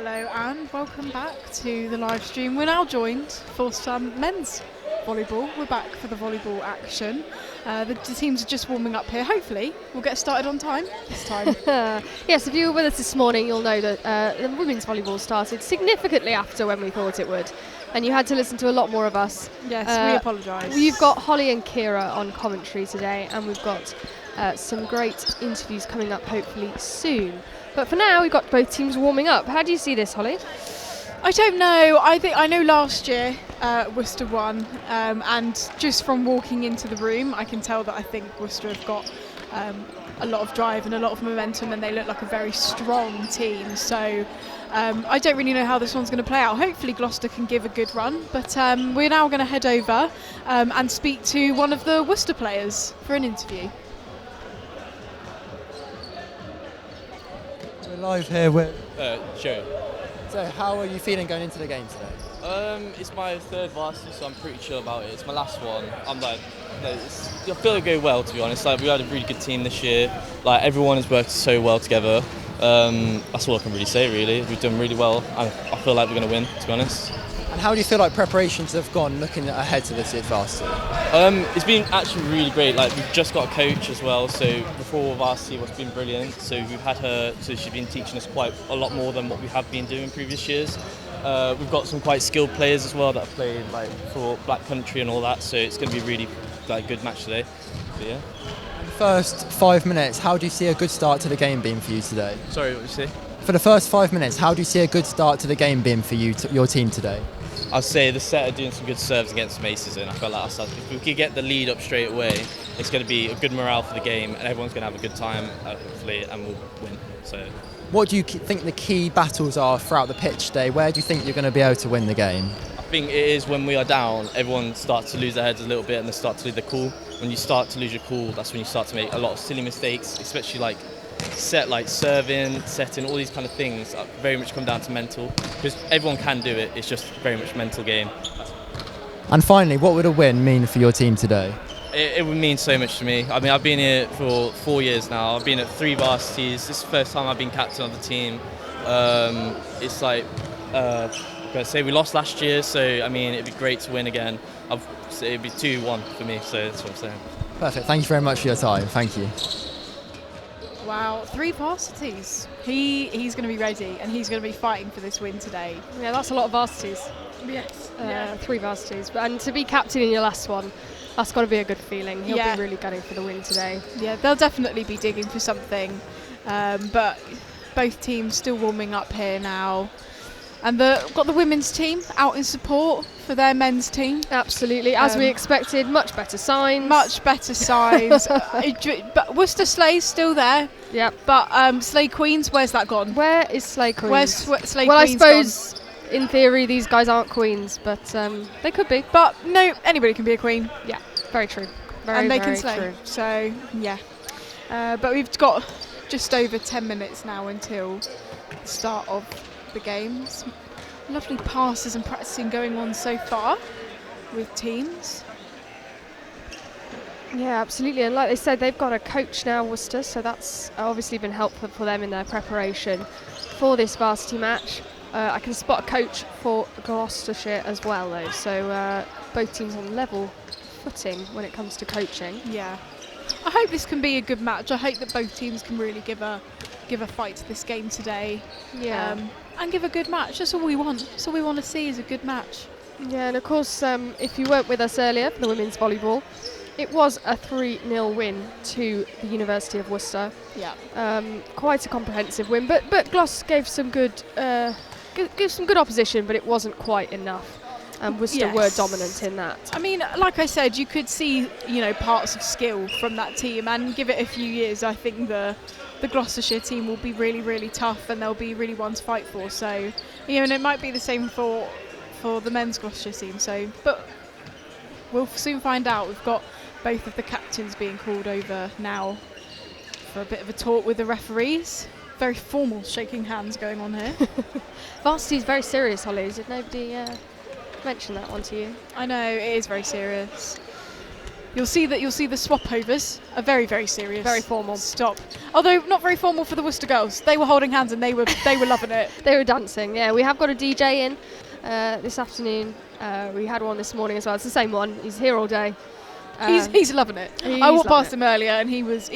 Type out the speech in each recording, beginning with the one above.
Hello and welcome back to the live stream. We're now joined for some men's volleyball. We're back for the volleyball action. The teams are just warming up here. Hopefully we'll get started on time this time. Yes, if you were with us this morning, you'll know that the women's volleyball started significantly after when we thought it would. And you had to listen to a lot more of us. Yes, we apologise. We've got Holly and Kira on commentary today, and we've got some great interviews coming up hopefully soon. But for now, we've got both teams warming up. How do you see this, Holly? I don't know. I know last year Worcester won, and just from walking into the room, I can tell that I think Worcester have got a lot of drive and a lot of momentum, and they look like a very strong team. So I don't really know how this one's going to play out. Hopefully Gloucester can give a good run, but we're now going to head over and speak to one of the Worcester players for an interview. We're live here with Joe. So how are you feeling going into the game today? It's my third varsity, so I'm pretty chill about it. It's my last one. I'm like, I feel it go well, to be honest. Like, we had a really good team this year. Like, everyone has worked so well together. That's all I can really say, really. We've done really well. I feel like we're going to win, to be honest. And how do you feel like preparations have gone looking ahead to this year's varsity? It's been actually really great. Like, we've just got a coach as well, so before varsity it's been brilliant. So we've had her, so she's been teaching us quite a lot more than what we have been doing previous years. We've got some quite skilled players as well that have played like for Black Country and all that, so it's going to be a really good match today. But yeah. And first 5 minutes, how do you see a good start to the game being for you today? Sorry, what did you say? For the first 5 minutes, how do you see a good start to the game being for you, your team today? I'd say the set are doing some good serves against Maces, and I felt like if we could get the lead up straight away, it's going to be a good morale for the game, and everyone's going to have a good time, hopefully, and we'll win. So, what do you think the key battles are throughout the pitch today? Where do you think you're going to be able to win the game? I think it is when we are down, everyone starts to lose their heads a little bit, and they start to lose their cool. When you start to lose your cool, that's when you start to make a lot of silly mistakes, especially like serving, setting, all these kind of things very much come down to mental, because everyone can do it, it's just very much mental game. And finally, what would a win mean for your team today? It would mean so much to me. I mean, I've been here for 4 years now. I've been at 3 varsities. This is the first time I've been captain of the team. It's like, I'm gonna say we lost last year, so I mean, it'd be great to win again. It'd be 2-1 for me, so that's what I'm saying. Perfect. Thank you very much for your time. Thank you. Wow, 3 varsities. He's going to be ready, and he's going to be fighting for this win today. Yeah, that's a lot of varsities. Yes. 3 varsities. And to be captain in your last one, that's got to be a good feeling. He'll be really gunning for the win today. Yeah, they'll definitely be digging for something. But both teams still warming up here now. And got the women's team out in support for their men's team. Absolutely, as we expected, much better signs. But Worcester Slay's still there. Yep. But Slay Queens, where's that gone? Where is Slay Queens? Where's Slay Well, Queens I suppose in theory these guys aren't queens, but they could be. But no, anybody can be a queen. Yeah, very true. And they can very slay. true. So, yeah. But we've got just over 10 minutes now until the start of the games. Lovely passes and practicing going on so far with teams. Yeah, absolutely. And like they said, they've got a coach now, Worcester, so that's obviously been helpful for them in their preparation for this varsity match. I can spot a coach for Gloucestershire as well, though, so both teams on level footing when it comes to coaching. Yeah. I hope this can be a good match. I hope that both teams can really give a fight to this game today. Yeah. And give a good match. That's all we want. That's all we want to see is a good match. Yeah, and of course, if you weren't with us earlier for the women's volleyball, it was a 3-0 win to the University of Worcester. Yeah. Quite a comprehensive win, but Gloucester gave some good opposition, but it wasn't quite enough. And Worcester were dominant in that. I mean, like I said, you could see, parts of skill from that team, and give it a few years, I think the Gloucestershire team will be really, really tough, and they'll be really one to fight for. So, and it might be the same for the men's Gloucestershire team. So, but we'll soon find out. We've got both of the captains being called over now for a bit of a talk with the referees. Very formal shaking hands going on here. Varsity is very serious, Holly. Did nobody mention that one to you? I know, it is very serious. You'll see the swap-overs are very, very serious. Very formal. Stop. Although not very formal for the Worcester girls. They were holding hands and they were loving it. They were dancing, yeah. We have got a DJ in this afternoon. We had one this morning as well. It's the same one. He's here all day. He's loving it. I walked past him earlier and he was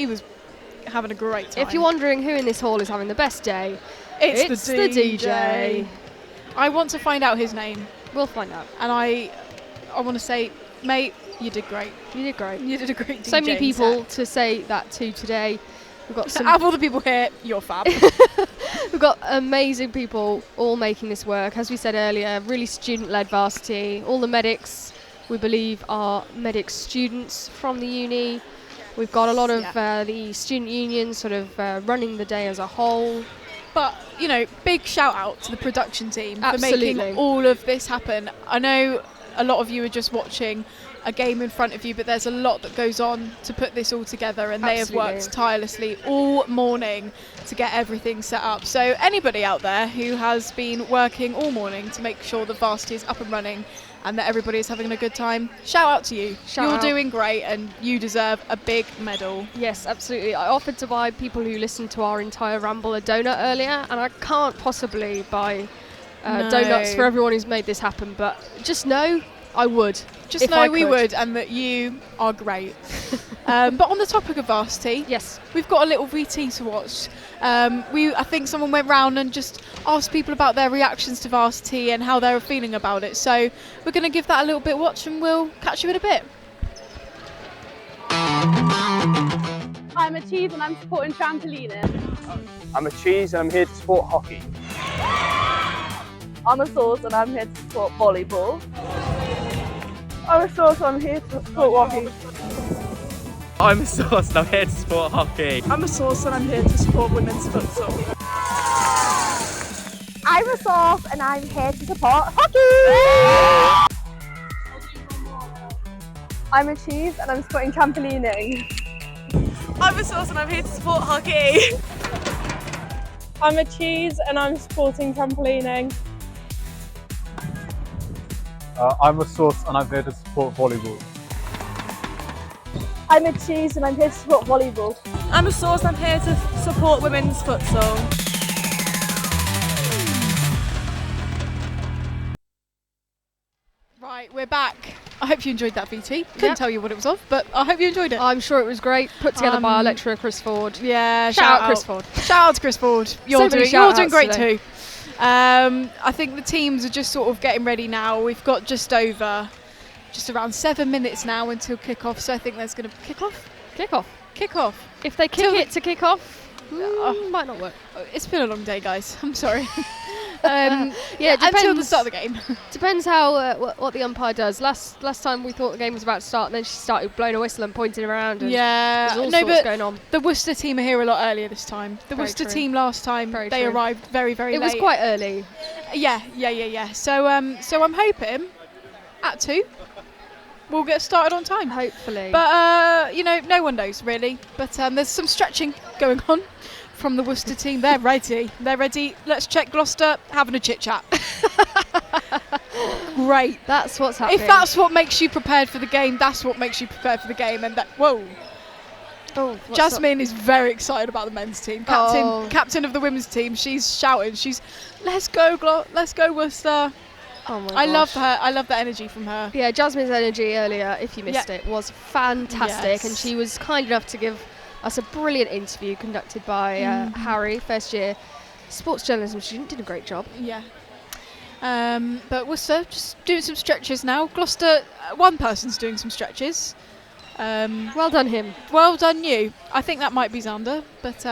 having a great time. If you're wondering who in this hall is having the best day, it's the DJ. I want to find out his name. We'll find out. And I want to say, mate, you did great. You did great. You did a great DJ. So many people to say that to today. We've got some. Out of all the people here, you're fab. We've got amazing people all making this work. As we said earlier, really student-led varsity. All the medics, we believe, are medic students from the uni. We've got a lot of the student unions sort of running the day as a whole. But, big shout out to the production team Absolutely. for making all of this happen. I know a lot of you are just watching a game in front of you, but there's a lot that goes on to put this all together, and they have worked tirelessly all morning to get everything set up. So anybody out there who has been working all morning to make sure the varsity is up and running and that everybody is having a good time, shout out to you. You're doing great and you deserve a big medal. Yes, absolutely. I offered to buy people who listened to our entire ramble a donut earlier, and I can't possibly buy donuts for everyone who's made this happen, but just know I would. Just know we would, and that you are great. But on the topic of varsity, yes, we've got a little VT to watch. I think someone went round and just asked people about their reactions to varsity and how they were feeling about it. So we're going to give that a little bit of watch, and we'll catch you in a bit. I'm a cheese and I'm supporting trampolining. I'm a cheese and I'm here to support hockey. I'm a sauce and I'm here to support volleyball. I'm a sauce and I'm here to support hockey. I'm a sauce and I'm here to support hockey. I'm a sauce and I'm here to support women's futsal. I'm a sauce and I'm here to support hockey. I'm a cheese and I'm supporting trampolining. I'm a sauce and I'm here to support hockey. I'm a cheese and I'm supporting trampolining. I'm a sauce and I'm here to support volleyball. I'm a cheese and I'm here to support volleyball. I'm a sauce and I'm here to support women's futsal. Right, we're back. I hope you enjoyed that VT. Couldn't tell you what it was of, but I hope you enjoyed it. I'm sure it was great. Put together by our lecturer, Chris Ford. Yeah, shout out Chris Ford. Shout out to Chris Ford. You're doing great too. I think the teams are just sort of getting ready now. We've got just around 7 minutes now until kick-off, so I think there's going to kick-off. If they kick it to kick off, might not work. It's been a long day, guys. I'm sorry. Depends, until the start of the game. Depends how what the umpire does. Last time we thought the game was about to start, and then she started blowing a whistle and pointing around. And there's all sorts going on. The Worcester team are here a lot earlier this time. The Worcester team last time they arrived very, very late. It was quite early. Yeah. So I'm hoping at 2 we'll get started on time. Hopefully. But no one knows really. But there's some stretching going on from the Worcester team. They're ready. Let's check Gloucester having a chit chat. Great. That's what's happening. If that's what makes you prepared for the game, that's what makes you prepared for the game. And Jasmine is very excited about the men's team. Captain of the women's team. She's shouting. Let's go Worcester. Oh my gosh. I love her. I love the energy from her. Yeah, Jasmine's energy earlier, if you missed it, was fantastic. Yes. And she was kind enough to give us a brilliant interview conducted by Harry, first year sports journalism student. Did a great job. Yeah. But Worcester just doing some stretches now. Gloucester, one person's doing some stretches. Well done him. Well done you. I think that might be Xander, but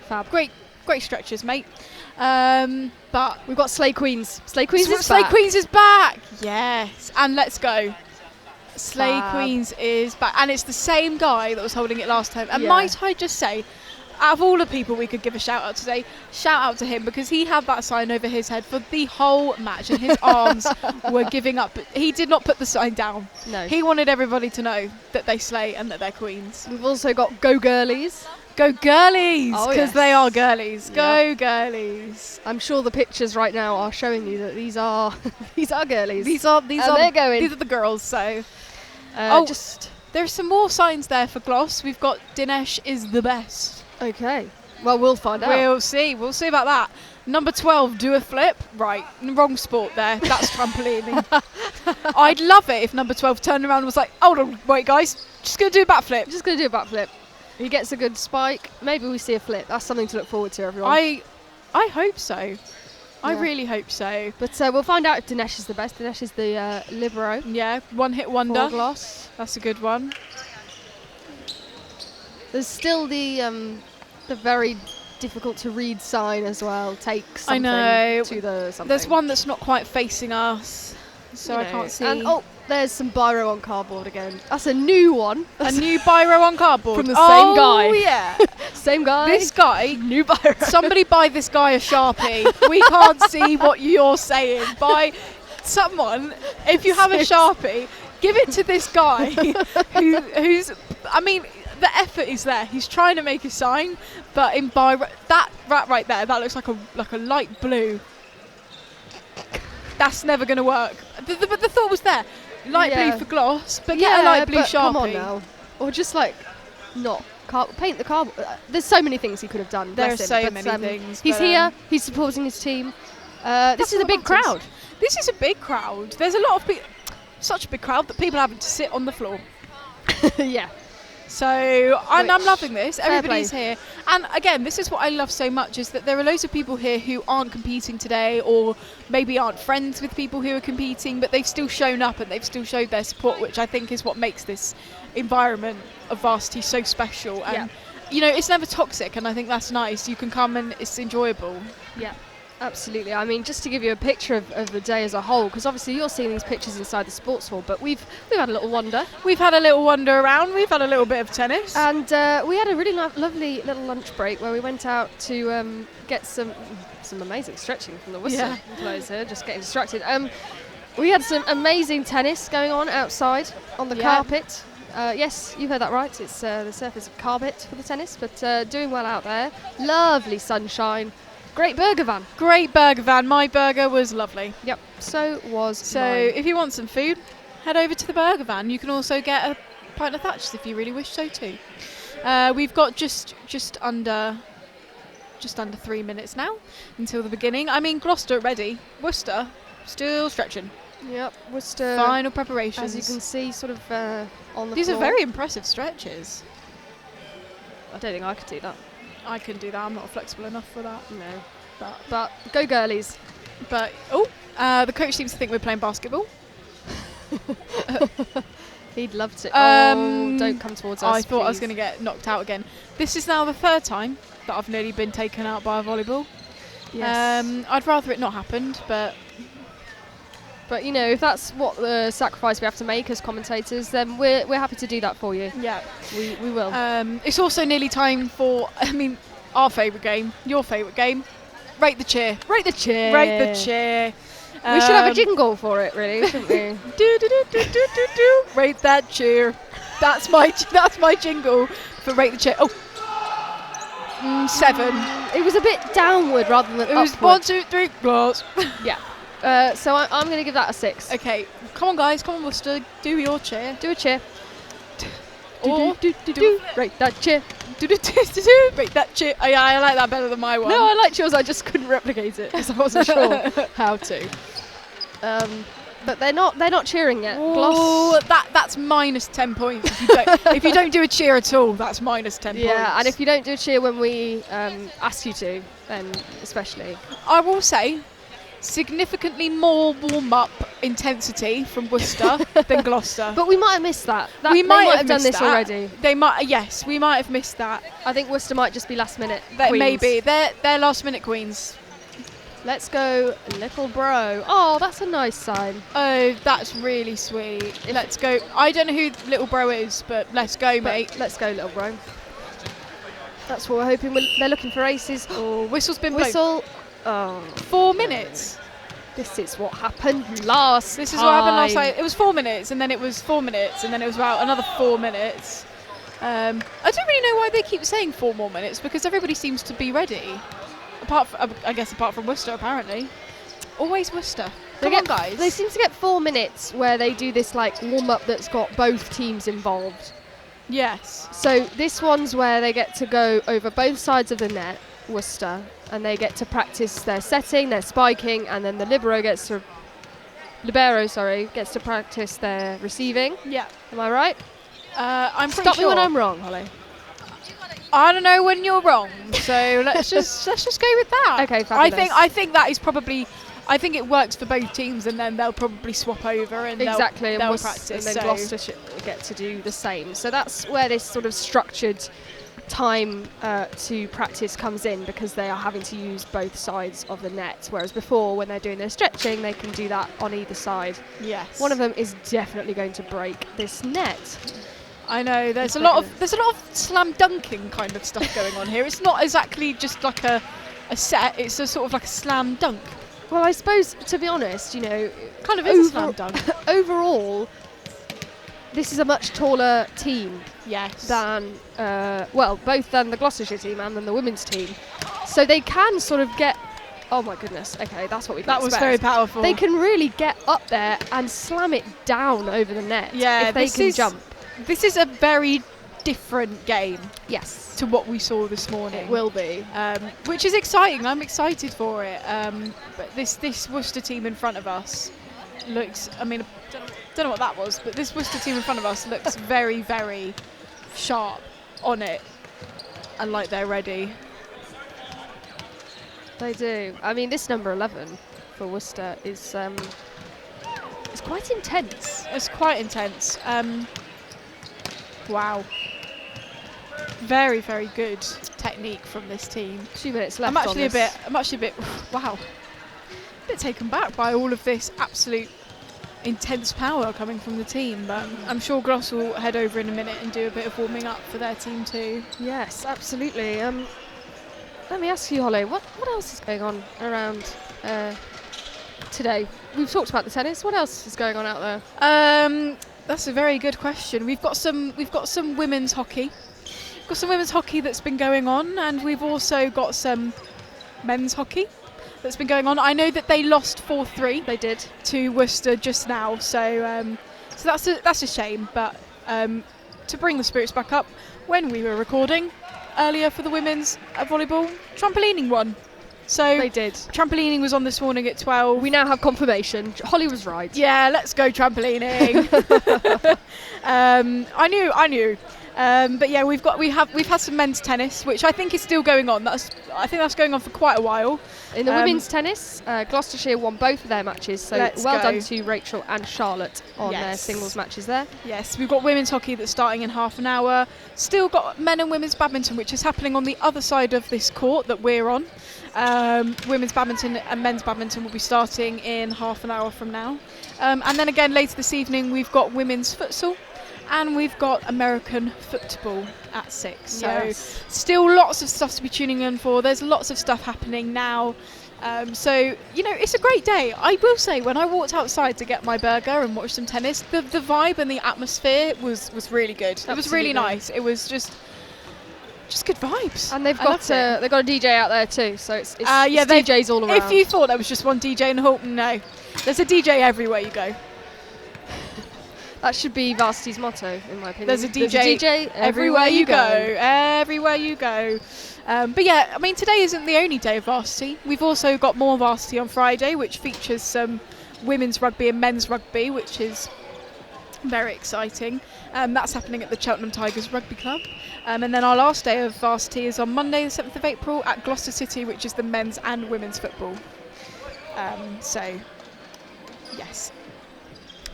fab. Great stretches, mate. But we've got Slay Queens. Slay Queens is back. Yes, and let's go. Slay Queens is back, and it's the same guy that was holding it last time. And might I just say, out of all the people we could give a shout out today, shout out to him, because he had that sign over his head for the whole match and his arms were giving up. He did not put the sign down. No. He wanted everybody to know that they slay and that they're queens. We've also got Go Girlies. Go Girlies, because they are girlies. Yep. Go Girlies. I'm sure the pictures right now are showing you that these are girlies. These are they're going. These are the girls. So There are some more signs there for Gloss. We've got Dinesh is the best. Okay. Well, we'll find out. We'll see. We'll see about that. Number 12, do a flip. Right, wrong sport there. That's trampolining. I'd love it if number 12 turned around and was like, hold on, wait guys, just going to do a backflip. Just going to do a backflip. He gets a good spike. Maybe we see a flip. That's something to look forward to, everyone. I hope so. I really hope so. But we'll find out if Dinesh is the best. Dinesh is the libero. Yeah, one-hit wonder. For Gloss. That's a good one. There's still the very difficult to read sign as well. Take something to the something. There's one that's not quite facing us, so I can't see. And there's some biro on cardboard again. That's a new one. A new biro on cardboard from the same guy. Oh yeah, same guy. This guy, new biro. Somebody buy this guy a Sharpie. We can't see what you're saying. Buy someone. If you have a Sharpie, give it to this guy who's. I mean, the effort is there. He's trying to make a sign, but in biro, that right there, that looks like a light blue. That's never going to work. But the thought was there. Light blue for Gloss, but get a light blue Sharpie. Come on now. Or just not paint the cardboard. There's so many things he could have done. There are so many things. He's here. He's supporting his team. This is a big crowd. This is a big crowd. There's a lot of people. Such a big crowd that people having to sit on the floor. Yeah. So I'm loving this. Everybody's here. And again, this is what I love so much, is that there are loads of people here who aren't competing today, or maybe aren't friends with people who are competing, but they've still shown up and they've still showed their support, which I think is what makes this environment of Varsity so special. And it's never toxic, and I think that's nice. You can come and it's enjoyable. Yeah. Absolutely. I mean, just to give you a picture of the day as a whole, because obviously you're seeing these pictures inside the sports hall, but we've had a little wander. We've had a little wander around. We've had a little bit of tennis. And we had a really lovely little lunch break where we went out to get some amazing stretching from the Worcester players here, just getting distracted. We had some amazing tennis going on outside on the carpet. Yes, you heard that right. It's the surface of carpet for the tennis, but doing well out there. Lovely sunshine. Great burger van. Great burger van. My burger was lovely. Yep, so was mine. If you want some food, head over to the burger van. You can also get a pint of Thatcher's if you really wish so too. We've got just under 3 minutes now until the beginning. I mean, Gloucester ready. Worcester still stretching. Yep, Worcester. Final preparations. As you can see, sort of on the These floor. are very impressive stretches. I don't think I could do that. I can do that. I'm not flexible enough for that. No. But go girlies. But the coach seems to think we're playing basketball. He'd love to. Don't come towards us. I thought I was going to get knocked out again. This is now the third time that I've nearly been taken out by a volleyball. Yes. I'd rather it not happened, but if that's what the sacrifice we have to make as commentators, then we're happy to do that for you. Yeah, we will. It's also nearly time for, our favourite game, your favourite game, Rate the Cheer. Rate the Cheer. Rate the Cheer. We should have a jingle for it, really, shouldn't we? Do. Rate that cheer. That's my jingle for Rate the Cheer. 7. It was a bit downward rather than upward. It was 1, 2, 3, glass. Yeah. So I'm going to give that a 6. Okay, come on guys, come on Worcester, do your cheer. Do a cheer. Do Rate that cheer. Rate that cheer. Oh, yeah, I like that better than my one. No, I liked yours, I just couldn't replicate it because I wasn't sure how to. But they're not cheering yet. Oh, that's minus 10 points. If you don't do a cheer at all, that's minus 10 points. Yeah, and if you don't do a cheer when we ask you to, then especially. I will say, significantly more warm-up intensity from Worcester than Gloucester. But we might have missed that. We might have done missed this that. already. They might. Yes, we might have missed that. I think Worcester might just be last-minute queens. Maybe they're last-minute queens. Let's go, little bro. Oh, that's a nice sign. Oh, that's really sweet. Let's go. I don't know who little bro is, but let's go, mate. Let's go, little bro. That's what we're hoping. They're looking for aces. Oh, whistle's been blown. Whistle. Oh. 4 minutes. This is what happened last This is what happened last time. It was 4 minutes, and then it was 4 minutes, and then it was about another 4 minutes. I don't really know why they keep saying 4 more minutes, because everybody seems to be ready. Apart from Worcester, apparently. Always Worcester. Come on, guys. They seem to get 4 minutes where they do this like warm-up that's got both teams involved. Yes. So this one's where they get to go over both sides of the net, Worcester, and they get to practice their setting, their spiking, and then the libero gets to practice their receiving. Yeah. Am I right? I'm pretty Stop sure. me when I'm wrong, Holly. I don't know when you're wrong, so let's just go with that. Okay, fabulous. I think that is probably. I think it works for both teams, and then they'll probably swap over and Exactly, they'll and practice. and then so. Gloucestershire get to do the same. So that's where this sort of structured time to practice comes in, because they are having to use both sides of the net, whereas before, when they're doing their stretching, they can do that on either side. Yes. One of them is definitely going to break this net. I know there's a lot of slam dunking kind of stuff going on here. It's not exactly just like a set. It's a sort of like a slam dunk. Well, I suppose, to be honest, Kind of is a slam dunk. overall, this is a much taller team Yes. than, both than the Gloucestershire team and than the women's team. So they can sort of get, oh my goodness, okay, that's what we That was very powerful. They can really get up there and slam it down over the net if they can jump. This is a very different game. Yes. To what we saw this morning. It will be. Which is exciting. I'm excited for it. But this Worcester team in front of us looks, I mean, don't know what that was, but this Worcester team in front of us looks very, very sharp on it and like they're ready. They do. I mean, this number 11 for Worcester is it's quite intense. It's quite intense. Wow. Very, very good technique from this team. 2 minutes left. I'm actually a bit wow. A bit taken back by all of this absolute intense power coming from the team, but I'm sure Gloss will head over in a minute and do a bit of warming up for their team too. Yes, absolutely. Let me ask you, Holly, what else is going on around today? We've talked about the tennis. What else is going on out there? That's a very good question. We've got some women's hockey. We've got some women's hockey that's been going on, and we've also got some men's hockey that's been going on. I know that they lost 4-3. They did to Worcester just now, so that's a shame. But to bring the spirits back up, when we were recording earlier for the women's volleyball, trampolining won. So they did. Trampolining was on this morning at 12. We now have confirmation. Holly was right. Yeah, let's go trampolining. I knew. But yeah, we've had some men's tennis, which I think is still going on. I think that's going on for quite a while. In the women's tennis, Gloucestershire won both of their matches, so well done to Rachel and Charlotte on their singles matches there. Yes, we've got women's hockey that's starting in half an hour. Still got men and women's badminton, which is happening on the other side of this court that we're on. Women's badminton and men's badminton will be starting in half an hour from now. And then again later this evening we've got women's futsal and we've got American football at 6. So still lots of stuff to be tuning in for. There's lots of stuff happening now. So, it's a great day. I will say, when I walked outside to get my burger and watch some tennis, the vibe and the atmosphere was really good. Absolutely. It was really nice. It was just good vibes. And they've got a DJ out there too, so it's DJs all around. If you thought there was just one DJ in the hall, no. There's a DJ everywhere you go. That should be Varsity's motto, in my opinion. There's a DJ everywhere you go. Everywhere you go. But yeah, I mean, today isn't the only day of Varsity. We've also got more Varsity on Friday, which features some women's rugby and men's rugby, which is very exciting. That's happening at the Cheltenham Tigers Rugby Club. And then our last day of Varsity is on Monday, the 7th of April, at Gloucester City, which is the men's and women's football. So, yes.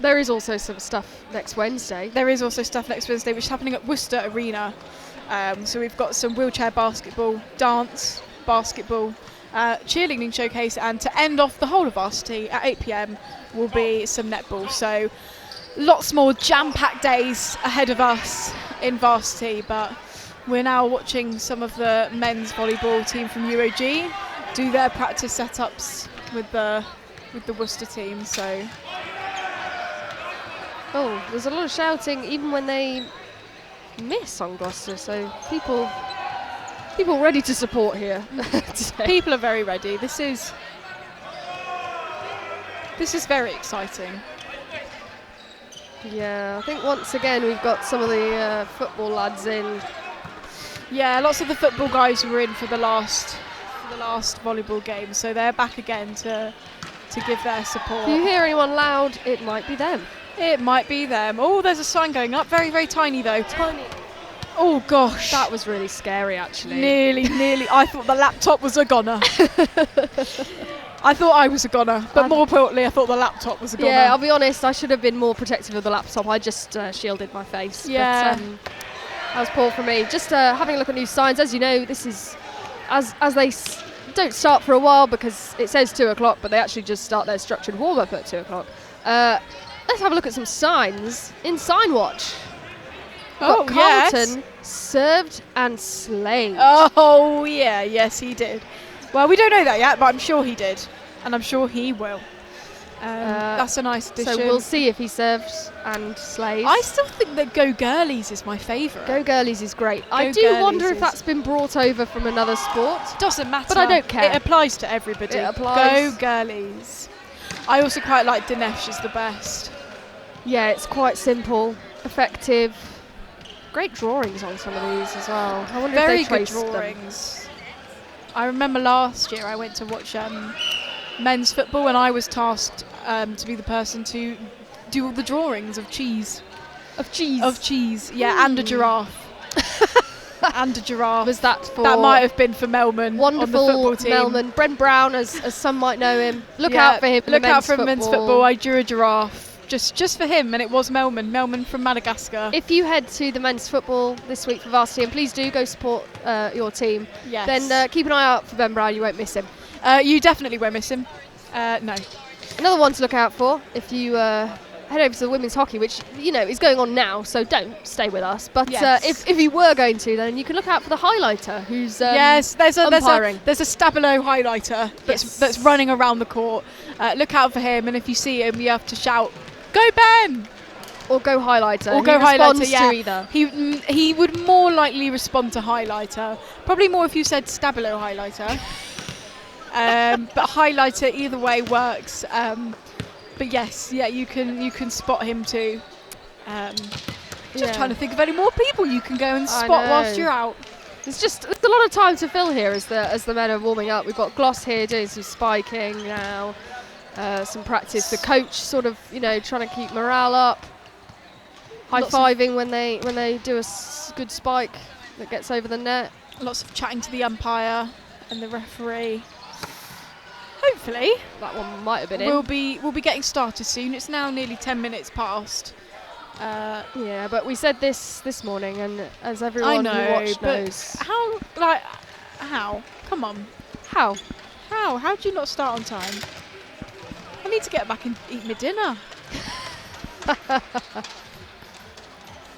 There is also some stuff next Wednesday. There is also stuff next Wednesday, which is happening at Worcester Arena. So we've got some wheelchair basketball, dance, basketball, cheerleading showcase, and to end off the whole of Varsity at 8 p.m. will be some netball. So lots more jam-packed days ahead of us in Varsity, but we're now watching some of the men's volleyball team from UoG do their practice setups with the Worcester team. So. Oh, there's a lot of shouting even when they miss on Gloucester, so people ready to support here today. People are very ready. This is This is very exciting. Yeah, I think once again we've got some of the football lads in. Yeah, lots of the football guys were in for the last volleyball game, so they're back again to give their support. If you hear anyone loud, it might be them. It might be them. Oh, there's a sign going up. Very, very tiny though. Tiny. Oh gosh. That was really scary, actually. Nearly. I thought the laptop was a goner. I thought I was a goner, but more importantly, I thought the laptop was a goner. Yeah, I'll be honest, I should have been more protective of the laptop. I just shielded my face. Yeah. But, that was poor for me. Just having a look at new signs. As you know, this is, as they don't start for a while because it says 2 o'clock, but they actually just start their structured warm-up at 2 o'clock. Let's have a look at some signs in Sign Watch. Oh, Carlton yes. served and slayed. Oh, yeah. Yes, he did. Well, we don't know that yet, but I'm sure he did. And I'm sure he will. That's a nice addition. So we'll see if he serves and slays. I still think that Go Girlies is my favourite. Go Girlies is great. I do Girlies wonder if is- that's been brought over from another sport. Doesn't matter. But I don't care. It applies to everybody. It applies. Go Girlies. I also quite like Dinesh is the best. Yeah, it's quite simple, effective. Great drawings on some of these as well. I wonder Very if they good traced them. drawings. I remember last year I went to watch men's football and I was tasked to be the person to do all the drawings of cheese. Of cheese? Of cheese, yeah, and a giraffe. And a giraffe. Was that for... That might have been for Melman wonderful on the football team. Melman. Brent Brown, as some might know him. Look Yeah, out for him. Look out for men's football. I drew a giraffe. Just for him, and it was Melman from Madagascar. If you head to the men's football this week for Varsity, and please do go support your team, Yes. then keep an eye out for Ben Brown, you won't miss him. You definitely won't miss him. No. Another one to look out for, if you head over to the women's hockey, which, you know, is going on now, so don't stay with us. But Yes. if you were going to, then you can look out for the highlighter, who's yes, there's a umpiring. there's a Stabilo highlighter that's running around the court. Look out for him, and if you see him, you have to shout, "Go Ben!" Or go highlighter. Or He go responds highlighter. Yeah, to either. he would more likely respond to highlighter. Probably more if you said Stabilo highlighter. But highlighter either way works. But yes, yeah, you can spot him too. Just trying to think of any more people you can go and spot whilst you're out. There's a lot of time to fill here as the men are warming up. We've got Gloss here doing some spiking now, some practice. The coach sort of, you know, trying to keep morale up, high-fiving when they do a good spike that gets over the net. Lots of chatting to the umpire and the referee. Hopefully, that one might have been we'll be getting started soon. It's now nearly 10 minutes past. Yeah, but we said this morning, and as everyone who watched knows. How? Come on. How? How do you not start on time? I need to get back and eat my dinner.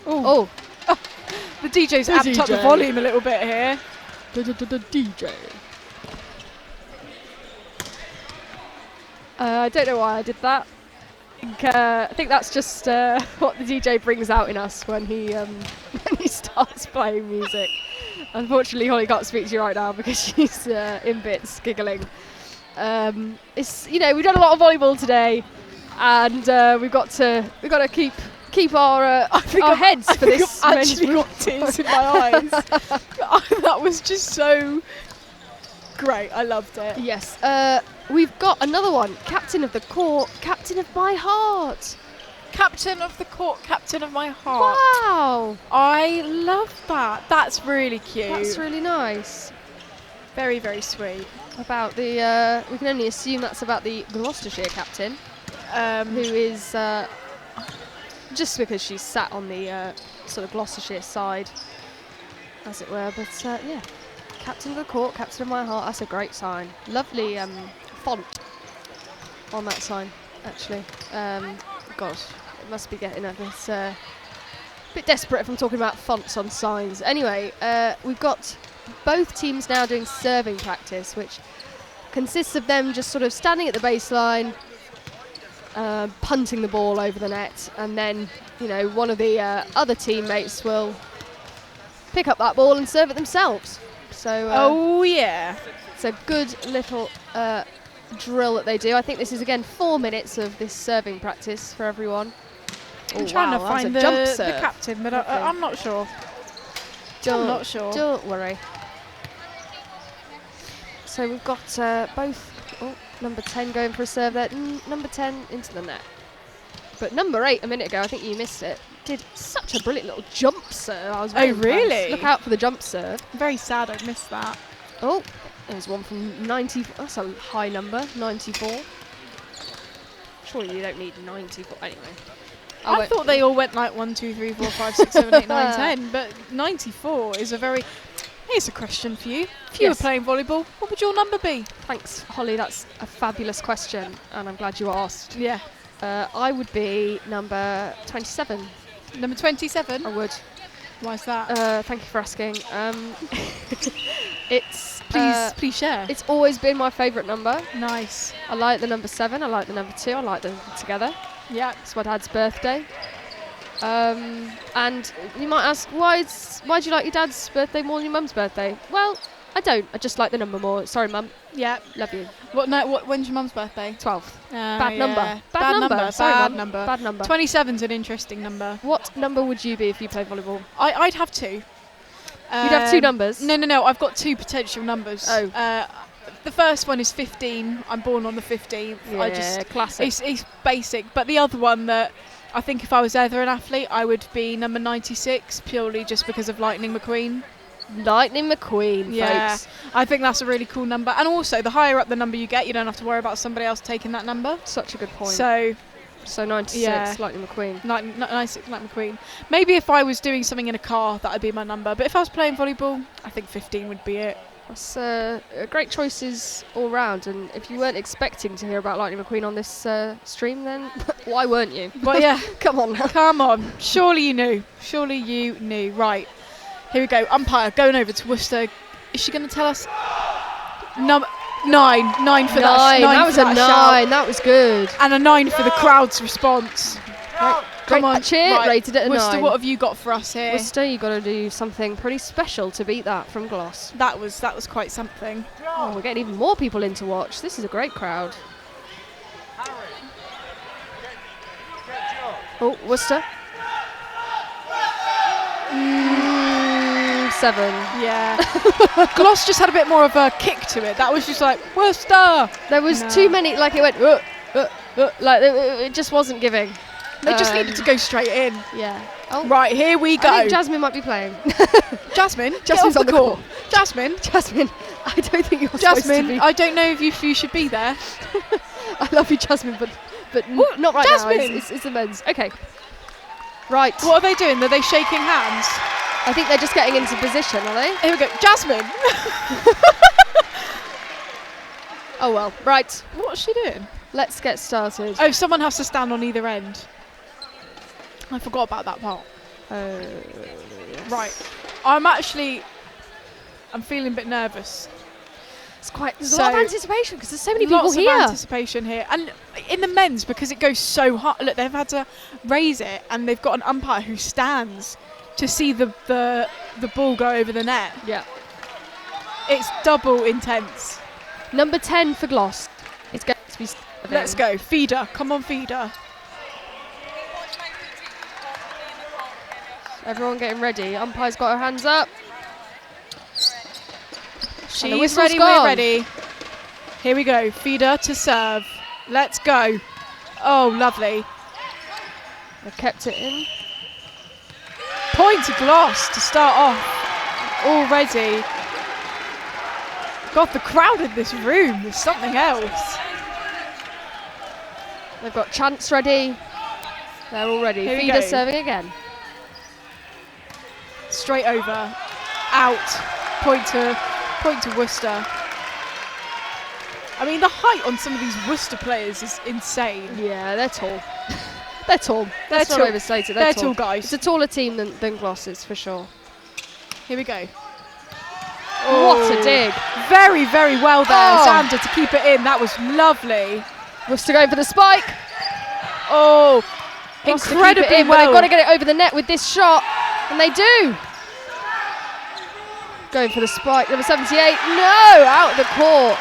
Oh. The DJ's amped up the volume a little bit here. The DJ. I don't know why I did that. I think that's just what the DJ brings out in us when he starts playing music. Unfortunately, Holly can't speak to you right now because she's in bits, giggling. It's, you know, we've done a lot of volleyball today, and we've got to keep our heads for this. I've actually got tears in my eyes. That was just so great. I loved it. Yes. We've got another one. Captain of the court, captain of my heart. Captain of the court, captain of my heart. Wow. I love that. That's really cute. That's really nice. Very, very sweet. About the, we can only assume that's about the Gloucestershire captain, who is, just because she's sat on the sort of Gloucestershire side, as it were. But yeah, captain of the court, captain of my heart. That's a great sign. Lovely font on that sign, actually. Gosh, it must be getting a bit desperate if I'm talking about fonts on signs. Anyway, we've got both teams now doing serving practice, which consists of them just sort of standing at the baseline, punting the ball over the net, and then, you know, one of the other teammates will pick up that ball and serve it themselves. So oh yeah, it's a good little drill that they do. I think this is again 4 minutes of this serving practice for everyone. I'm trying to that was find a jump the serve. captain, but I'm not sure. I'm not sure. Don't worry. So we've got both number 10 going for a serve there. Number 10 into the net. But number 8 a minute ago, I think you missed it, did such a brilliant little jump serve. I was very impressed. Really? Look out for the jump serve. Very sad I missed that. Oh, there's one from 90. That's a high number, 94. Surely you don't need 94. Anyway. I thought they all went like 1, 2, 3, 4, 5, 6, 7, 8, 9, 10, but 94 is a very... Here's a question for you. If you were playing volleyball, what would your number be? Thanks, Holly. That's a fabulous question, and I'm glad you asked. Yeah. I would be number 27. Number 27? I would. Why is that? Thank you for asking. It's please share. It's always been my favourite number. Nice. I like the number 7. I like the number 2. I like them together. Yeah. It's my dad's birthday. And you might ask, why do you like your dad's birthday more than your mum's birthday? Well, I don't. I just like the number more. Sorry, mum. Yeah. Love you. When's your mum's birthday? 12th. Bad number. Bad number. Sorry, bad mum. number. Bad number. 27's an interesting number. What number would you be if you played volleyball? I'd have 2. You'd have 2 numbers? No. I've got 2 potential numbers. Oh. The first one is 15. I'm born on the 15th. Yeah, classic. It's basic. But the other one that I think if I was ever an athlete, I would be number 96, purely just because of Lightning McQueen. Lightning McQueen, yeah, folks. I think that's a really cool number. And also, the higher up the number you get, you don't have to worry about somebody else taking that number. Such a good point. So 96, Lightning McQueen. 96, Lightning McQueen. Maybe if I was doing something in a car, that would be my number. But if I was playing volleyball, I think 15 would be it. That's great choices all round, and if you weren't expecting to hear about Lightning McQueen on this stream, then why weren't you? Well, yeah. Come on now. Come on. Surely you knew. Surely you knew. Right. Here we go. Umpire going over to Worcester. Is she going to tell us? 9 for that. 9 that was for a that 9. shout. That was good. And a 9 for the crowd's response. Right. Come on. Cheer. Right. Rated at a Worcester, 9. what have you got for us here? Worcester, you've got to do something pretty special to beat that from Gloss. That was quite something. Oh, we're getting even more people in to watch. This is a great crowd. Oh, Worcester. 7. Yeah. Gloss just had a bit more of a kick to it. That was just like, Worcester! There was too many, like it went, like it just wasn't giving. They just needed to go straight in. Yeah. Oh. Right, here we go. I think Jasmine might be playing. Jasmine? Jasmine's on the court. Jasmine? Jasmine, I don't think you're supposed to be. I don't know if you should be there. I love you, Jasmine, but not right Jasmine. now. It's the men's. Okay. Right. What are they doing? Are they shaking hands? I think they're just getting into position, are they? Here we go. Jasmine! Oh, well. Right. What's she doing? Let's get started. Oh, someone has to stand on either end. I forgot about that part. Yes. Right. I'm feeling a bit nervous. There's a lot of anticipation because there's so many people here. Lots of anticipation here. And in the men's, because it goes so hard, look, they've had to raise it and they've got an umpire who stands to see the ball go over the net. Yeah. It's double intense. Number 10 for Gloss. It's going to be serving. Let's go. Feeder. Come on, feeder. Everyone getting ready. Umpire's got her hands up. She's ready, we're ready. Here we go. Feeder to serve. Let's go. Oh, lovely. They've kept it in. Point to Gloss to start off already. God, the crowd in this room is something else. They've got Chance ready. They're all ready. Here we Feeder go. serving again. Straight over. Out. Point to Worcester. I mean, the height on some of these Worcester players is insane. Yeah, they're tall. They're tall. That's not tall. overstated. They're tall guys. It's a taller team than Gloss's, for sure. Here we go. What a dig. Very, very well there, Oh. Xander, to keep it in. That was lovely. Worcester going for the spike. Oh, Gloss to keep incredibly it in, but well. they've got to get it over the net with this shot. And they do. Going for the spike. Number 78. No, out of the court.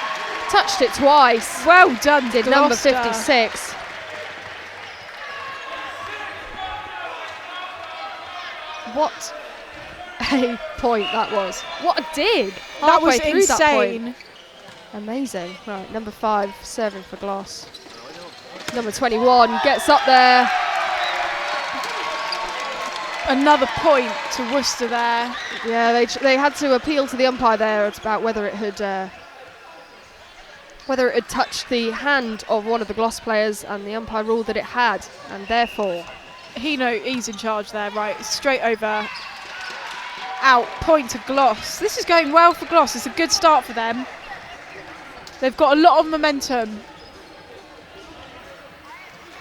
Touched it twice. Well done, Did Gloucester. number 56. What a point that was. What a dig. That was Halfway through that point. insane. Amazing. Right, number 5 serving for Gloss. Number 21 gets up there. Another point to Worcester there. Yeah, they had to appeal to the umpire there about whether it had touched the hand of one of the Gloss players, and the umpire ruled that it had, and therefore He's in charge there, right? Straight over. Out, point to Gloss. This is going well for Gloss. It's a good start for them. They've got a lot of momentum.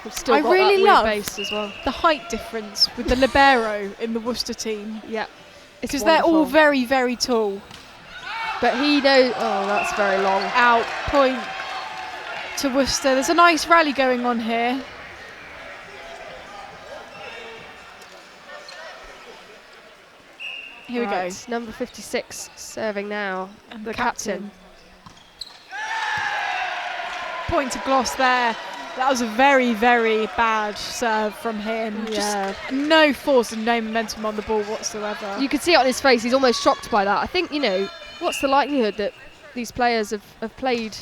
we've still I got really that love weird base as well. the height difference with the libero in the Worcester team, Yeah, because they're all wonderful. very, very tall. But he knows. Oh, that's very long. Out, point to Worcester. There's a nice rally going on here. Here we go. Right, number 56 serving now. And the captain. Point to Gloss there. That was a very, very bad serve from him. Yeah. Just no force and no momentum on the ball whatsoever. You could see it on his face. He's almost shocked by that. I think, what's the likelihood that these players have played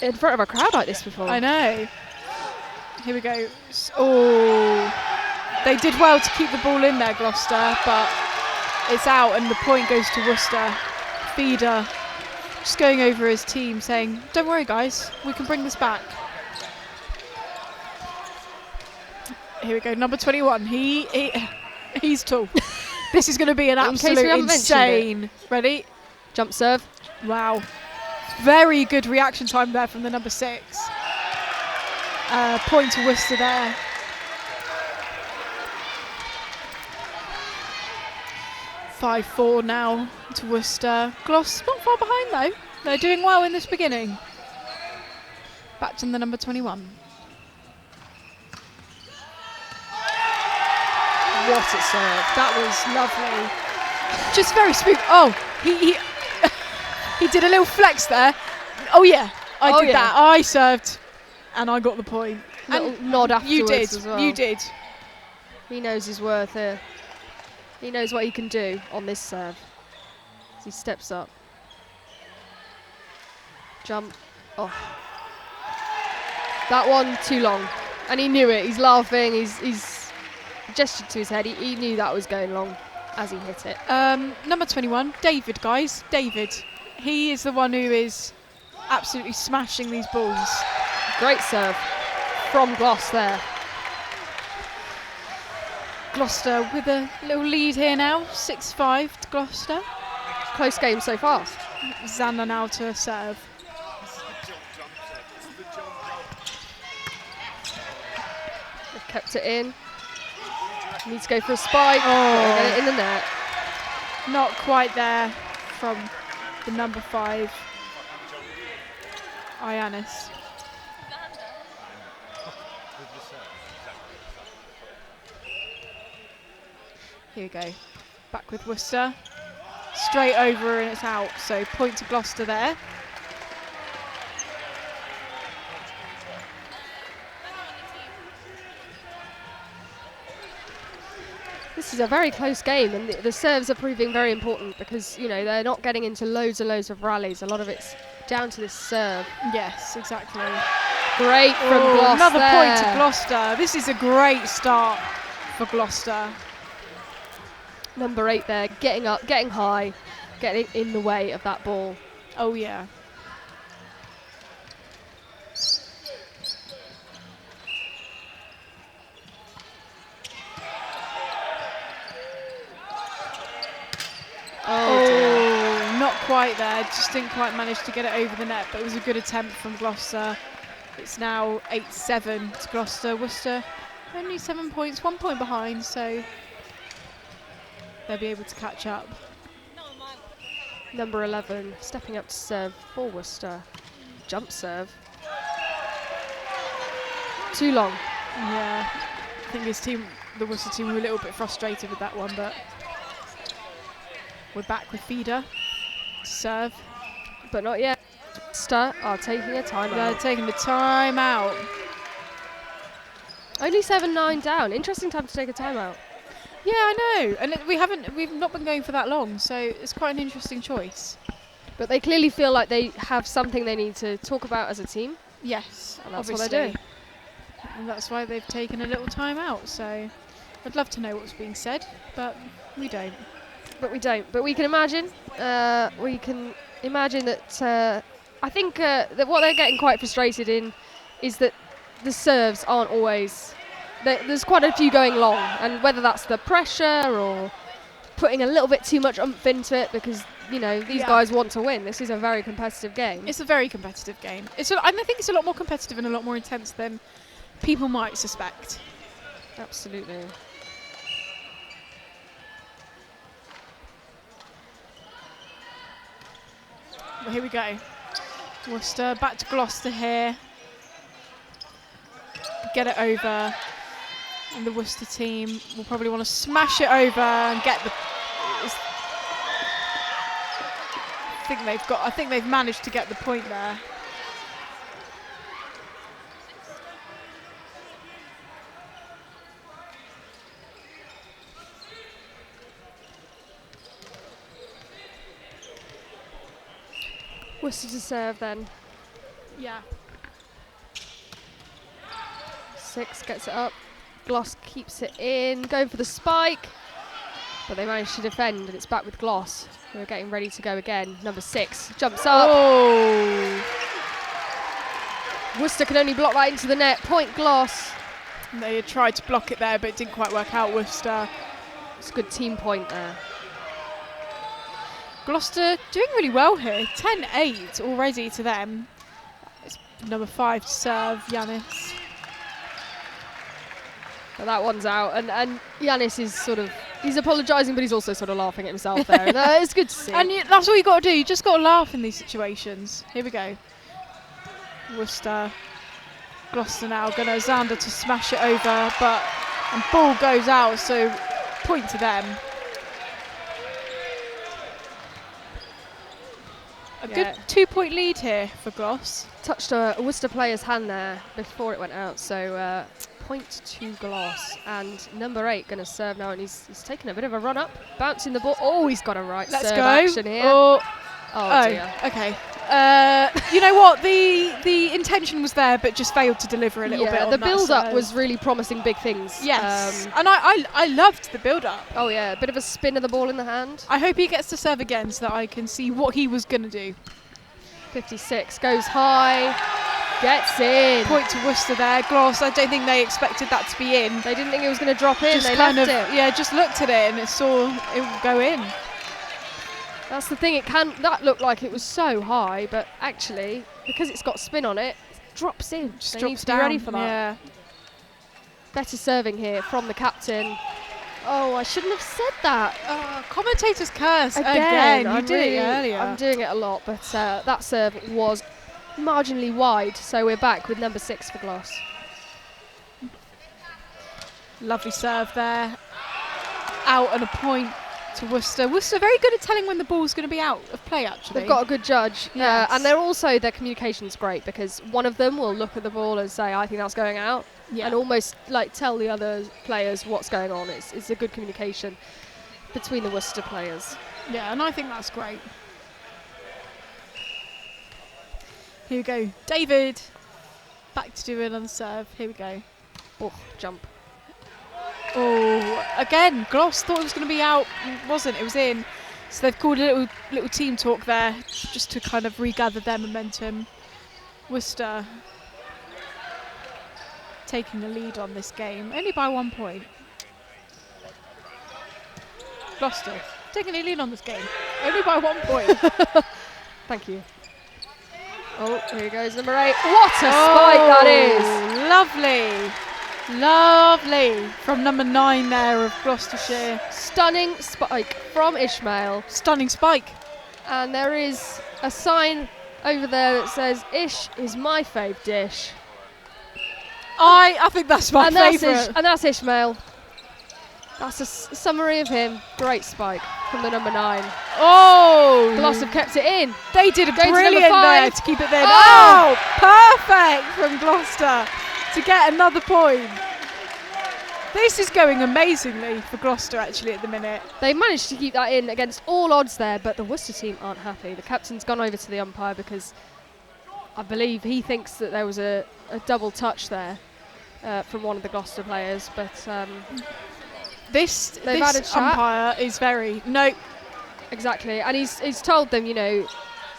in front of a crowd like this before? I know. Here we go. Oh, they did well to keep the ball in there, Gloucester, but it's out and the point goes to Worcester. Feeder just going over his team saying, don't worry guys, we can bring this back. Here we go, number 21. He's tall. This is going to be an In case we absolute haven't mentioned it. insane. Ready? Jump serve. Wow. Very good reaction time there from the number 6. Point to Worcester there. (5-4) now to Worcester. Gloss not far behind though. They're doing well in this beginning. Back to the number 21. What a serve. That was lovely. Just very smooth. Oh, he he did a little flex there. Oh yeah, I did that. I served and I got the point. Little nod afterwards You did. as well. You did. He knows his worth here. He knows what he can do on this serve. As he steps up. Jump. Oh. That one too long. And he knew it. He's laughing. He's gestured to his head. He knew that was going long as he hit it. Number 21, David, guys. David. He is the one who is absolutely smashing these balls. Great serve from Gloss there. Gloucester with a little lead here now, 6-5 to Gloucester. Close game so far. Zander now to serve. They've kept it in. Needs to go for a spike. Oh. Get it in the net. Not quite there from the number 5, Ianis. Here we go. Back with Worcester. Straight over and it's out. So point to Gloucester there. This is a very close game, and the serves are proving very important because, they're not getting into loads and loads of rallies. A lot of it's down to this serve. Yes, exactly. Great from Gloucester. Another point to Gloucester. This is a great start for Gloucester. Number 8 there, getting up, getting high, getting in the way of that ball. Oh, yeah. Oh, not quite there. Just didn't quite manage to get it over the net, but it was a good attempt from Gloucester. It's now 8-7 to Gloucester. Worcester only 7 points, 1 point behind, so they'll be able to catch up. Number 11 stepping up to serve for Worcester. Jump serve. Too long. Yeah, I think his team, the Worcester team, were a little bit frustrated with that one, but we're back with Feeder to serve. but not yet. Worcester are taking a timeout. They're taking the time out. Only 7-9 down. Interesting time to take a timeout. Yeah, I know. And we've not been going for that long, so it's quite an interesting choice. But they clearly feel like they have something they need to talk about as a team. Yes, And that's obviously. what they're doing. And that's why they've taken a little time out. So I'd love to know what's being said, but we don't. But we don't. But we can imagine. We can imagine that. I think that what they're getting quite frustrated in is that the serves aren't always. There's quite a few going long, and whether that's the pressure or putting a little bit too much oomph into it, because these guys want to win. This is a very competitive game. It's a very competitive game. And I think it's a lot more competitive and a lot more intense than people might suspect. Absolutely. Well, here we go. Worcester back to Gloucester here. Get it over. And the Worcester team will probably want to smash it over and get the. I think they've managed to get the point there. Worcester to serve then. Yeah. 6 gets it up. Gloss keeps it in, going for the spike, but they manage to defend, and it's back with Gloss, who are getting ready to go again. Number 6 jumps up. Oh! Worcester can only block that into the net. Point Gloss. They had tried to block it there, but it didn't quite work out. Worcester. It's a good team point there. Gloucester doing really well here. 10-8 already to them. It's number 5 to serve, Yanis. But that one's out, and Yanis is he's apologising, but he's also sort of laughing at himself there. And, it's good to see. And that's what you got to do. You just got to laugh in these situations. Here we go. Worcester. Gloucester now going to Xander to smash it over, and ball goes out, so point to them. A good 2-point lead here for Gloss. Touched a Worcester player's hand there before it went out, so point to Gloss. And number 8 going to serve now, and he's taking a bit of a run up, bouncing the ball. Oh, he's got a right Let's serve go. action here. Oh dear. Okay. You know what? The intention was there, but just failed to deliver a little bit. On the that build-up serve. was really promising big things. Yes, and I loved the build-up. Oh yeah, a bit of a spin of the ball in the hand. I hope he gets to serve again so that I can see what he was going to do. 56 goes high, gets in. Point to Worcester there. Gloss, I don't think they expected that to be in. They didn't think it was going to drop in. Just they kind left of, it. yeah, just looked at it and it saw it go in. That's the thing. That looked like it was so high, but actually, because it's got spin on it, it drops in. Just they drops need to down. be ready for that. Yeah. Better serving here from the captain. Oh, I shouldn't have said that. Commentators curse Again. You did it earlier. I'm doing it a lot, but that serve was marginally wide, so we're back with number 6 for Gloss. Lovely serve there. Out and a point to Worcester. Worcester very good at telling when the ball's going to be out of play, actually. They've got a good judge. Yes. And their communication's great, because one of them will look at the ball and say, I think that's going out. Yeah. And almost tell the other players what's going on. It's a good communication between the Worcester players. Yeah, and I think that's great. Here we go. David. Back to do another serve. Here we go. Oh, jump. Oh, again, Gloss thought it was going to be out. It wasn't. It was in. So they've called a little team talk there just to kind of regather their momentum. Worcester taking the lead on this game, only by 1 point. Gloucester taking the lead on this game, only by 1 point. Thank you. Oh, here goes number 8. What a spike that is! Lovely. Lovely from number 9 there of Gloucestershire. Stunning spike from Ishmael. Stunning spike. And there is a sign over there that says, Ish is my fave dish. I think that's my favourite. And that's Ishmael. That's a summary of him. Great spike from the number 9. Oh! Gloucester kept it in. They did a Going to brilliant number 5. there to keep it there. Oh! Oh! Perfect from Gloucester to get another point. This is going amazingly for Gloucester actually at the minute. They managed to keep that in against all odds there, but the Worcester team aren't happy. The captain's gone over to the umpire because I believe he thinks that there was a double touch there from one of the Gloucester players, but this had a chat. umpire is very... No. Exactly, and he's told them, you know,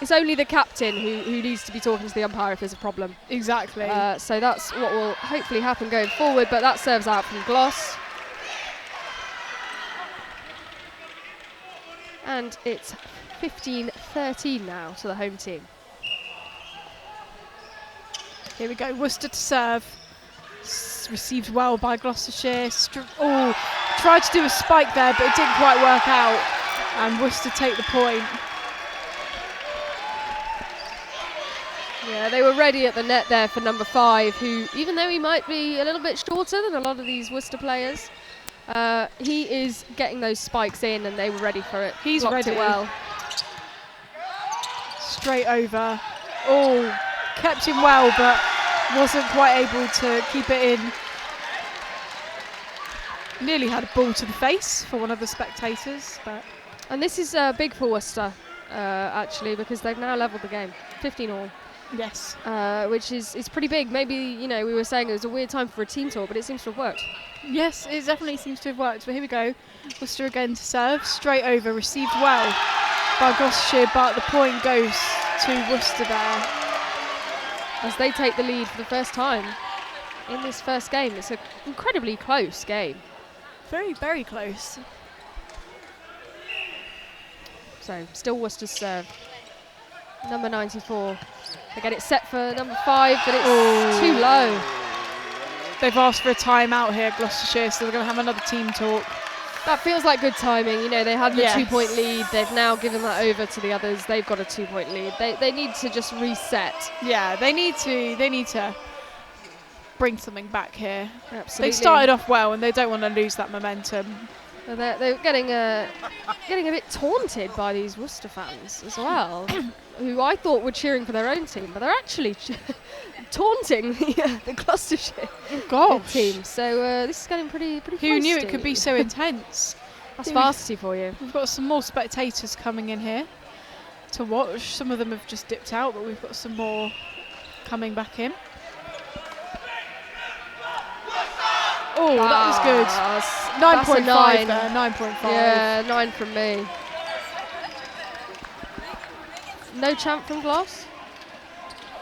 it's only the captain who needs to be talking to the umpire if there's a problem. Exactly. So that's what will hopefully happen going forward, but that serves out from Gloss. And it's 15-13 now to the home team. Here we go, Worcester to serve. Received well by Gloucestershire. Tried to do a spike there, but it didn't quite work out. And Worcester take the point. Yeah, they were ready at the net there for number 5, who, even though he might be a little bit shorter than a lot of these Worcester players, he is getting those spikes in, and they were ready for it. He's Blocked ready. it well. Straight over. Oh, kept him well, but wasn't quite able to keep it in. Nearly had a ball to the face for one of the spectators, but... And this is big for Worcester, actually, because they've now levelled the game, 15-all. Yes. Which is pretty big. Maybe, you know, we were saying it was a weird time for a team talk, but it seems to have worked. Yes, it definitely seems to have worked. But here we go. Worcester again to serve. Straight over. Received well by Gloucestershire, but the point goes to Worcester there. As they take the lead for the first time in this first game. It's an incredibly close game. Very, very close. So, still Worcester's serve. Number 94. They get it set for number 5, but it's too low. They've asked for a timeout here, Gloucestershire, so they're going to have another team talk. That feels like good timing. You know, they had the 2-point lead. They've now given that over to the others. They've got a 2-point lead. They need to just reset. Yeah, they need to bring something back here. Absolutely. They started off well, and they don't want to lose that momentum. They're getting a bit taunted by these Worcester fans as well, who I thought were cheering for their own team, but they're actually taunting the Gloucestershire team. So this is getting pretty close. Who knew it could be so intense? That's Varsity for you. We've got some more spectators coming in here to watch. Some of them have just dipped out, but we've got some more coming back in. Oh, that was good. 9.5 there, 9.5. Yeah, 9 from me. No chant from Gloss?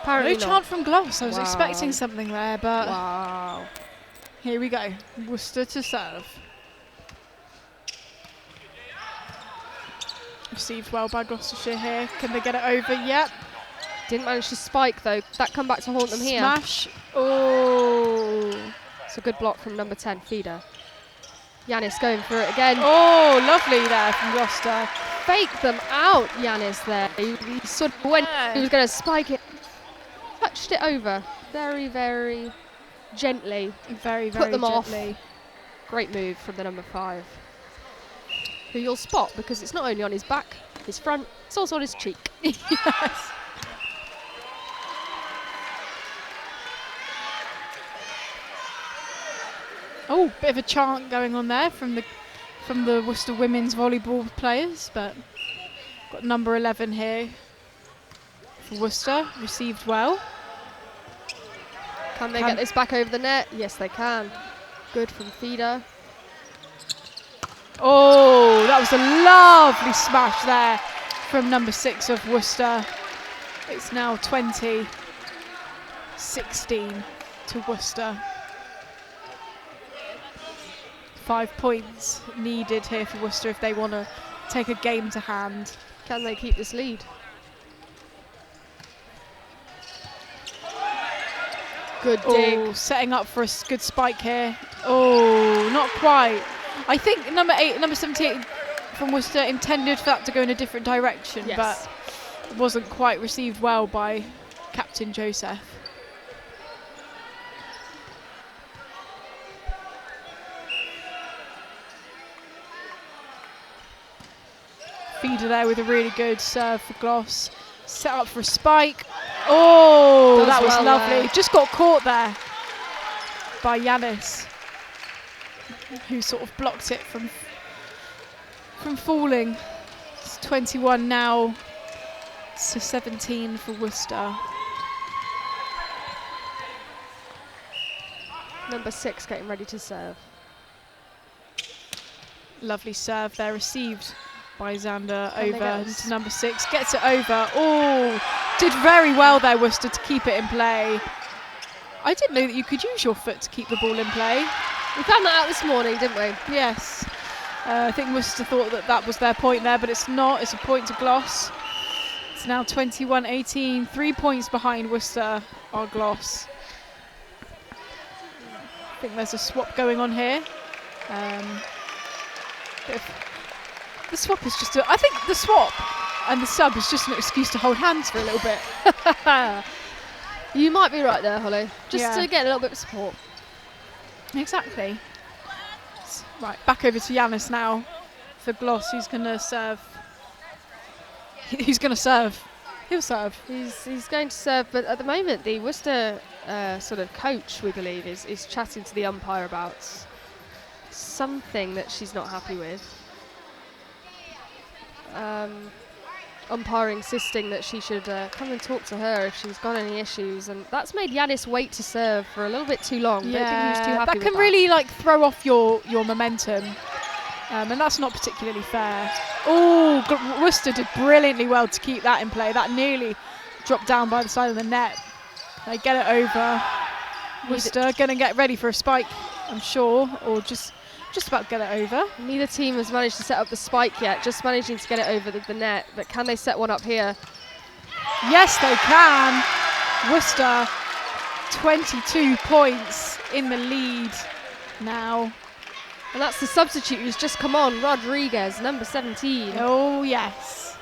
Apparently no not. chant from Gloss. I was expecting something there, but wow. Here we go. Worcester to serve. Received well by Gloucestershire here. Can they get it over? Yep. Didn't manage to spike though. That come back to haunt them here. Smash. Oh. It's a good block from number 10, Feeder. Yanis going for it again. Oh, lovely there from Gloucester. Faked them out, Yanis there. He sort of went, he was going to spike it. Touched it over very, very gently. Very, very Put them gently. off. Great move from the number 5. Who you'll spot because it's not only on his back, his front, it's also on his cheek. Yes. Oh, bit of a chant going on there from the Worcester women's volleyball players, but got number 11 here for Worcester. Received well. Can they get this back over the net? Yes, they can. Good from Feeder. Oh, that was a lovely smash there from number 6 of Worcester. It's now 20-16 to Worcester. 5 points needed here for Worcester if they want to take a game to hand. Can they keep this lead? Good dig. Oh, setting up for a good spike here. Oh, not quite. I think number 78 from Worcester intended for that to go in a different direction, but it wasn't quite received well by Captain Joseph. feeder there with a really good serve for Gloss. Set up for a spike. Oh, that was well lovely. there. Just got caught there by Yanis, who sort of blocked it from falling. It's 21 now to 17 for Worcester. Number 6 getting ready to serve. Lovely serve there, received by Xander Can they over get into number 6. Gets it over. Oh, did very well there, Worcester, to keep it in play. I didn't know that you could use your foot to keep the ball in play. We found that out this morning, didn't we? Yes. I think Worcester thought that was their point there, but it's not. It's a point to Gloss. It's now 21-18. 3 points behind Worcester are Gloss. I think there's a swap going on here. The swap is just I think the swap and the sub is just an excuse to hold hands for a little bit. You might be right there, Holly. Just Yeah. to get a little bit of support. Exactly. Right, back over to Yanis now for Gloss, who's going to serve. He's going to serve. He'll serve. He's going to serve, but at the moment the Worcester sort of coach, we believe, is chatting to the umpire about something that she's not happy with. Umpire insisting that she should come and talk to her if she's got any issues, and that's made Yanis wait to serve for a little bit too long. Yeah, Don't think he was too happy that with can really like throw off your momentum, and that's not particularly fair. Oh, Worcester did brilliantly well to keep that in play. That nearly dropped down by the side of the net. They get it over. Worcester going to get ready for a spike, I'm sure, or just about get it over. Neither team has managed to set up the spike yet, just managing to get it over the net, but can they set one up here? Yes, they can. Worcester, 22 points in the lead now. And that's the substitute who's just come on, Rodriguez, number 17. Oh, yes.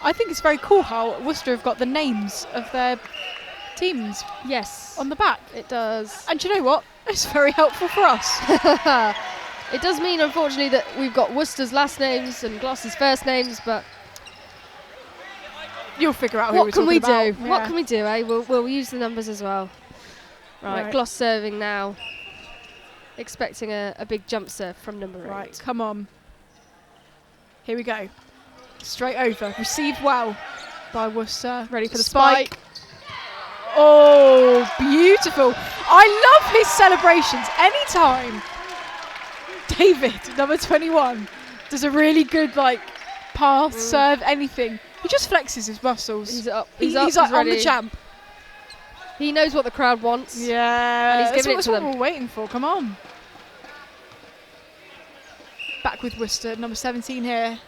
I think it's very cool how Worcester have got the names of their teams Yes, on the back. it does. And do you know what? It's very helpful for us. It does mean, unfortunately, that we've got Worcester's last names and Gloss's first names, but You'll figure out who what we're can we talking do? about. What Yeah. can we do, eh? We'll use the numbers as well. Right, Right. Gloss serving now. Expecting a big jump serve from number 8. Right, come on. Here we go. Straight over. Received well by Worcester. Ready for the spike. Oh, beautiful. I love his celebrations. Anytime David, number 21, does a really good pass, serve, anything. He just flexes his muscles. He's up. He's He's like on the ready. champ. He knows what the crowd wants. Yeah, And he's giving it that's to what them. we're waiting for. Come on. Back with Worcester, number 17 here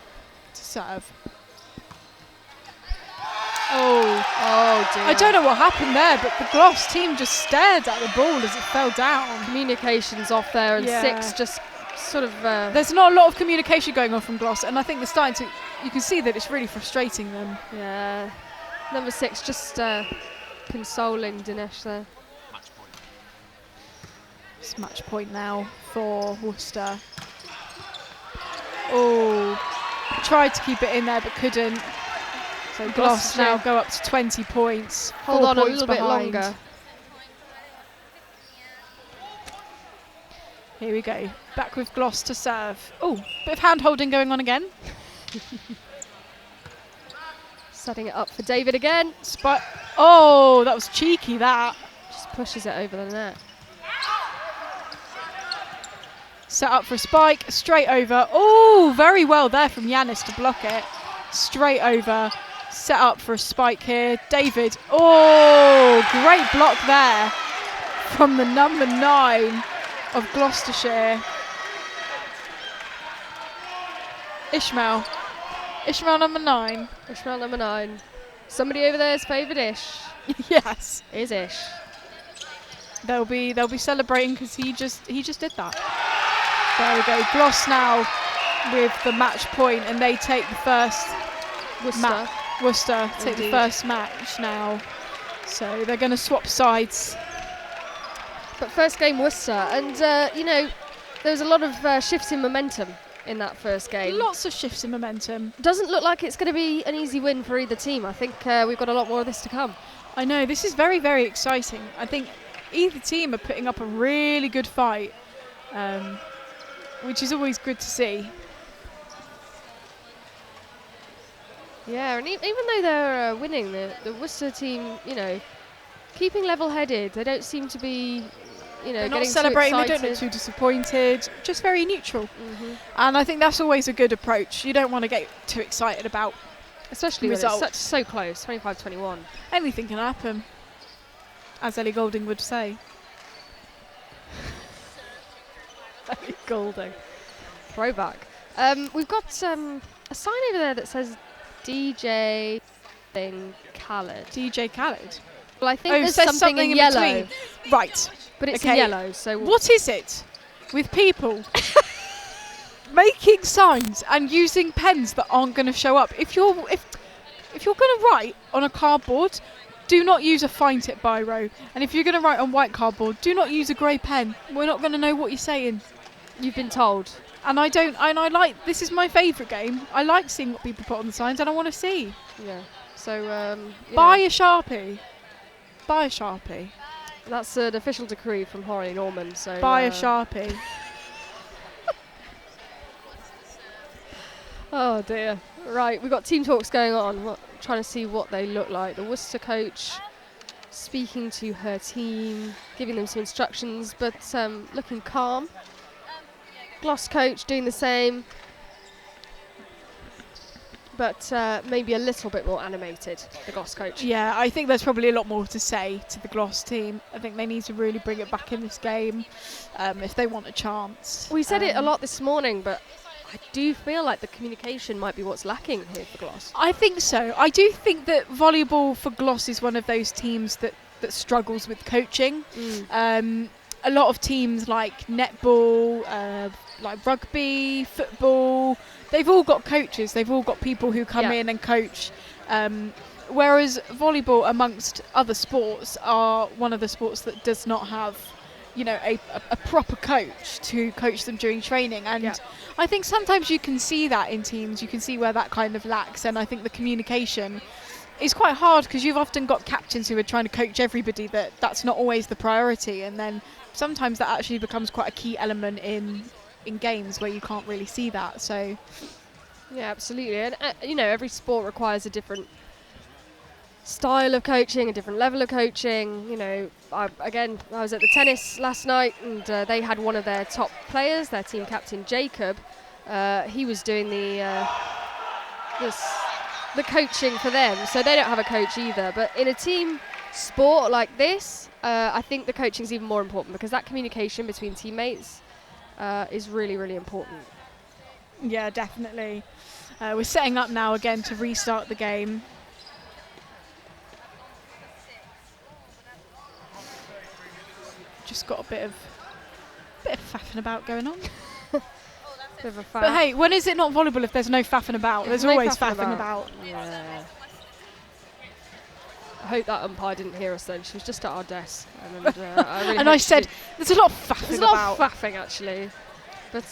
to serve. Oh, dear. I don't know what happened there, but the Gloss team just stared at the ball as it fell down. Communications off there, and Yeah. 6 just sort of. There's not a lot of communication going on from Gloss, and I think they're starting to. You can see that it's really frustrating them. Yeah. Number 6 just consoling Dinesh there. It's match point now for Worcester. Oh, tried to keep it in there but couldn't. So Gloss now go up to 20 points. Hold 4 on a points little bit behind. longer. Here we go. Back with Gloss to serve. Oh, bit of hand holding going on again. Setting it up for David again. Oh, that was cheeky, that. Just pushes it over the net. Set up for a spike, straight over. Oh, very well there from Yanis to block it. Straight over, set up for a spike here. David, oh, great block there from the number 9 of Gloucestershire. Ishmael number 9. Ishmael number 9. Somebody over there's favoured Ish. Yes, Is Ish. they'll be celebrating because he just did that. There we go. Gloss now with the match point, and they take the first Worcester. Worcester take the Indeed. first match now. So they're going to swap sides. But first game Worcester, and there was a lot of shifts in momentum in that first game. Lots of shifts in momentum. Doesn't look like it's going to be an easy win for either team. I think we've got a lot more of this to come. I know, this is very, very exciting. I think either team are putting up a really good fight, which is always good to see. Yeah, and even though they're winning, the Worcester team, keeping level-headed. They don't seem to be, they're not getting celebrating, too they don't look excited. too disappointed, just very neutral. And I think that's always a good approach. You don't want to get too excited about Especially results. when it's so close, 25-21. Anything can happen, as Ellie Goulding would say. Ellie Goulding. Throwback. We've got a sign over there that says DJ Khaled. DJ Khaled. Well, I think Oh, there's says something in yellow. between. Right. But it's Okay. in yellow, so... What is it with people making signs and using pens that aren't going to show up? If you're going to write on a cardboard, do not use a fine tip biro. And if you're going to write on white cardboard, do not use a grey pen. We're not going to know what you're saying. You've been told. And I like, this is my favourite game. I like seeing what people put on the signs and I want to see. Yeah. So, Buy a Sharpie. Buy a Sharpie. That's an official decree from Horley Norman, so... Buy a Sharpie. Oh dear. Right, we've got team talks going on, trying to see what they look like. The Worcester coach speaking to her team, giving them some instructions, but looking calm. Gloss coach doing the same, but maybe a little bit more animated, the Gloss coach. Yeah, I think there's probably a lot more to say to the Gloss team. I think they need to really bring it back in this game if they want a chance. We said it a lot this morning, but I do feel like the communication might be what's lacking here for Gloss. I think so. I do think that volleyball for Gloss is one of those teams that struggles with coaching. A lot of teams like netball, like rugby, football, they've all got coaches. They've all got people who come in and coach. Whereas volleyball, amongst other sports, are one of the sports that does not have, a proper coach to coach them during training. And I think sometimes you can see that in teams. You can see where that kind of lacks. And I think the communication is quite hard because you've often got captains who are trying to coach everybody. That's not always the priority. And then sometimes that actually becomes quite a key element in games where you can't really see that. So yeah, absolutely. And every sport requires a different style of coaching, a different level of coaching. I was at the tennis last night, and they had one of their top players, their team captain Jacob. He was doing the coaching for them, so they don't have a coach either. But in a team sport like this, I think the coaching is even more important, because that communication between teammates is really, really important. Yeah, definitely. We're setting up now again to restart the game. Just got a bit of faffing about going on. Bit of a But hey, when is it not volleyball if there's no faffing about? There's always faffing about. Yeah. I hope that umpire didn't hear us then. She was just at our desk. And I really And I said, there's a lot of faffing there's a about. lot of faffing, actually. But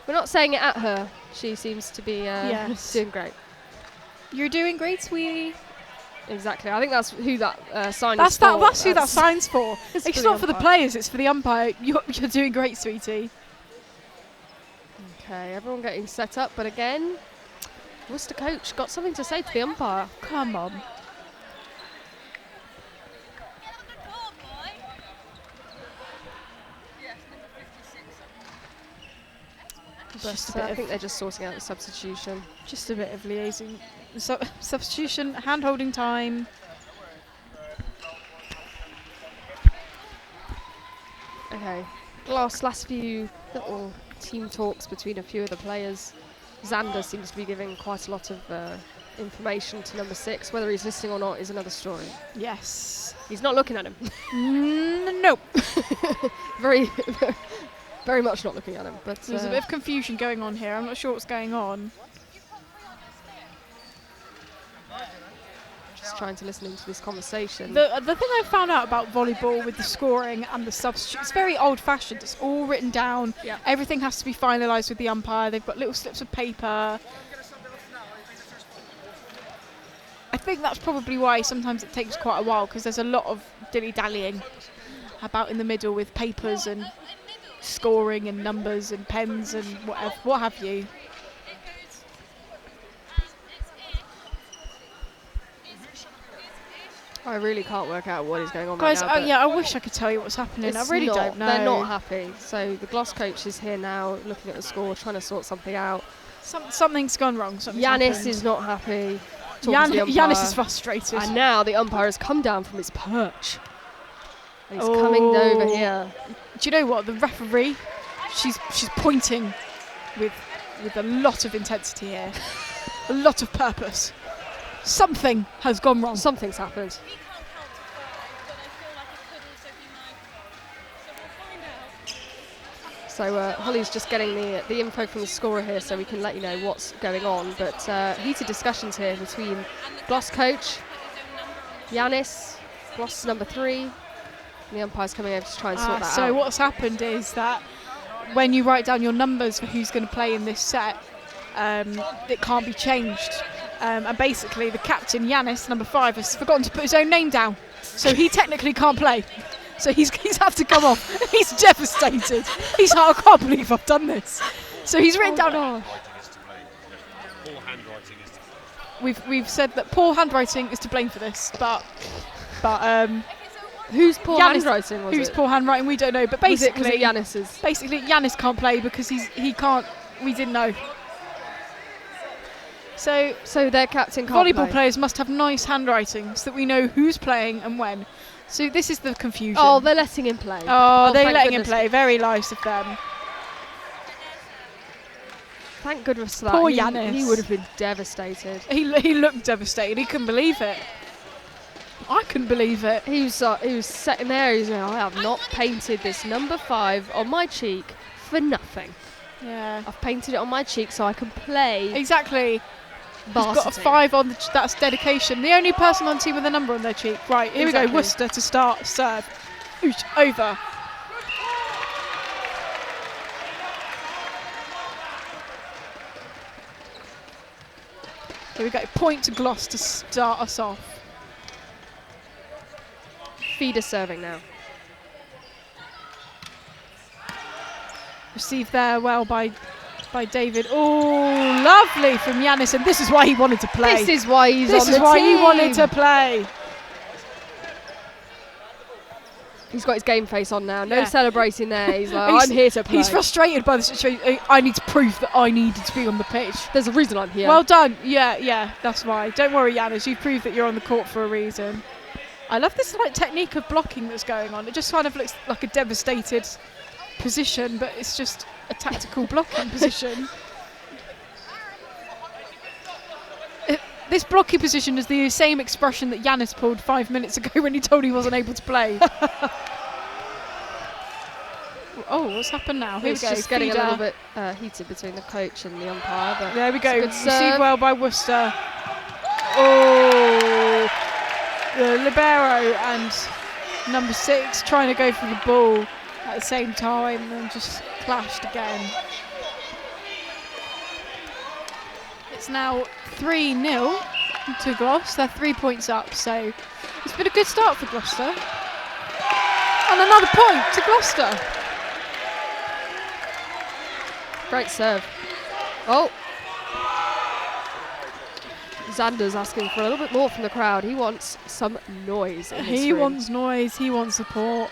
we're not saying it at her. She seems to be doing great. You're doing great, sweetie. Exactly. I think that's who that sign That's is for. That's who that sign's for. It's It's for not the for the umpire. players, it's for the umpire. You're doing great, sweetie. Okay, everyone getting set up. But again, Worcester coach got something to say to the umpire. Come on. But I think they're just sorting out the substitution. Just a bit of liaising. Substitution, hand-holding time. Okay. Last few little team talks between a few of the players. Xander seems to be giving quite a lot of information to number 6. Whether he's listening or not is another story. Yes. He's not looking at him. Nope. Very, very much not looking at him. But There's a bit of confusion going on here. I'm not sure what's going on. Just trying to listen into this conversation. The thing I found out about volleyball with the scoring and the substitute, it's very old-fashioned. It's all written down. Yeah. Everything has to be finalised with the umpire. They've got little slips of paper. I think that's probably why sometimes it takes quite a while, because there's a lot of dilly-dallying about in the middle with papers and scoring and numbers and pens and what have you. I really can't work out what is going on Guys, right now. yeah, I wish I could tell you what's happening. I really don't know. They're not happy. So the Gloss coach is here now, looking at the score, trying to sort something out. Something's gone wrong. Yanis is not happy. Yanis is frustrated. And now the umpire has come down from his perch. And he's coming over here. Do you know what? The referee, she's pointing with a lot of intensity here. A lot of purpose. Something has gone wrong. Something's happened. So Holly's just getting the info from the scorer here, so we can let you know what's going on. But heated discussions here between Gloss coach, Yanis, Gloss number 3, and the umpire's coming over to try and sort that out. So what's happened is that when you write down your numbers for who's going to play in this set, it can't be changed. And basically the captain, Yanis, number 5, has forgotten to put his own name down. So he technically can't play. So he's had to come off. He's devastated. He's like, I can't believe I've done this. So he's written down. We've said that poor handwriting is to blame for this, but whose poor handwriting was it? Whose poor handwriting, we don't know. But basically, was it Yanis's? Basically, Yanis can't play because he can't. We didn't know. So their captain can't volleyball play. players must have nice handwriting so that we know who's playing and when. So this is the confusion. Oh, they're letting him play. Oh, they're letting him play. Very nice of them. Thank goodness for that. Poor Yanis. He would have been devastated. He looked devastated. He couldn't believe it. I couldn't believe it. He was sitting there. He's like, I have not painted this number 5 on my cheek for nothing. Yeah. I've painted it on my cheek so I can play. Exactly. Varsity. He's got a 5 on that's dedication. The only person on team with a number on their cheek. Right, here we go. Worcester to start serve. Oosh, over. Here we go. Point to Gloss to start us off. Feeder serving now. Received there well by David. Oh, lovely from Yanis, and this is why he wanted to play. This is why he's on the team. This is why he wanted to play. He's got his game face on now. No celebrating there. He's like, I'm here to play. He's frustrated by the situation. I need to prove that I needed to be on the pitch. There's a reason I'm here. Well done. Yeah, that's why. Don't worry, Yanis. You've proved that you're on the court for a reason. I love this technique of blocking that's going on. It just kind of looks like a devastated position, but it's just a tactical blocking position. This blocking position is the same expression that Yanis pulled 5 minutes ago when he told he wasn't able to play. Oh, what's happened now? Here It's we go. just getting a little bit heated between the coach and the umpire. But there we go. Received well by Worcester. Oh, the libero and number 6 trying to go for the ball at the same time and just clashed again. It's now 3-0 to Gloss. They're 3 points up, so it's been a good start for Gloucester. And another point to Gloucester. Great serve. Oh. Xander's asking for a little bit more from the crowd. He wants some noise in this ring. Wants noise. He wants support.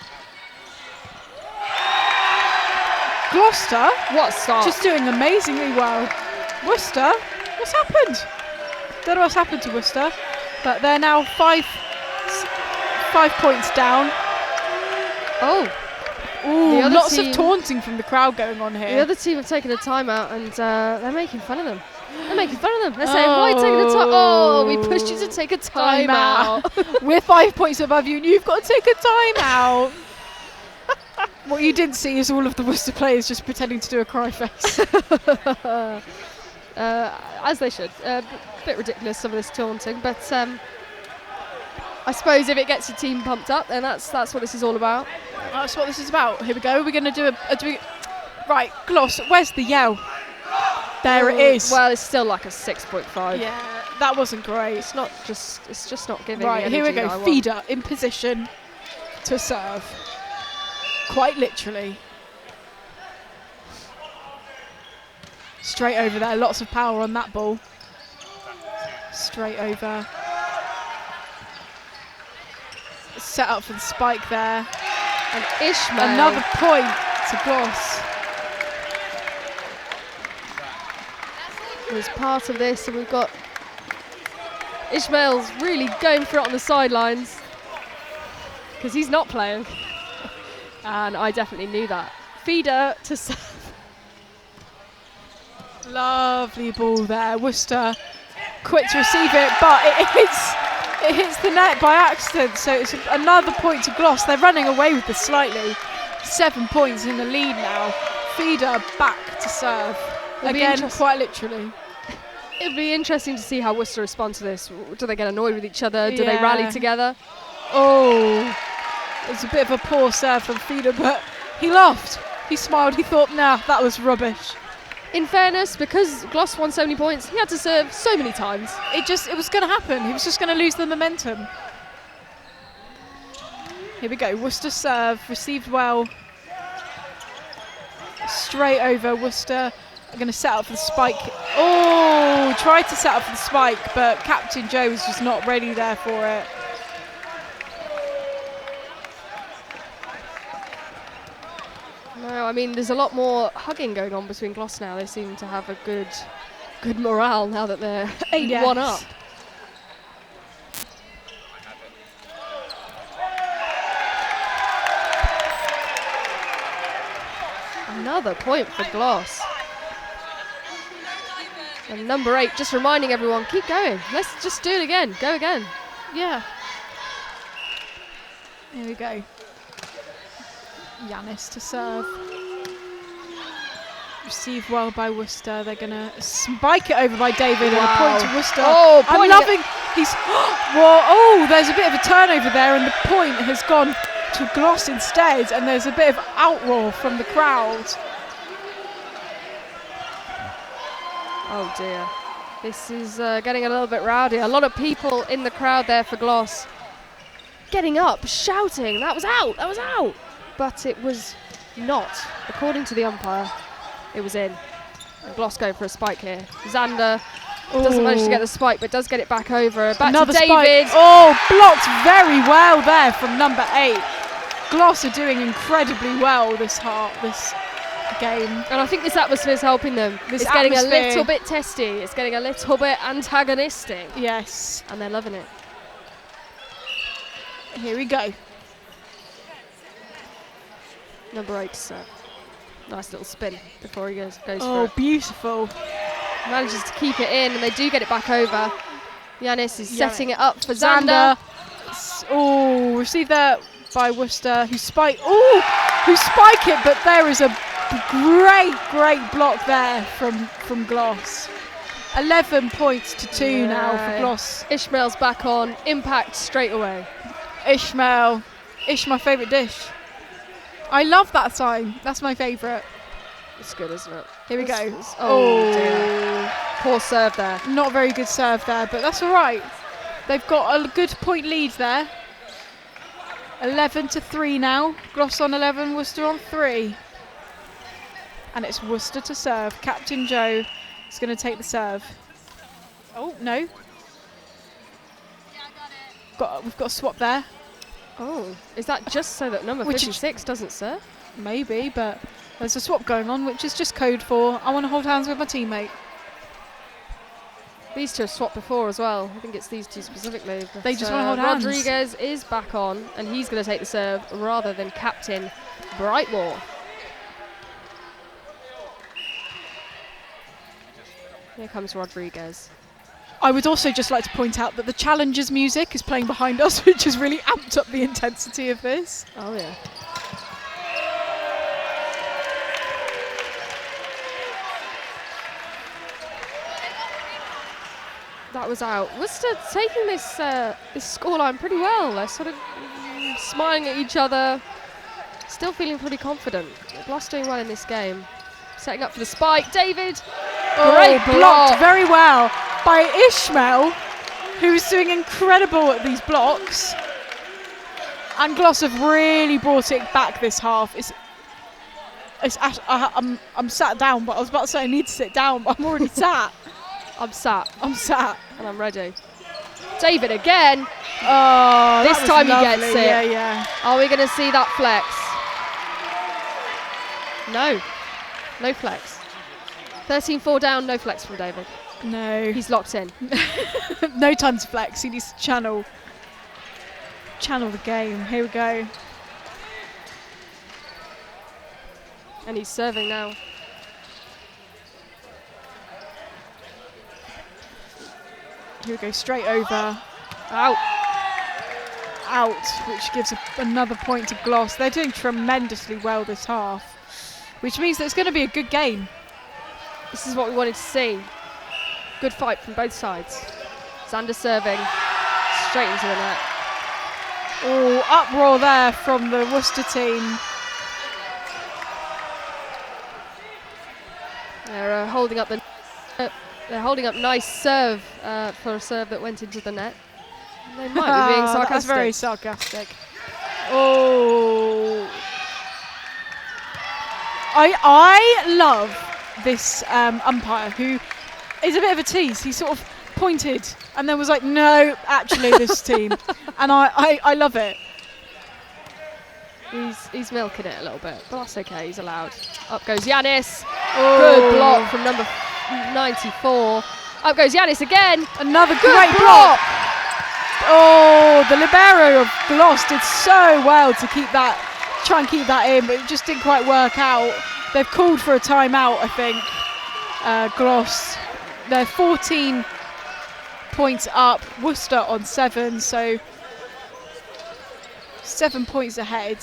Gloucester, what a start. Just doing amazingly well. Worcester, what's happened? Don't know what's happened to Worcester, but they're now 5 points down. Oh. Ooh, lots of taunting from the crowd going on here. The other team have taken a timeout and they're making fun of them. They're saying, why are you taking a time? Oh, we pushed you to take a timeout. We're 5 points above you and you've got to take a timeout. What you didn't see is all of the Worcester players just pretending to do a cry face. As they should. A bit ridiculous, some of this taunting, but I suppose if it gets your team pumped up, then that's what this is all about. That's what this is about. Here we go. We're going to do right, Gloss, where's the yell? There it is. Well, it's still like a 6.5. Yeah, that wasn't great. It's just not giving. Right, the here we energy go. that I want. Feeder in position to serve. Quite literally. Straight over there. Lots of power on that ball. Straight over. Set up for the spike there. And Ishmael. Another point to Gloss. Was part of this, and we've got Ishmael's really going for it on the sidelines because he's not playing, and I definitely knew that. Feeder to serve. Lovely ball there. Worcester quick to receive it, but it hits the net by accident, so it's another point to Gloss. They're running away with this slightly. 7 points in the lead now. Feeder back to serve. Again, quite literally. It'll be interesting to see how Worcester respond to this. Do they get annoyed with each other? Do they rally together? Oh, it's a bit of a poor serve from Feeder, but he laughed. He smiled. He thought, nah, that was rubbish. In fairness, because Gloss won so many points, he had to serve so many times. It was going to happen. He was just going to lose the momentum. Here we go. Worcester serve, received well. Straight over. Worcester are going to set up for the spike. Oh, tried to set up for the spike, but Captain Joe was just not ready there for it. No, I mean, there's a lot more hugging going on between Gloss now. They seem to have a good morale now that they're 8-1 up. Another point for Gloss. And number 8, just reminding everyone, keep going. Let's just do it again. Go again. Yeah. Here we go. Yanis to serve. Received well by Worcester. They're going to spike it over by David. Wow. And a point to Worcester. Oh, I'm loving. Whoa, oh, there's a bit of a turnover there, and the point has gone to Gloss instead. And there's a bit of outroar from the crowd. Oh dear. This is getting a little bit rowdy. A lot of people in the crowd there for Gloss. Getting up, shouting, that was out, that was out. But it was not. According to the umpire, it was in. And Gloss going for a spike here. Xander doesn't manage to get the spike, but does get it back over. Back Another to David. Spike. Oh, blocked very well there from number 8. Gloss are doing incredibly well this game. And I think this atmosphere is helping them. It's getting a little bit testy. It's getting a little bit antagonistic. Yes. And they're loving it. Here we go. Number 8 serve. Nice little spin before he goes for it. Oh, beautiful. Manages to keep it in, and they do get it back over. Yanis is setting it up for Xander. Oh, received that by Worcester, who spike it, but there is a great block there from Gloss. 11 points to 2 now for Gloss. Ishmael's back on, impact straight away. Ishmael, my favourite dish. I love that sign. That's my favourite. It's good, isn't it? Here we go. Oh dear. Poor serve there. Not very good serve there, but that's all right. They've got a good point lead there. 11 to 3 now. Gloss on 11, Worcester on 3. And it's Worcester to serve. Captain Joe is going to take the serve. Oh, no. We've got a swap there. Oh, is that just so that number 56 doesn't serve? Maybe, but there's a swap going on, which is just code for I want to hold hands with my teammate. These two have swapped before as well. I think it's these two specifically. They just want to hold hands. Rodriguez is back on, and he's going to take the serve rather than Captain Brightmore. Here comes Rodriguez. I would also just like to point out that the Challengers music is playing behind us, which has really amped up the intensity of this. Oh yeah. that was out. Worcester taking this this scoreline pretty well. They're sort of smiling at each other, still feeling pretty confident. Gloucester doing well in this game. Setting up for the spike. David, great blocked very well by Ishmael, who's doing incredible at these blocks. And Gloss have really brought it back this half. I'm sat down, but I was about to say I need to sit down, but I'm already sat. I'm sat. And I'm ready. David again. Oh, this time lovely. He gets it. Yeah, yeah. Are we going to see that flex? No. No flex. 13-4 down, no flex from David. No. He's locked in. No time to flex. He needs to channel the game. Here we go. And he's serving now. Here we go, straight over. Out. Which gives another point to Gloss. They're doing tremendously well this half, which means that it's going to be a good game. This is what we wanted to see. Good fight from both sides. Xander serving straight into the net. Oh, uproar there from the Worcester team. They're holding up they're holding up nice serve for a serve that went into the net. They might be being sarcastic. That's very sarcastic. Oh, I love this umpire who is a bit of a tease. He sort of pointed and then was like, no, actually this team. And I love it. He's milking it a little bit, but that's okay, he's allowed. Up goes Yanis. Oh. Good block from number 94. Up goes Yanis again. Another great block. Oh, the libero of Gloss did so well to try and keep that in, but it just didn't quite work out. They've called for a timeout, I think. Gloss. They're 14 points up. Worcester on 7, so 7 points ahead.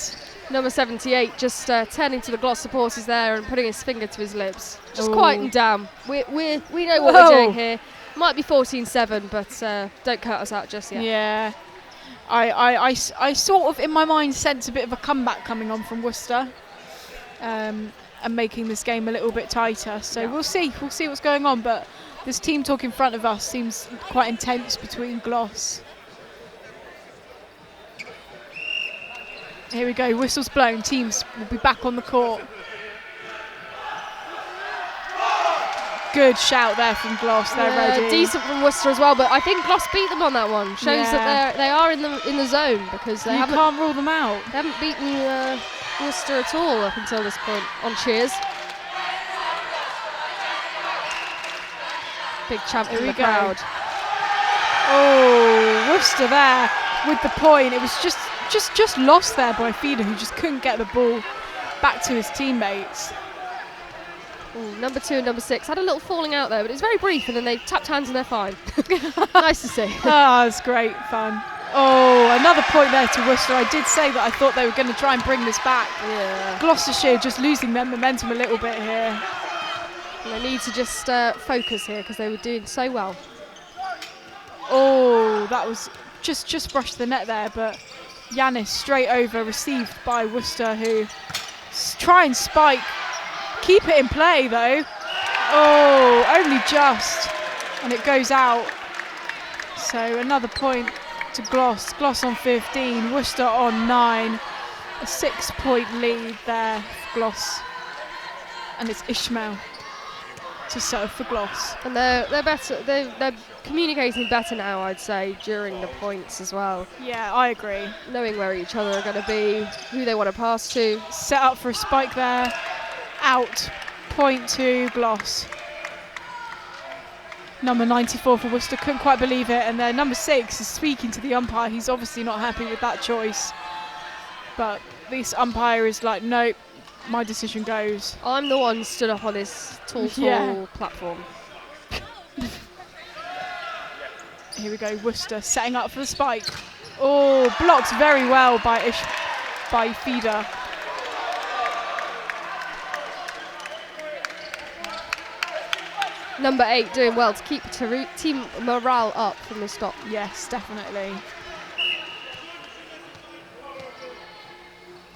Number 78 just turning to the Gloss supporters there and putting his finger to his lips. Just quieten down. We know what we're doing here. Might be 14-7, but don't cut us out just yet. Yeah. I sort of, in my mind, sense a bit of a comeback coming on from Worcester and making this game a little bit tighter. So we'll see. We'll see what's going on. But this team talk in front of us seems quite intense between Gloss. Here we go, whistle's blown, teams will be back on the court. Good shout there from Gloss, they're ready. Decent from Worcester as well, but I think Gloss beat them on that one. Shows that they are in the zone, because they can't rule them out. They haven't beaten Worcester at all up until this point on cheers. Big champ from the crowd. Oh, Worcester there with the point. It was just lost there by Feeder, who just couldn't get the ball back to his teammates. Ooh, number 2 and number 6 had a little falling out there, but it's very brief, and then they tapped hands and they're fine. Nice to see. It's great fun. Oh, another point there to Worcester. I did say that I thought they were going to try and bring this back. Yeah. Gloucestershire just losing their momentum a little bit here. And they need to just focus here, because they were doing so well. Oh, that was just brushed the net there, but Yanis straight over, received by Worcester, who try and spike. Keep it in play though. Oh, only just. And it goes out. So another point to Gloss. Gloss on 15, Worcester on 9. A 6-point lead there for Gloss. And it's Ishmael to serve for Gloss. And they're better. They're communicating better now, I'd say, during the points as well. Yeah, I agree. Knowing where each other are going to be, who they want to pass to. Set up for a spike there. Out. Point to Gloss. Number 94 for Worcester, couldn't quite believe it. And then number 6 is speaking to the umpire. He's obviously not happy with that choice. But this umpire is like, nope, my decision goes. I'm the one stood up on this tall platform. Here we go, Worcester setting up for the spike. Oh, blocked very well by Feeder. Number 8 doing well to keep team morale up from the stop. Yes, definitely.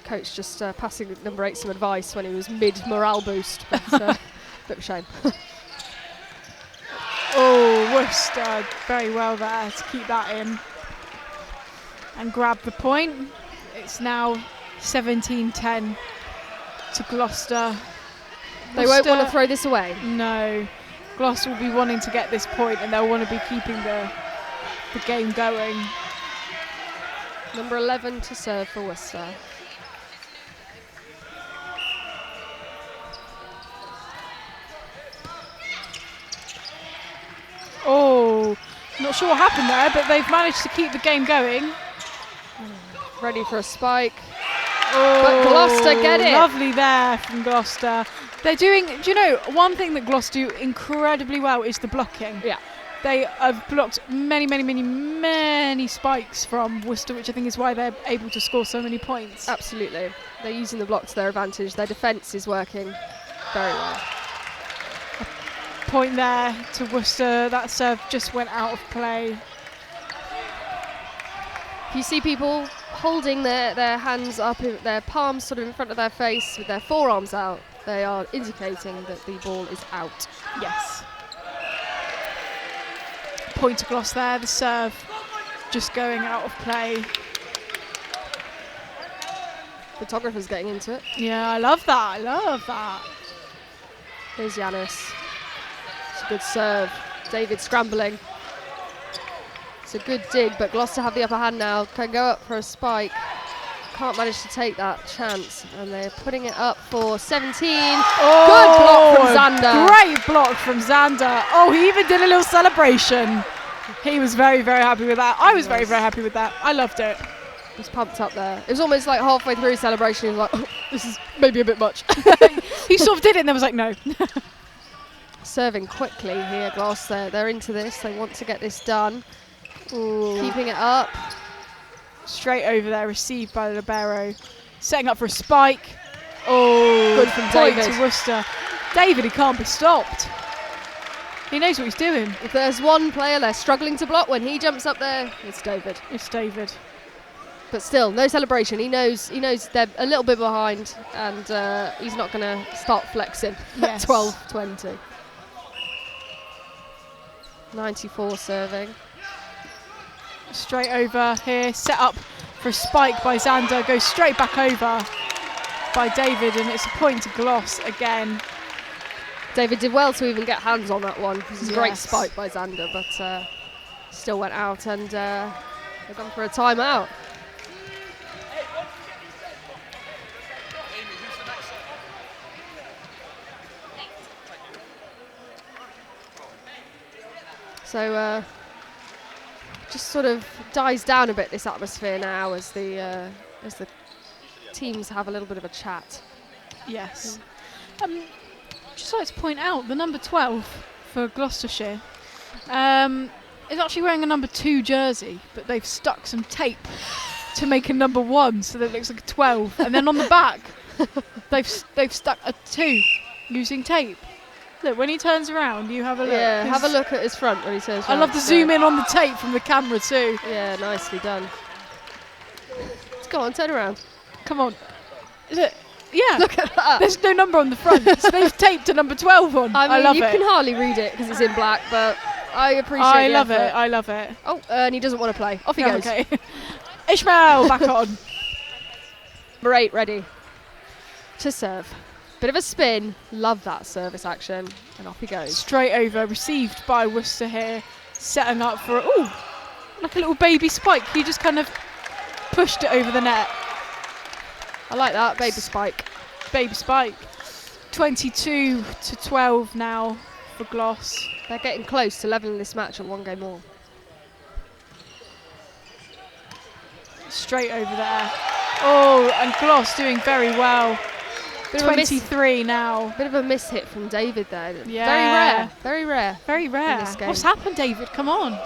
Coach just passing number 8 some advice when he was mid-morale boost, but bit of a shame. Oh, Worcester very well there to keep that in and grab the point. It's now 17-10 to Gloucester. They won't want to throw this away. No. Gloucester will be wanting to get this point and they'll want to be keeping the game going. Number 11 to serve for Worcester. Oh, not sure what happened there, but they've managed to keep the game going. Ready for a spike. Oh, but Gloucester get it. Lovely there from Gloucester. They're doing, do you know, one thing that Gloucester do incredibly well is the blocking. Yeah. They have blocked many spikes from Worcester, which I think is why they're able to score so many points. Absolutely. They're using the block to their advantage. Their defence is working very well. Point there to Worcester. That serve just went out of play. You see people holding their hands up, their palms sort of in front of their face with their forearms out. They are indicating that the ball is out. Yes. Point to Gloucester there. The serve just going out of play. Photographer's getting into it. Yeah, I love that. Here's Yanis. It's a good serve. David scrambling. It's a good dig, but Gloucester have the upper hand now. Can go up for a spike. Can't manage to take that chance, and they're putting it up for 17. Oh, good block from Xander. Great block from Xander. Oh, he even did a little celebration. He was very happy with that. I was very happy with that. I loved it. He was pumped up there. It was almost like halfway through his celebration, he was like, oh, this is maybe a bit much. He sort of did it and then was like, no. Serving quickly here, Gloucester. They're into this. They want to get this done. Ooh. Keeping it up. Straight over there, received by the libero. Setting up for a spike. Oh, good from David. To Worcester. David, he can't be stopped. He knows what he's doing. If there's one player they're struggling to block when he jumps up there, it's David. It's David. But still, no celebration. He knows they're a little bit behind, and he's not going to start flexing. Yes. 12-20. 94 serving. Straight over here, set up for a spike by Xander, goes straight back over by David, and it's a point to Gloss again. David did well to even get hands on that one. This is a great spike by Xander, but still went out, and they've gone for a timeout. So just sort of dies down a bit, this atmosphere now, as the teams have a little bit of a chat. Yes. Just like to point out, the number 12 for Gloucestershire is actually wearing a number 2 jersey, but they've stuck some tape to make a number 1, so that it looks like a 12. And then on the back, they've stuck a 2 using tape. Look, when he turns around, you have a look. Yeah, have a look at his front when he turns around. I love the zoom in on the tape from the camera too. Yeah, nicely done. Go on, turn around. Come on. Look, yeah. Look at that. There's no number on the front. So they've taped a number 12 on. I mean, love you it. can hardly read it because it's in black, but I appreciate it. I love it. Oh, and he doesn't want to play. Off he goes. Okay. Ishmael, back on. Number 8 ready to serve. Bit of a spin. Love that service action. And off he goes. Straight over. Received by Worcester here. Setting up for, like a little baby spike. He just kind of pushed it over the net. I like that. Baby spike. Baby spike. 22-12 now for Gloss. They're getting close to levelling this match at 1 game more. Straight over there. Oh, and Gloss doing very well. 23 now. Bit of a miss hit from David there. Yeah. Very rare. Very rare. In this game. What's happened, David? Come on.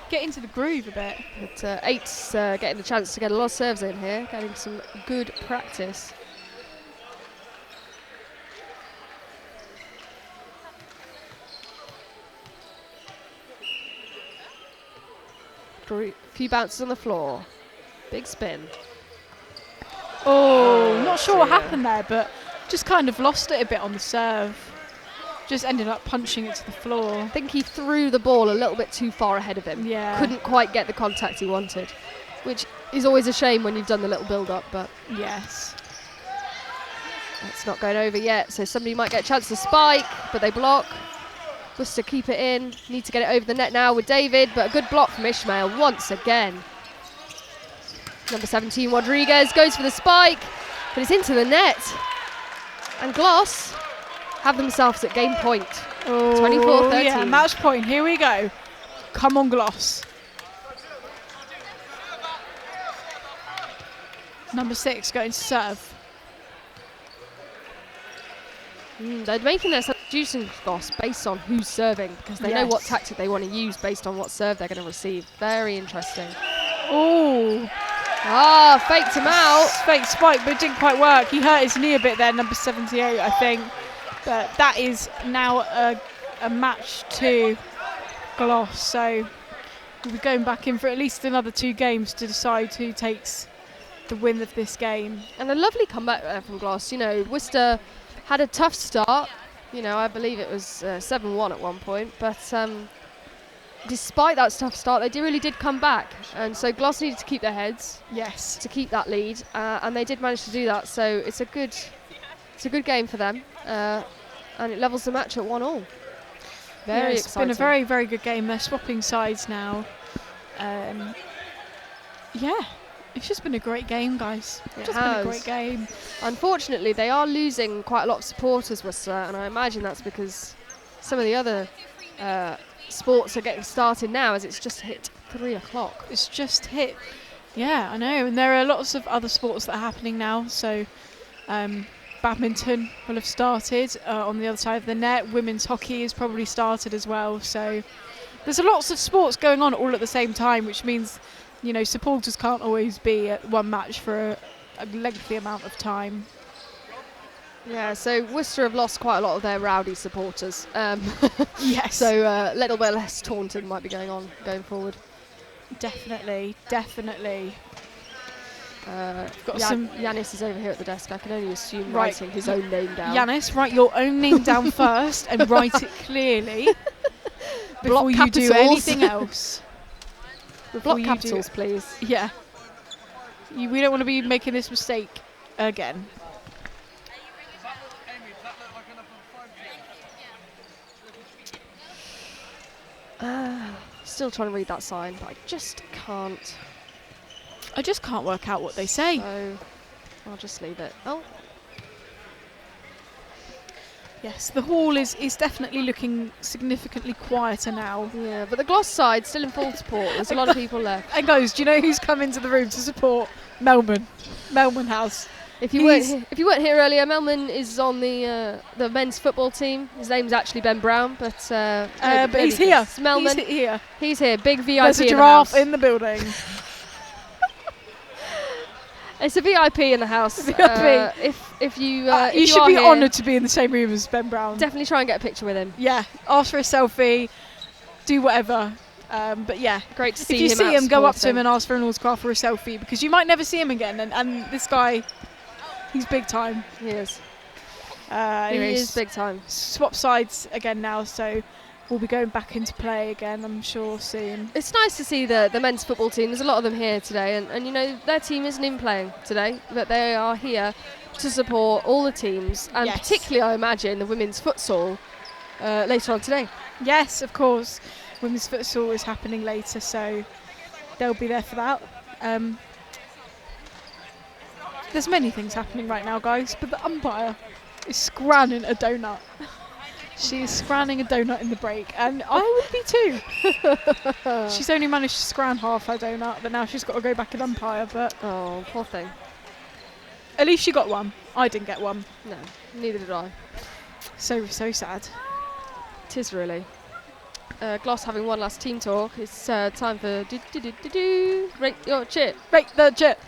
Get into the groove a bit. But 8's getting the chance to get a lot of serves in here, getting some good practice. Few bounces on the floor. Big spin. Oh, not sure what happened there, but just kind of lost it a bit on the serve. Just ended up punching it to the floor. I think he threw the ball a little bit too far ahead of him. Yeah. Couldn't quite get the contact he wanted, which is always a shame when you've done the little build-up, but Yes. it's not going over yet, so somebody might get a chance to spike, but they block. Worcester keep it in. Need to get it over the net now with David, but a good block from Ishmael once again. Number 17, Rodriguez, goes for the spike, but it's into the net. And Gloss have themselves at game point. Oh, 24-13. yeah, match point. Here we go. Come on, Gloss. Number 6 going to serve. They're making their substitution, Gloss, based on who's serving, because they know what tactic they want to use based on what serve they're going to receive. Very interesting. Oh. Faked him out. Fake spike, but it didn't quite work. He hurt his knee a bit there, number 78, I think. But that is now a match to Gloss. So we'll be going back in for at least another 2 games to decide who takes the win of this game. And a lovely comeback there from Gloss. You know, Worcester had a tough start. You know, I believe it was 7-1 at one point. But despite that tough start, they really did come back. And so Gloss needed to keep their heads. Yes. To keep that lead. And they did manage to do that. So it's a good game for them. And it levels the match at 1-1. Very exciting. It's been a very, very good game. They're swapping sides now. It's just been a great game, guys. It's just been a great game. Unfortunately, they are losing quite a lot of supporters, Worcester, and I imagine that's because some of the other sports are getting started now, as it's just hit 3 o'clock. It's just hit. Yeah, I know. And there are lots of other sports that are happening now. So badminton will have started on the other side of the net. Women's hockey has probably started as well. So there's lots of sports going on all at the same time, which means, you know, supporters can't always be at one match for a lengthy amount of time. Yeah, so Worcester have lost quite a lot of their rowdy supporters. Yes. So a little bit less taunting might be going on going forward. Definitely. Yanis is over here at the desk. I can only assume writing his own name down. Yanis, write your own name down first and write it clearly before you do anything else. Block capitals, please. Yeah. We don't want to be making this mistake again. Still trying to read that sign, but I just can't. I just can't work out what they say. So I'll just leave it. Oh. Yes, the hall is definitely looking significantly quieter now. Yeah, but the Gloss side still in full support. There's a lot of people left. And guys, do you know who's come into the room to support Melbourne House? If you weren't here earlier, Melman is on the men's football team. His name's actually Ben Brown, but he's here. Melman. He's here. He's here. Big VIP. There's a giraffe in the building. It's a VIP in the house. VIP. If you you should be honoured to be in the same room as Ben Brown. Definitely try and get a picture with him. Yeah, ask for a selfie, do whatever. But yeah, great to see him. If you see him, go up to him and ask for an autograph or a selfie, because you might never see him again. And this guy, he's big time. He is. Anyways, he is big time. Swap sides again now, so we'll be going back into play again, I'm sure, soon. It's nice to see the men's football team. There's a lot of them here today, and you know, their team isn't in playing today, but they are here to support all the teams, and particularly, I imagine, the women's futsal later on today. Yes, of course. Women's futsal is happening later, so they'll be there for that. There's many things happening right now, guys, but the umpire is scranning a donut. She is scranning a donut in the break, and I would be too. She's only managed to scran half her donut, but now she's got to go back and umpire. But oh, poor thing. At least she got one. I didn't get one. No, neither did I. So sad. It is really. Gloss having one last team talk. It's time for rate your chip. Rate the chip.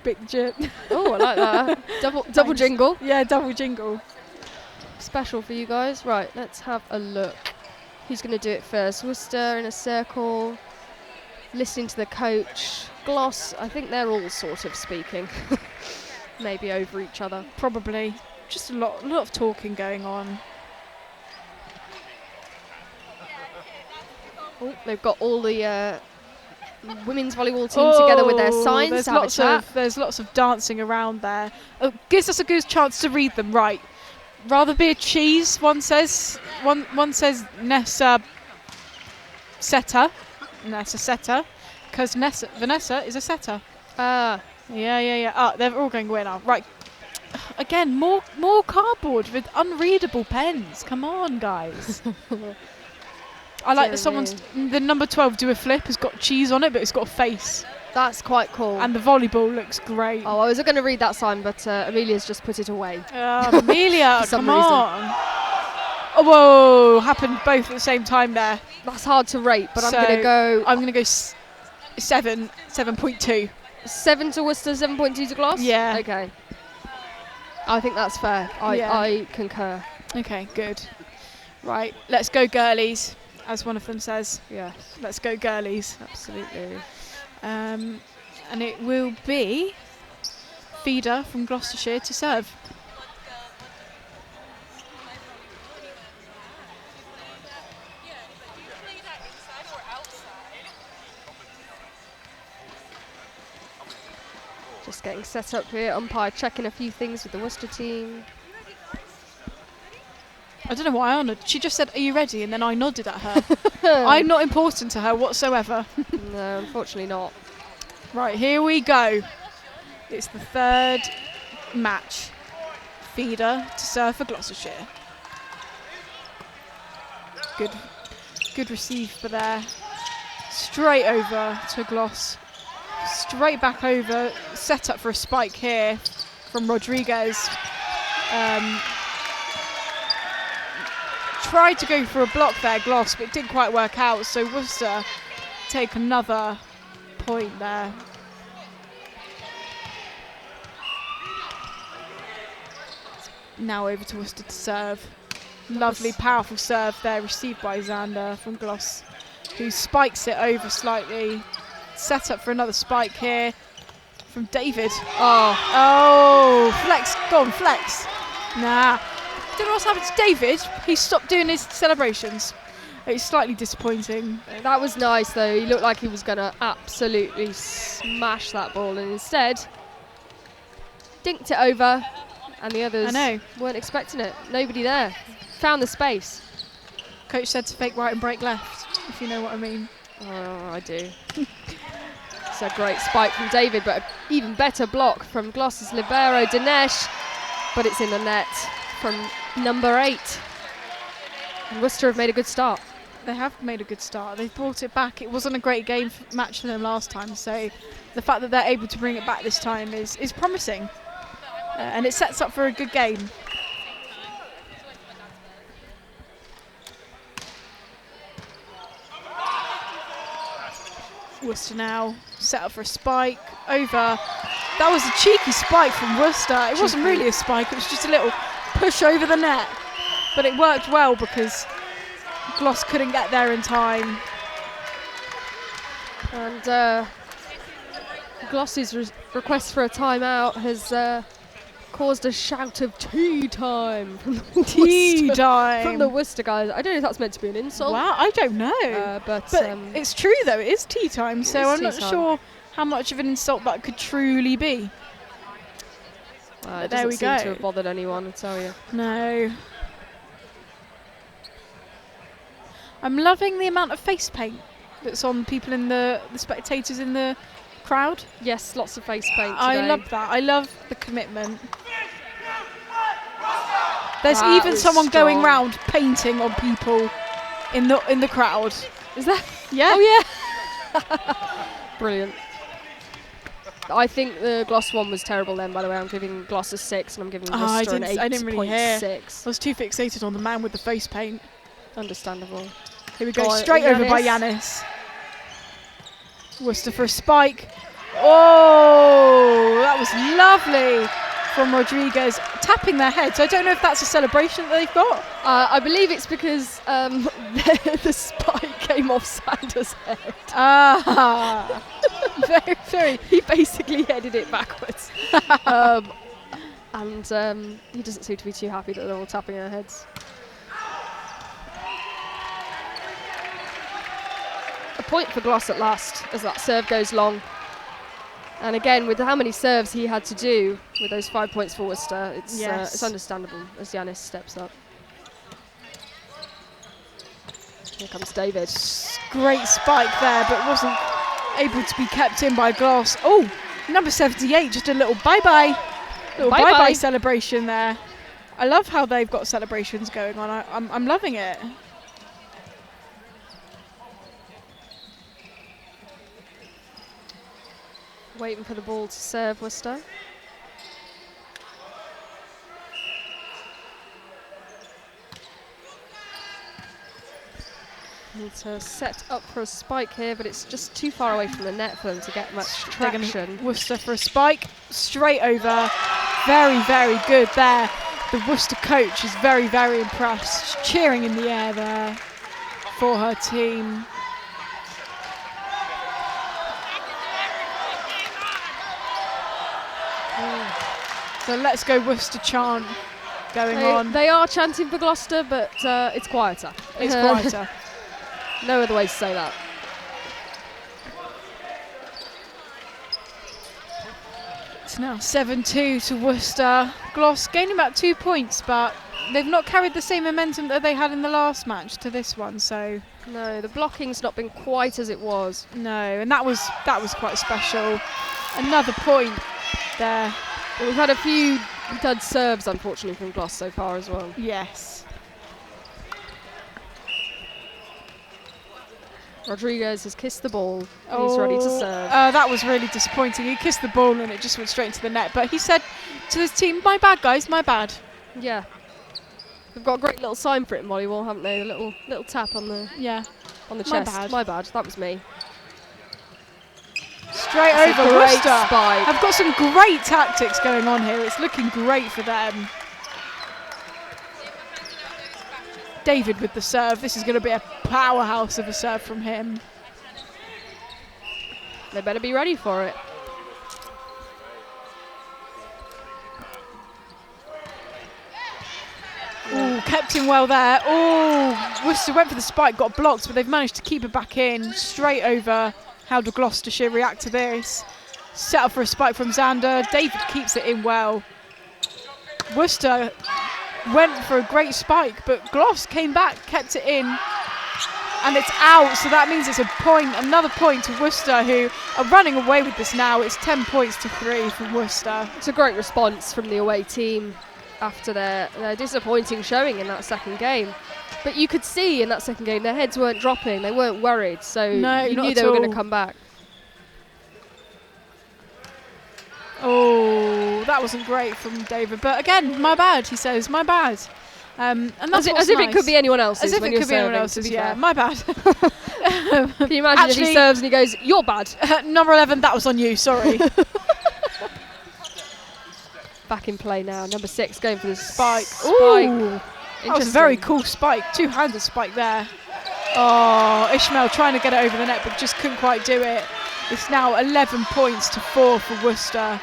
Big chip. Oh, I like that. double jingle. Yeah, double jingle. Special for you guys. Right, let's have a look. Who's going to do it first? Worcester in a circle, listening to the coach. Gloss, I think they're all sort of speaking, maybe over each other. Probably. Just a lot of talking going on. Oh, they've got all the women's volleyball team together with their signs. There's lots of dancing around there. Oh, gives us a good chance to read them right. Rather be a cheese, one says. One says Nessa setter, because Vanessa is a setter. Yeah. Oh, they're all going away now. Right. Again, more cardboard with unreadable pens. Come on, guys. I like that the number 12 do a flip has got cheese on it, but it's got a face. That's quite cool. And the volleyball looks great. Oh, I was going to read that sign, but Amelia's just put it away. Amelia, come on. Oh, whoa, happened both at the same time there. That's hard to rate, but I'm going to go... I'm going to go 7.2. 7 to Worcester, 7.2 to Gloss? Yeah. Okay. I think that's fair. I concur. Okay, good. Right, let's go girlies, as one of them says. Yes. Let's go girlies. Absolutely. And it will be Feeder from Gloucestershire to serve. Just getting set up here. Umpire checking a few things with the Worcester team. I don't know why I nodded. She just said, "Are you ready?" And then I nodded at her. I'm not important to her whatsoever. No, unfortunately not. Right, here we go. It's the third match. Feeder to serve for Gloucestershire. Good receive for there. Straight over to Gloss. Straight back over. Set up for a spike here from Rodriguez. Tried to go for a block there, Gloss, but it didn't quite work out. So Worcester take another point there. Now over to Worcester to serve. Lovely, powerful serve there, received by Xander from Gloss, who spikes it over slightly. Set up for another spike here from David. Oh, flex, go on, flex. Nah. Don't know what's happened to David. He stopped doing his celebrations. It's slightly disappointing. That was nice though. He looked like he was going to absolutely smash that ball, and instead dinked it over, and the others weren't expecting it. Nobody there. Found the space. Coach said to fake right and break left, if you know what I mean. Oh, I do. It's a great spike from David, but an even better block from Gloss's libero, Dinesh, but it's in the net from number 8. And Worcester have made a good start. They have made a good start. They've brought it back. It wasn't a great match for them last time, so the fact that they're able to bring it back this time is promising. And it sets up for a good game. Worcester now set up for a spike over. That was a cheeky spike from Worcester. It wasn't really a spike, it was just a little push over the net. But it worked well because Gloss couldn't get there in time. And Gloss's request for a timeout has caused a shout of tea time from the Worcester guys. I don't know if that's meant to be an insult. Wow, I don't know. But it's true though, it is tea time, so I'm not sure how much of an insult that could truly be. It doesn't seem to have bothered anyone, I tell you. No. I'm loving the amount of face paint that's on people in the spectators in the crowd. Yes, lots of face paint today. I love that. I love the commitment. There's even someone going round painting on people in the crowd. Is that? Yeah. Oh yeah. Brilliant. I think the Gloss one was terrible then, by the way. I'm giving Gloss a 6 and I'm giving Worcester an 8.6. I didn't really hear. I was too fixated on the man with the face paint. Understandable. Here we go, straight over by Yanis. Worcester for a spike. Oh, that was lovely from Rodriguez, tapping their heads. I don't know if that's a celebration that they've got. I believe it's because the spike came off Sanders' head. Ah, Very, very. He basically headed it backwards. And he doesn't seem to be too happy that they're all tapping their heads. A point for Gloss at last as that serve goes long. And again, with how many serves he had to do with those 5 points for Worcester, it's understandable as Yanis steps up. Here comes David. Great spike there, but wasn't able to be kept in by Gloss. Oh, number 78, just a little bye-bye. Little bye-bye celebration there. I love how they've got celebrations going on. I'm loving it. Waiting for the ball to serve Worcester. Need to set up for a spike here, but it's just too far away from the net for them to get much traction. Worcester for a spike, straight over. Very, very good there. The Worcester coach is very, very impressed. She's cheering in the air there for her team. So let's go Worcester chant going on. They are chanting for Gloucester, but it's quieter. It's quieter. No other way to say that. It's now 7-2 to Worcester. Gloss gaining about 2 points, but they've not carried the same momentum that they had in the last match to this one. So no, the blocking's not been quite as it was. No, and that was quite special. Another point there. We've had a few dud serves, unfortunately, from Gloss so far as well. Yes. Rodriguez has kissed the ball. He's ready to serve. That was really disappointing. He kissed the ball and it just went straight into the net. But he said to his team, "My bad, guys, my bad." Yeah. They've got a great little sign for it in volleyball, haven't they? A little tap on the chest. My bad. My bad. That was me. Straight That's over a great Worcester. spike. I've got some great tactics going on here. It's looking great for them. David with the serve. This is going to be a powerhouse of a serve from him. They better be ready for it. Ooh, kept him well there. Oh, Worcester went for the spike, got blocked, but they've managed to keep it back in. Straight over. How do Gloucestershire react to this? Set up for a spike from Xander. David keeps it in well. Worcester went for a great spike, but Gloss came back, kept it in, and it's out. So that means it's a point, another point to Worcester, who are running away with this now. It's 10 points to 3 from Worcester. It's a great response from the away team after their disappointing showing in that second game. But you could see in that second game their heads weren't dropping, they weren't worried, so No, you not knew at they were going all. to come back. Oh, that wasn't great from David. But again, my bad, he says, my bad. And that's As if it could be anyone else's. As if when it you're could be anyone serving, else's, to be yeah, fair. my bad. Can you imagine if he serves and he goes, "You're bad"? Number 11, that was on you, sorry. Back in play now. Number 6 going for the Spike. Spike. Ooh, that was a very cool spike. Two-handed spike there. Oh, Ishmael trying to get it over the net, but just couldn't quite do it. It's now 11 points to 4 for Worcester.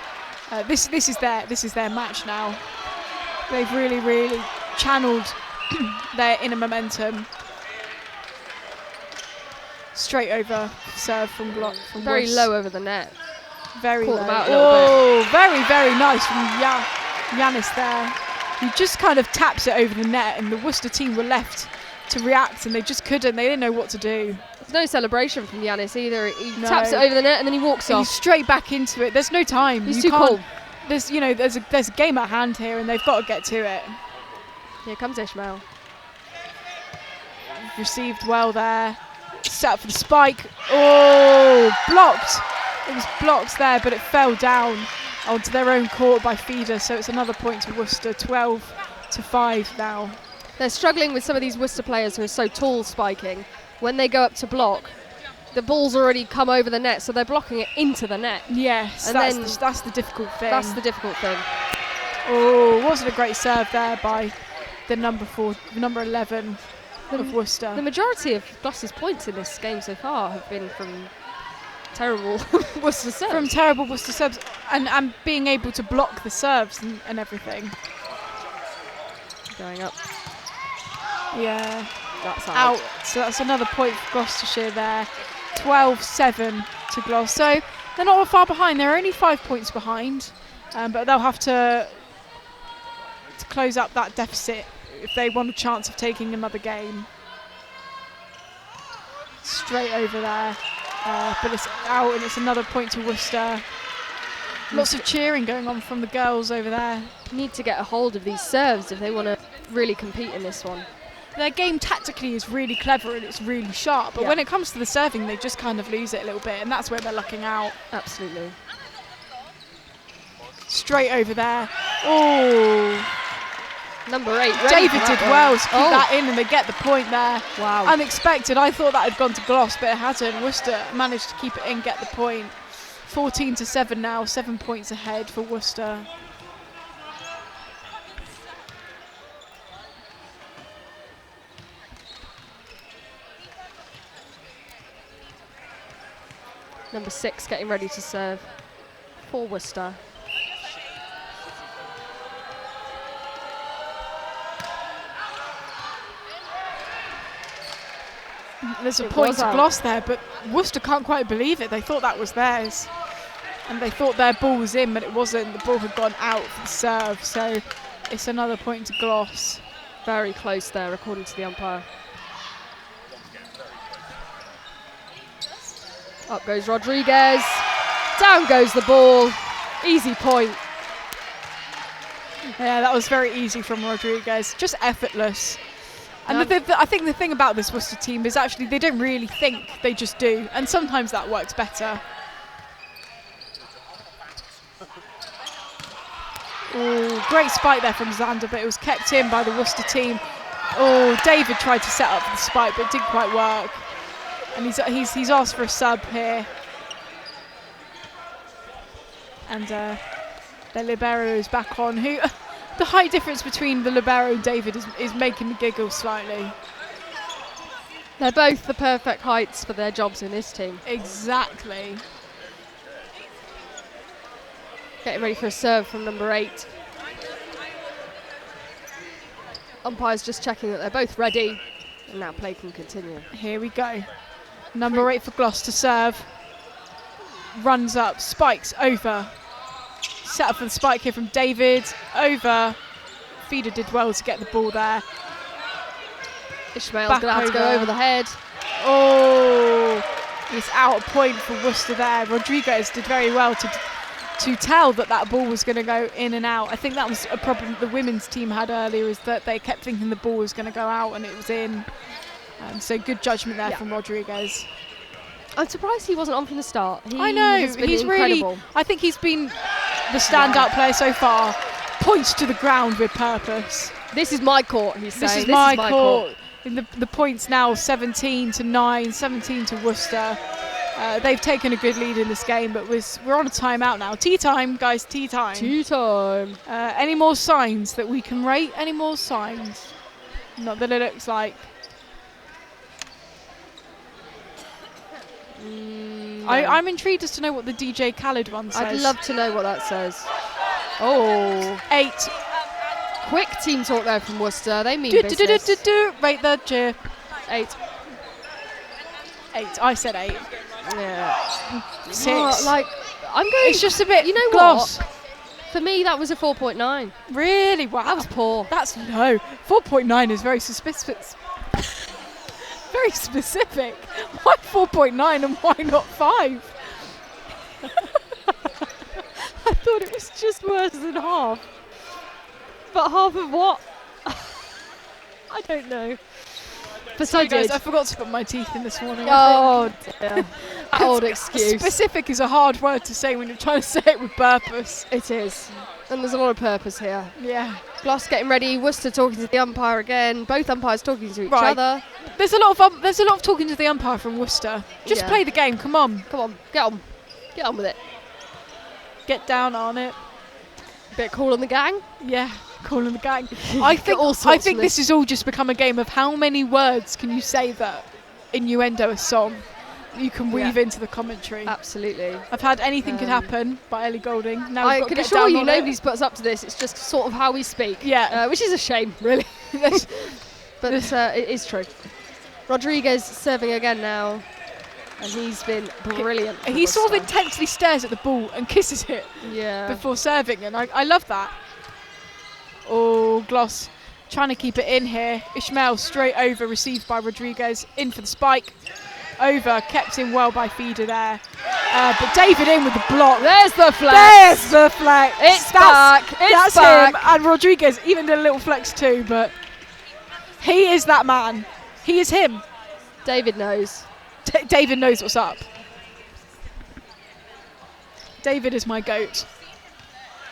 This is their match now. They've really channeled their inner momentum. Straight over serve from Very Worcester. low over the net. Very Caught low. them out a little bit. Oh, very nice from Yanis there. He just kind of taps it over the net, and the Worcester team were left to react, and they just couldn't. They didn't know what to do. There's no celebration from Yanis either. He No. taps it over the net and then he walks And off. he's straight back into it. There's no time. He's You too can't- cool. There's a game at hand here, and they've got to get to it. Here comes Ishmael. Received well there. Set up for the spike. Oh, blocked. It was blocked there, but it fell down onto their own court by Feeder. So it's another point to Worcester. 12-5 now. They're struggling with some of these Worcester players who are so tall spiking. When they go up to block, the ball's already come over the net, so they're blocking it into the net. Yes, And that's then the difficult thing. That's the difficult thing. Oh, wasn't a great serve there by the number 11 of Worcester. The majority of Gloucester's points in this game so far have been from terrible Worcester serves. From terrible Worcester serves and being able to block the serves and everything. Going up. Yeah. That's out. So that's another point for Gloucestershire there. 12-7 to Gloucester. So they're not far behind. They're only 5 points behind. But they'll have to close up that deficit if they want a chance of taking another game. Straight over there. But it's out and it's another point to Worcester. Lots of cheering going on from the girls over there. Need to get a hold of these serves if they want to really compete in this one. Their game tactically is really clever and it's really sharp, but when it comes to the serving, they just kind of lose it a little bit, and that's where they're lucking out. Absolutely. Straight over there. Oh. Number 8. David did well to keep that in, and they get the point there. Wow. Unexpected. I thought that had gone to Gloucester, but it hadn't. Worcester managed to keep it in, get the point. 14-7 now, 7 points ahead for Worcester. Number 6 getting ready to serve for Worcester. There's a point to Gloucester there, but Worcester can't quite believe it. They thought that was theirs. And they thought their ball was in, but it wasn't. The ball had gone out for the serve, so it's another point to Gloucester. Very close there, according to the umpire. Up goes Rodriguez. Down goes the ball. Easy point. Yeah, that was very easy from Rodriguez. Just effortless. And I think the thing about this Worcester team is actually they don't really think, they just do. And sometimes that works better. Ooh, great spike there from Xander, but it was kept in by the Worcester team. Oh, David tried to set up the spike, but it didn't quite work. And he's asked for a sub here. And their libero is back on. The height difference between the libero and David is making me giggle slightly. They're both the perfect heights for their jobs in this team. Exactly. Getting ready for a serve from number 8. Umpire's just checking that they're both ready. And now play can continue. Here we go. Number 8 for Gloucester serve. Runs up, spikes over. Set up for the spike here from David. Over. Feeder did well to get the ball there. Ishmael's going to have to go over the head. Oh, it's out a point for Worcester there. Rodriguez did very well to tell that ball was going to go in and out. I think that was a problem that the women's team had earlier, is that they kept thinking the ball was going to go out and it was in. So good judgment there from Rodriguez. I'm surprised he wasn't on from the start. I know, he's incredible. Really, I think he's been the standout player so far. Points to the ground with purpose. This is my court, he's saying. This is my court. In the points now 17-9, 17 to Worcester. They've taken a good lead in this game, but we're on a timeout now. Tea time, guys, tea time. Tea time. Any more signs that we can rate? Any more signs? Not that it looks like. No. I'm intrigued as to know what the DJ Khaled one says. I'd love to know what that says. Oh. 8. Quick team talk there from Worcester. They mean business. Rate the cheer. 8. 8. I said 8. Yeah. 6. I'm going. It's just a bit. You know gloss. what? For me, that was a 4.9. Really? Wow. That was poor. That's low. 4.9 is very suspicious. Very specific. Why 4.9 and why not 5? I thought it was just worse than half. But half of what? I don't know. Sorry guys, I forgot to put my teeth in this morning. Oh dear. Old excuse. Specific is a hard word to say when you're trying to say it with purpose. It is. And there's a lot of purpose here. Yeah. Gloucester getting ready. Worcester talking to the umpire again. Both umpires talking to each other. There's a lot of talking to the umpire from Worcester. Just play the game. Come on. Come on. Get on. Get on with it. Get down on it. Bit cool on the gang. Yeah, cool on the gang. I think this has all just become a game of how many words can you say that innuendo a song you can weave into the commentary. Absolutely. I've had Anything Could Happen by Ellie Goulding. Now I can assure you nobody's put us up to this. It's just sort of how we speak. Yeah. Which is a shame, really. But it is true. Rodriguez serving again now. And he's been brilliant. He sort of intensely stares at the ball and kisses it before serving. And I love that. Oh, Gloss trying to keep it in here. Ishmael straight over, received by Rodriguez. In for the spike. Over, kept in well by Feeder there. But David in with the block. There's the flex. There's the flex. It's back. That's him. And Rodriguez even did a little flex too, but he is that man. He is him. David knows. David knows what's up. David is my goat.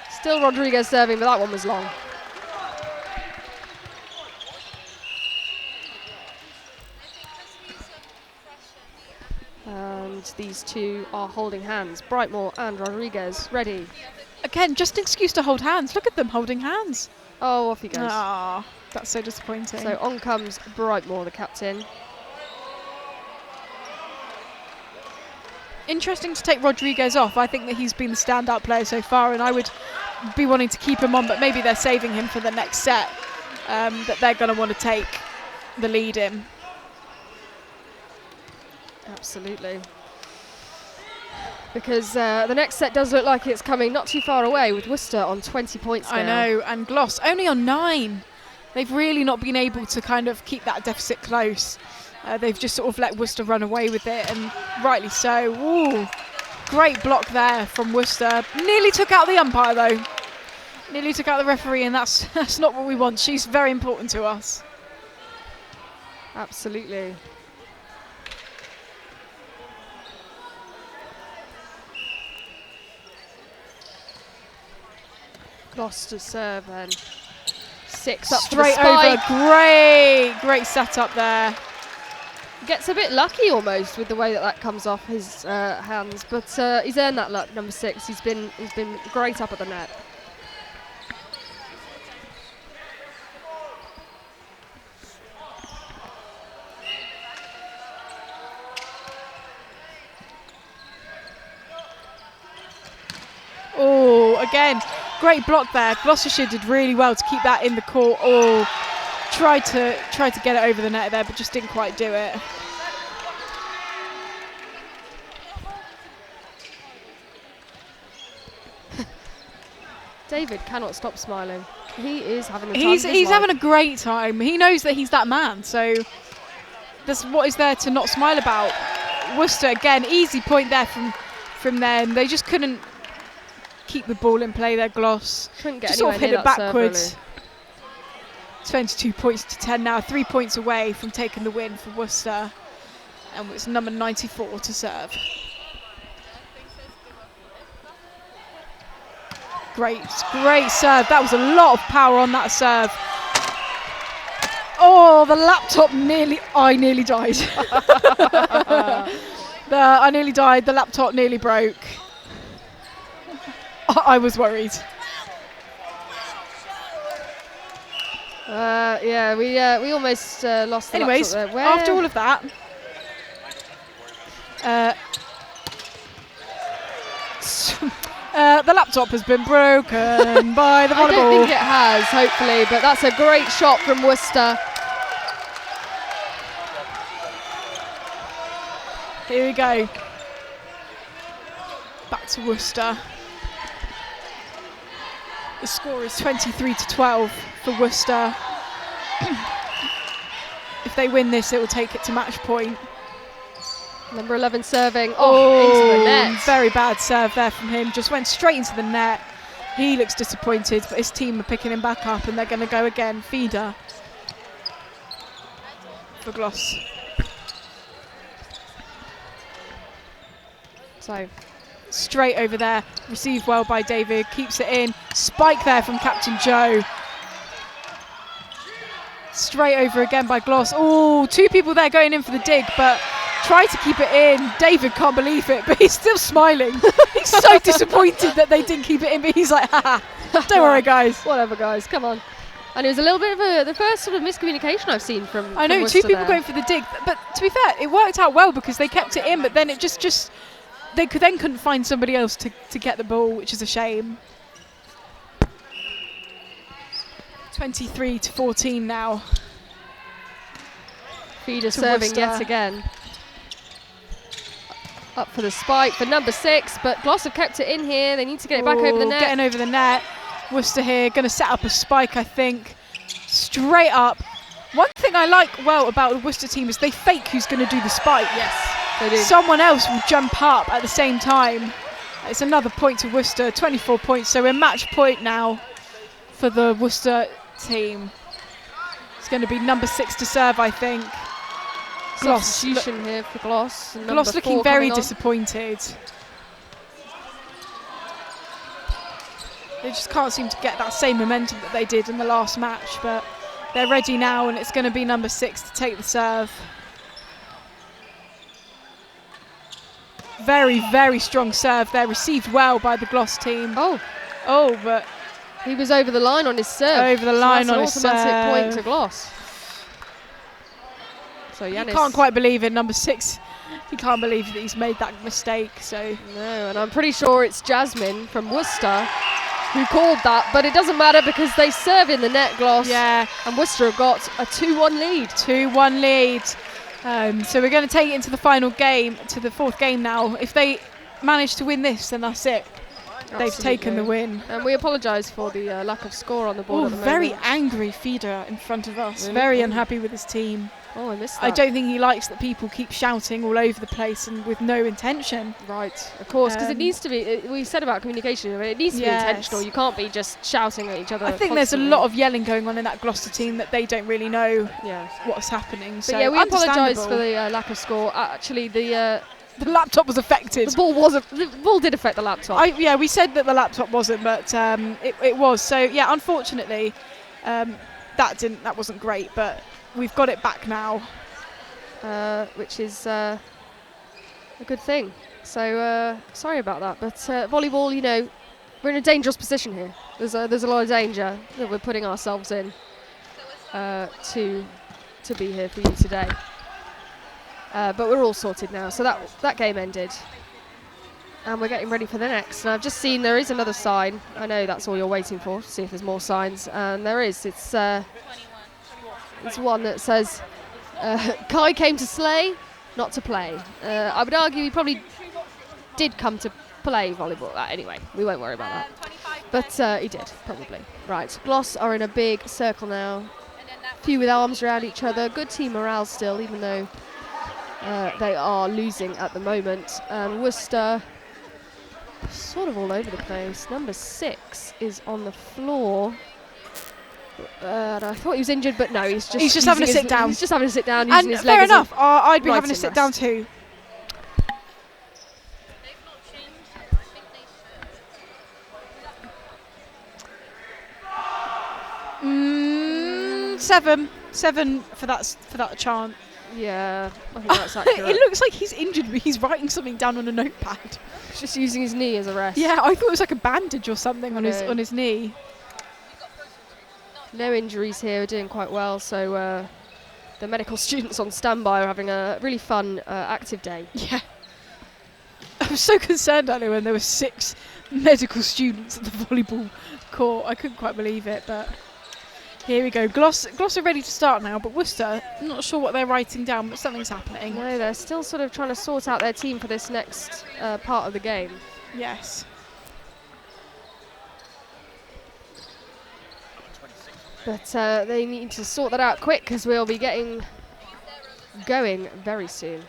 Still Rodriguez serving, but that one was long. And these two are holding hands. Brightmore and Rodriguez ready. Again, just an excuse to hold hands. Look at them holding hands. Oh, off he goes. Ah, that's so disappointing. So on comes Brightmore, the captain. Interesting to take Rodriguez off. I think that he's been the standout player so far, and I would be wanting to keep him on, but maybe they're saving him for the next set that they're going to want to take the lead in. Absolutely. Because the next set does look like it's coming not too far away, with Worcester on 20 points now. I know, and Gloss only on 9. They've really not been able to kind of keep that deficit close. They've just sort of let Worcester run away with it, and rightly so. Ooh, great block there from Worcester. Nearly took out the umpire though. Nearly took out the referee, and that's not what we want. She's very important to us. Absolutely. Gloucester serve and 6 up straight to the spike. Over. Great setup there. Gets a bit lucky almost with the way that comes off his hands, but he's earned that luck. Number 6. He's been great up at the net. Oh, again, great block there. Gloucestershire did really well to keep that in the court. Oh, tried to get it over the net there, but just didn't quite do it. David cannot stop smiling. He is having a time. He's having a great time. He knows that he's that man. So that's what is there to not smile about. Worcester again, easy point there from them. They just couldn't keep the ball in play there. Gloss couldn't get just sort of hit it backwards. Serve, really. 22 points to 10 now. 3 points away from taking the win for Worcester, and it's number 94 to serve. Great serve. That was a lot of power on that serve. Oh, the laptop I nearly died. I nearly died. The laptop nearly broke. I was worried. Yeah, we almost lost the Anyways, laptop there. After all of that, the laptop has been broken by the volleyball. I don't think it has, hopefully, but that's a great shot from Worcester. Here we go. Back to Worcester. The score is 23-12 for Worcester. If they win this, it will take it to match point. Number 11 serving. Into the net. Very bad serve there from him. Just went straight into the net. He looks disappointed, but his team are picking him back up, and they're going to go again. Feeder for Gloss. So straight over there, received well by David, keeps it in. Spike there from Captain Joe. Straight over again by Gloss. Oh, 2 people there going in for the dig, but try to keep it in. David can't believe it, but he's still smiling. He's so disappointed that they didn't keep it in, but he's like, haha, Don't worry, guys. Whatever, guys. Come on. And it was a little bit of the first sort of miscommunication I've seen from. I know, Worcester two people there. going for the dig, but to be fair, it worked out well because they kept it in, but then it just they couldn't find somebody else to get the ball, which is a shame. 23-14 now. Feeder to serving Worcester. yet again. Up for the spike for number 6, but Gloucester kept it in here. They need to get it back over the net. Getting over the net. Worcester here, going to set up a spike, I think. Straight up. One thing I like about the Worcester team is they fake who's going to do the spike. Yes, they do. Someone else will jump up at the same time. It's another point to Worcester, 24 points. So we're match point now for the Worcester team. It's going to be number 6 to serve, I think. Substitution here for Gloss. Gloss looking very disappointed. They just can't seem to get that same momentum that they did in the last match, but they're ready now, and it's going to be number 6 to take the serve. Very, very strong serve there, received well by the Gloss team. Oh, but he was over the line on his serve. Over the line on his serve. That's an automatic point serve. to Gloss. So You Yanis can't quite believe it, number 6. He can't believe that he's made that mistake. So No, and I'm pretty sure it's Jasmine from Worcester who called that, but it doesn't matter because they serve in the net, Gloss. yeah, And Worcester have got a 2-1 lead. 2-1 lead. So we're going to take it into the final game, to the 4th game now. If they manage to win this, then that's it. They've taken the win. And we apologise for the lack of score on the board Oh, at the very moment. angry feeder in front of us. Really? Very unhappy with his team. Oh, I missed that. I don't think he likes that people keep shouting all over the place and with no intention. Right, of course, because it Um, needs to be, we said about communication, but it needs to be Yes. intentional. You can't be just shouting at each other. I think there's a lot of yelling going on in that Gloucester team that they don't really know Yeah. what's happening. But So yeah, we apologise understandable. for the lack of score. Actually, the laptop was affected. the ball did affect the laptop. We said that the laptop wasn't, but it was. So yeah, unfortunately, that wasn't great. But we've got it back now. Which is a good thing. So sorry about that, but volleyball, we're in a dangerous position here. There's a lot of danger that we're putting ourselves in to be here for you today. But we're all sorted now. So that game ended, and we're getting ready for the next. And I've just seen there is another sign. I know that's all you're waiting for, to see if there's more signs, and there is. It's one that says. Kai came to slay, not to play. I would argue he probably did come to play volleyball. Anyway, we won't worry about that. But he did, probably. Right, Gloss are in a big circle now. Few with arms around each other. Good team morale still, even though they are losing at the moment. And Worcester, sort of all over the place. Number 6 is on the floor. And I thought he was injured, but no, he's just having a sit down. He's just having a sit down, using And his leg fair as a enough, I'd be having a writing sit down rest. too. Seven for that chant. Yeah, I think that's accurate. It looks like he's injured, but he's writing something down on a notepad. He's just using his knee as a rest. Yeah, I thought it was like a bandage or something on No. his knee. No injuries here, we're doing quite well, so the medical students on standby are having a really fun, active day. Yeah. I was so concerned earlier when there were 6 medical students at the volleyball court. I couldn't quite believe it, but here we go. Gloss are ready to start now, but Worcester, not sure what they're writing down, but something's happening. No, they're still sort of trying to sort out their team for this next part of the game. Yes. But they need to sort that out quick because we'll be getting going very soon.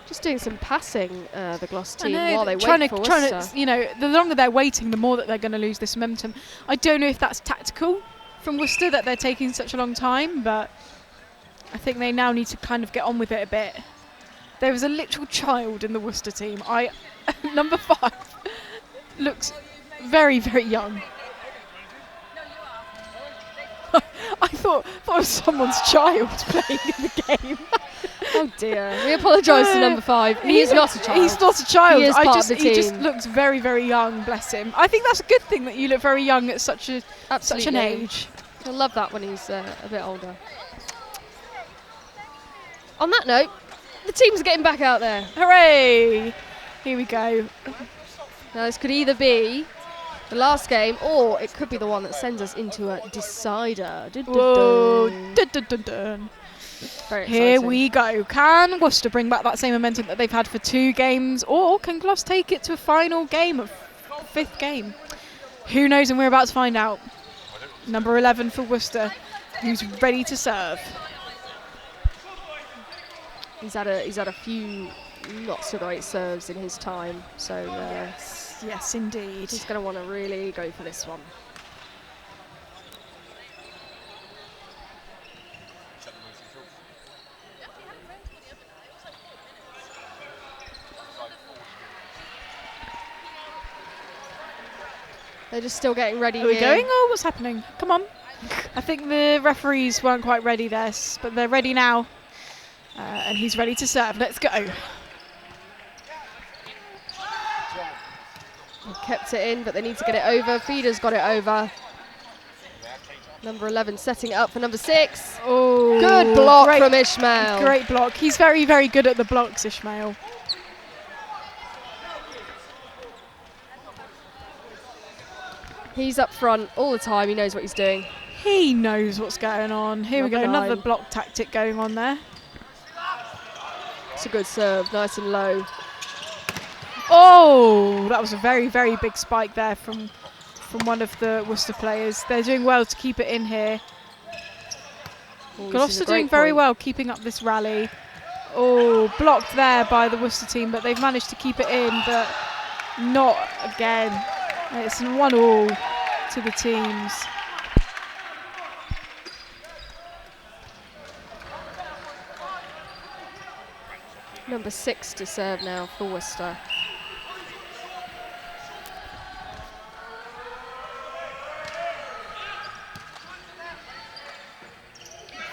Just doing some passing, the Gloss team, while they wait for Worcester. The longer they're waiting, the more that they're going to lose this momentum. I don't know if that's tactical from Worcester that they're taking such a long time, but I think they now need to kind of get on with it a bit. There was a literal child in the Worcester team. Number 5 looks very, very young. I thought it was someone's child playing in the game. Oh dear. We apologise to number 5. He is not a child. He's not a child. He is part of the He just team. looks very, very young, bless him. I think that's a good thing that you look very young at such an age. I love that when he's a bit older. On that note, the teams are getting back out there. Hooray! Here we go. Now this could either be the last game, or it could be the one that sends us into a decider. Dun, dun, Whoa! dun. Dun, dun, dun, dun. Very Here exciting. we go. Can Worcester bring back that same momentum that they've had for 2 games, or can Gloucester take it to a final game, a 5th game? Who knows, and we're about to find out. Number 11 for Worcester, who's ready to serve. He's had a few not so great serves in his time, so Yes, indeed. he's going to want to really go for this one. They're just still getting ready. Are we here. going? Oh, what's happening? Come on. I think the referees weren't quite ready there, but they're ready now. And he's ready to serve. Let's go. They kept it in, but they need to get it over. Feeder's got it over. Number 11 setting it up for number 6. Oh, Good block great, from Ishmael. Great block. He's very, very good at the blocks, Ishmael. He's up front all the time. He knows what he's doing. He knows what's going on. Here we go. Number Another 9. block tactic going on there. It's a good serve, nice and low. Oh, that was a very, very big spike there from one of the Worcester players. They're doing well to keep it in here. Oh, Gloucester doing very well keeping up this rally. Oh, blocked there by the Worcester team, but they've managed to keep it in, but not again. It's 1-1 to the teams. Number 6 to serve now for Worcester.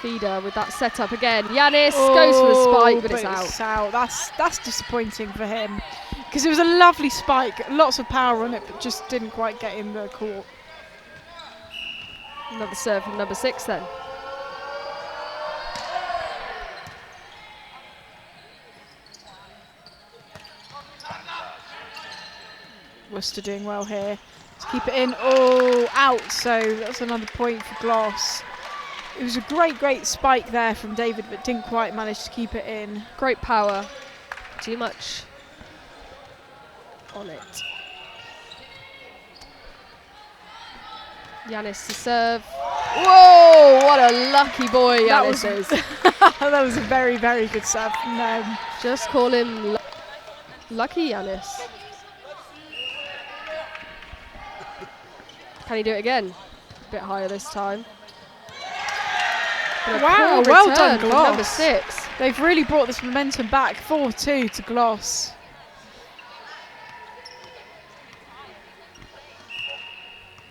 Feeder with that setup again. Yanis goes for the spike, but it's out. That's disappointing for him, because it was a lovely spike, lots of power on it, but just didn't quite get in the court. Another serve from number 6 then. Worcester doing well here to keep it in. Oh, out. So that's another point for Gloss. It was a great spike there from David, but didn't quite manage to keep it in. Great power. Too much on it. Yanis to serve. Whoa, what a lucky boy Yanis is. That was a very, very good serve from them. Just call him lucky Yanis. Can he do it again? A bit higher this time. But a Wow, poor well return done, from Gloss. number 6. They've really brought this momentum back. 4-2 to Gloss.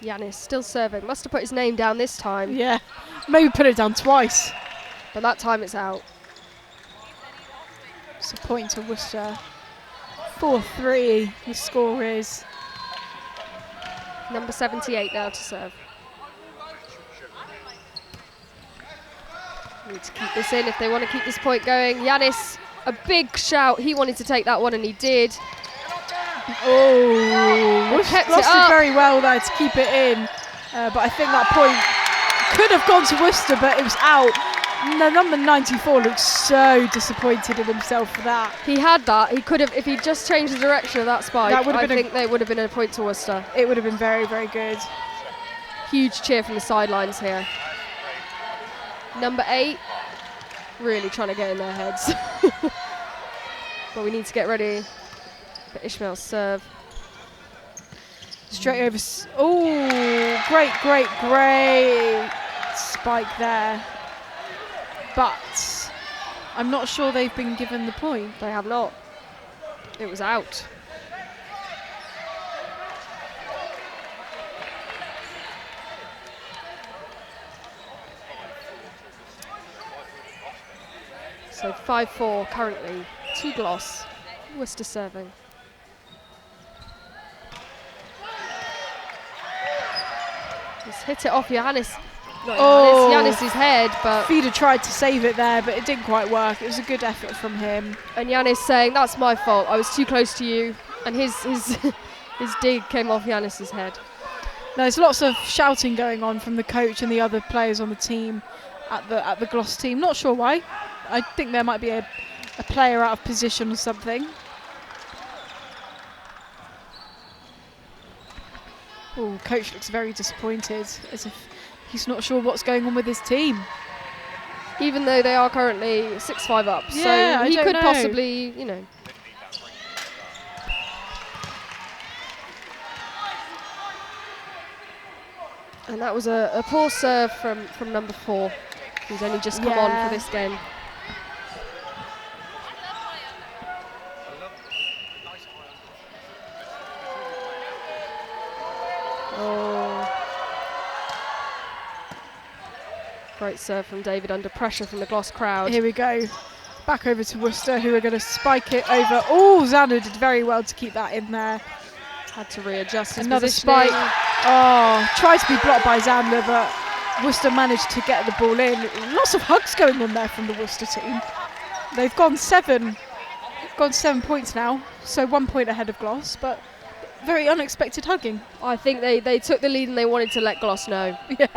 Yanis still serving. Must have put his name down this time. Yeah, maybe put it down twice. But that time it's out. It's a point to Worcester. 4-3 the score is. Number 78 now to serve. Need to keep this in if they want to keep this point going. Yanis, a big shout. He wanted to take that one and he did. Oh, kept it Gloucester up. very well there to keep it in. But I think that point could have gone to Worcester, but it was out. No, number 94 looks so disappointed in himself for that. He had that. He could have, if he just changed the direction of that spike, That would have I been think they would have been a point to Worcester. It would have been very, very good. Huge cheer from the sidelines here. Number 8, really trying to get in their heads. But we need to get ready for Ishmael's serve. Straight over. Oh, great spike there. But I'm not sure they've been given the point. They have not. It was out. So 5-4 currently to Gloss. Worcester serving. Just hit it off Giannis. Giannis's head, but Fida tried to save it there, but it didn't quite work. It was a good effort from him. and Giannis saying, "That's my fault. I was too close to you." And his his dig came off Giannis's head. There's lots of shouting going on from the coach and the other players on the team at the Gloss team. Not sure why. I think there might be a player out of position or something. Oh, coach looks very disappointed, as if he's not sure what's going on with his team. Even though they are currently 6-5 up, Yeah, so I he don't could know. possibly, you know. And that was a poor serve from number 4, who's only just come on for this game. Oh. Great serve from David under pressure from the Gloss crowd. Here we go. Back over to Worcester, who are going to spike it over. Oh, Xander did very well to keep that in there. Had to readjust his Another positioning. spike. Oh, tried to be blocked by Xander, but Worcester managed to get the ball in. Lots of hugs going on there from the Worcester team. They've gone 7 points now, so 1 point ahead of Gloss, but very unexpected hugging. I think they took the lead and they wanted to let Gloss know. Yeah,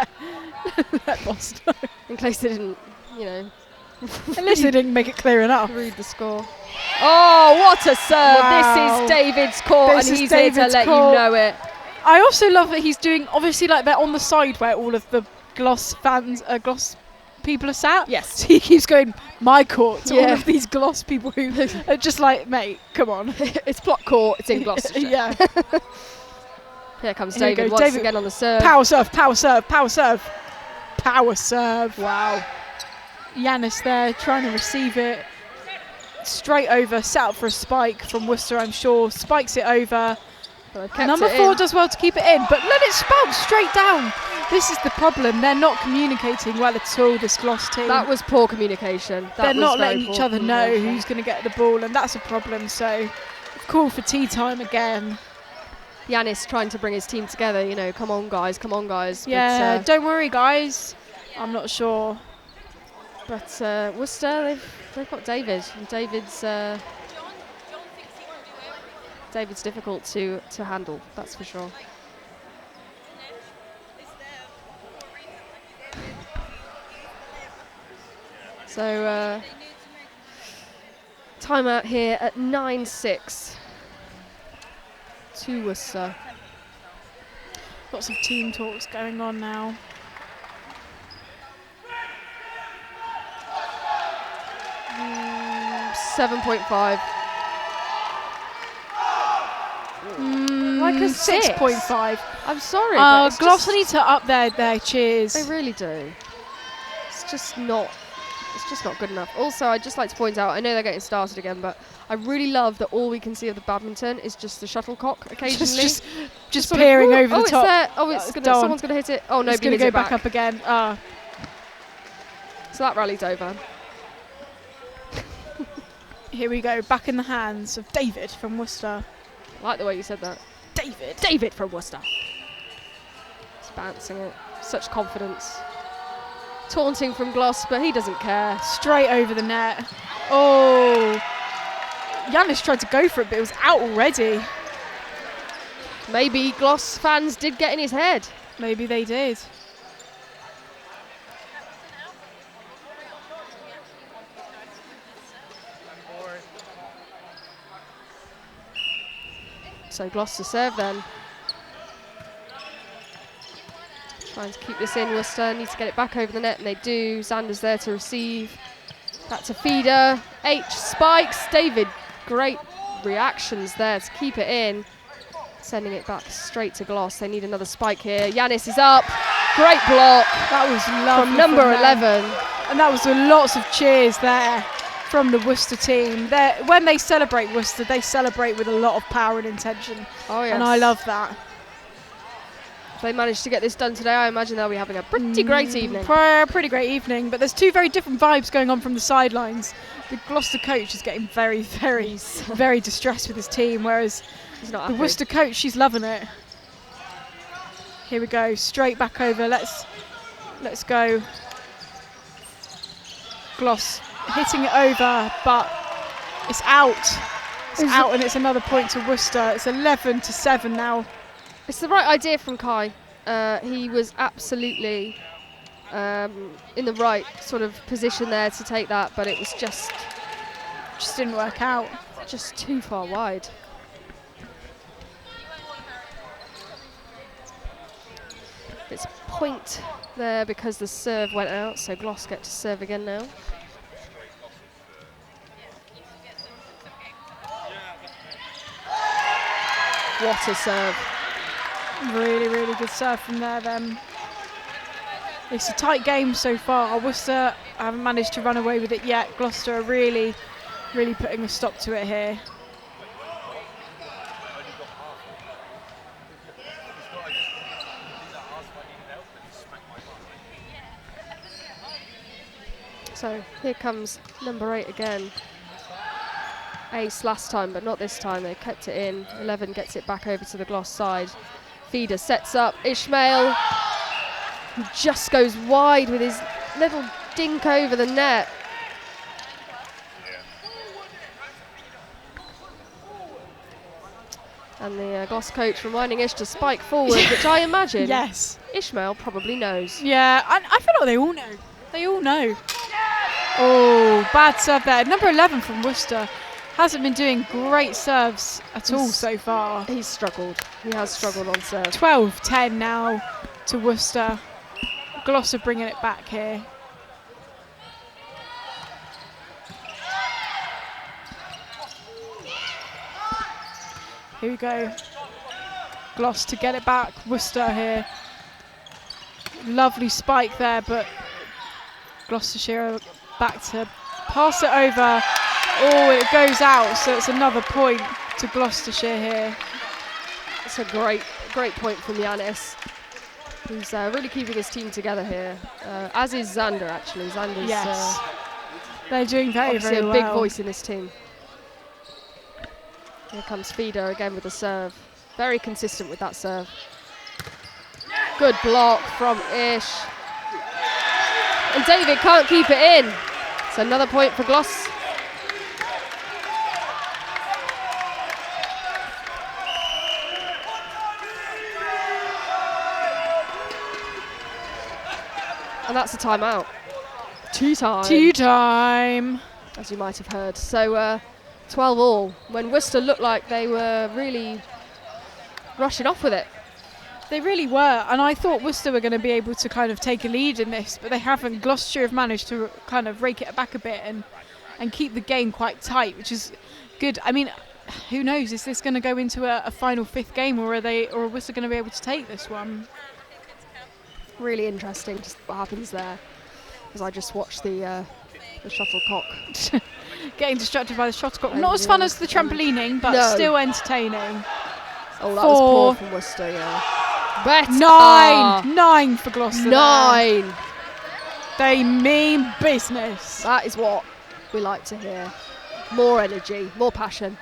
let Gloss know. In case they didn't, you know, At least they didn't make it clear enough. read the score. Oh, what a serve! Wow. This is David's court, This and is he's here to David's let court. you know it. I also love that he's doing, obviously, like they're on the side where all of the Gloss fans, Gloss people are sat. Yes. So he keeps going, my court, to all Yeah. of these Gloss people who are just like, mate, come on. It's plot court. It's in Gloucestershire. Yeah. Here comes Here we David go, once David. again on the serve. Power serve, power serve, power serve. Power serve. Wow. Giannis there trying to receive it. Straight over, set up for a spike from Worcester, I'm sure. Spikes it over. But they've kept Number it 4 in. does well to keep it in, but let it bounce straight down. This is the problem. They're not communicating well at all, this Gloss team. That was poor communication. That They're was not very letting poor each other know communication. who's going to get the ball, and that's a problem. So, call for tea time again. Giannis trying to bring his team together. You know, come on guys, come on guys. Yeah, But, don't worry, guys. I'm not sure. Worcester, they've got David, and David's difficult to handle. That's for sure. So timeout here at 9-6 to Worcester. Lots of team talks going on now. Mm, 7.5. Like a 6.5. I'm sorry, but it's Gloss just- need to up their cheers. They really do. It's just not good enough. Also, I'd just like to point out, I know they're getting started again, but I really love that all we can see of the badminton is just the shuttlecock occasionally. just sort of, peering "Ooh, over the it's top. there. Oh, It's someone's gonna hit it. Oh, It's nobody going to hits go it back up again. So that rally's over. Here we go, back in the hands of David from Worcester. I like the way you said that. David from Worcester. He's bouncing it. Such confidence. Taunting from Gloss, but he doesn't care. Straight over the net. Oh. Giannis tried to go for it, but it was out already. Maybe Gloss fans did get in his head. Maybe they did. So Gloss to serve then. Trying to keep this in. Worcester need to get it back over the net, and they do. Xander's there to receive. That's a feeder. H spikes. David, great reactions there to keep it in. Sending it back straight to Gloss. They need another spike here. Giannis is up. Great block. That was lovely From number them. 11. And that was lots of cheers there from the Worcester team. When they celebrate Worcester, they celebrate with a lot of power and intention. Oh, yes. And I love that. they manage to get this done today, I imagine they'll be having a pretty great evening. Pretty great evening, but there's two very different vibes going on from the sidelines. The Gloucester coach is getting very, very, very distressed with his team, whereas the Worcester coach, she's loving it. Here we go, straight back over. Let's go. Gloss hitting it over, but it's out. It's out, and it's another point to Worcester. It's 11-7 now. It's the right idea from Kai. He was absolutely in the right sort of position there to take that, but it was just didn't work out. Just too far wide. It's point there because the serve went out, so Gloss get to serve again now. What a serve. Really, really good serve from there then. It's a tight game so far. Worcester haven't managed to run away with it yet. Gloucester are really, really putting a stop to it here. So here comes number 8 again. Ace last time, but not this time. They kept it in. 11 gets it back over to the Gloss side. Feeder sets up Ishmael, who just goes wide with his little dink over the net. And the Gloss coach reminding Ish to spike forward, which I imagine yes, Ishmael probably knows. Yeah, I feel like they all know. They all know. Oh, bad serve there. Number 11 from Worcester hasn't been doing great serves at all so far. He's struggled. He has struggled on serve. 12-10 now to Worcester. Gloucester bringing it back here. Here we go. Gloss to get it back. Worcester here. Lovely spike there, but Gloucestershire back to pass it over. Oh, it goes out, so it's another point to Gloucestershire here. It's a great point from Yanis. He's really keeping his team together here, as is Xander actually. Xander's they're doing very, very well. a big voice in this team. Here comes Feeder again with the serve. Very consistent with that serve. Good block from Ish. And David can't keep it in. It's another point for Gloss. And that's a timeout. Tea time, as you might have heard. So 12 all, when Worcester looked like they were really rushing off with it. They really were, and I thought Worcester were going to be able to kind of take a lead in this, but they haven't. Gloucestershire have managed to kind of rake it back a bit and keep the game quite tight, which is good. I mean, who knows? Is this going to go into a final 5th game, or are Worcester going to be able to take this one? Really interesting just what happens there, as I just watched the shuttlecock. Getting distracted by the shuttlecock. Not as fun as the trampolining, but still entertaining. Oh, that was poor from Worcester, yeah. Better. 9 for Gloucester. 9. There. They mean business. That is what we like to hear. More energy, more passion.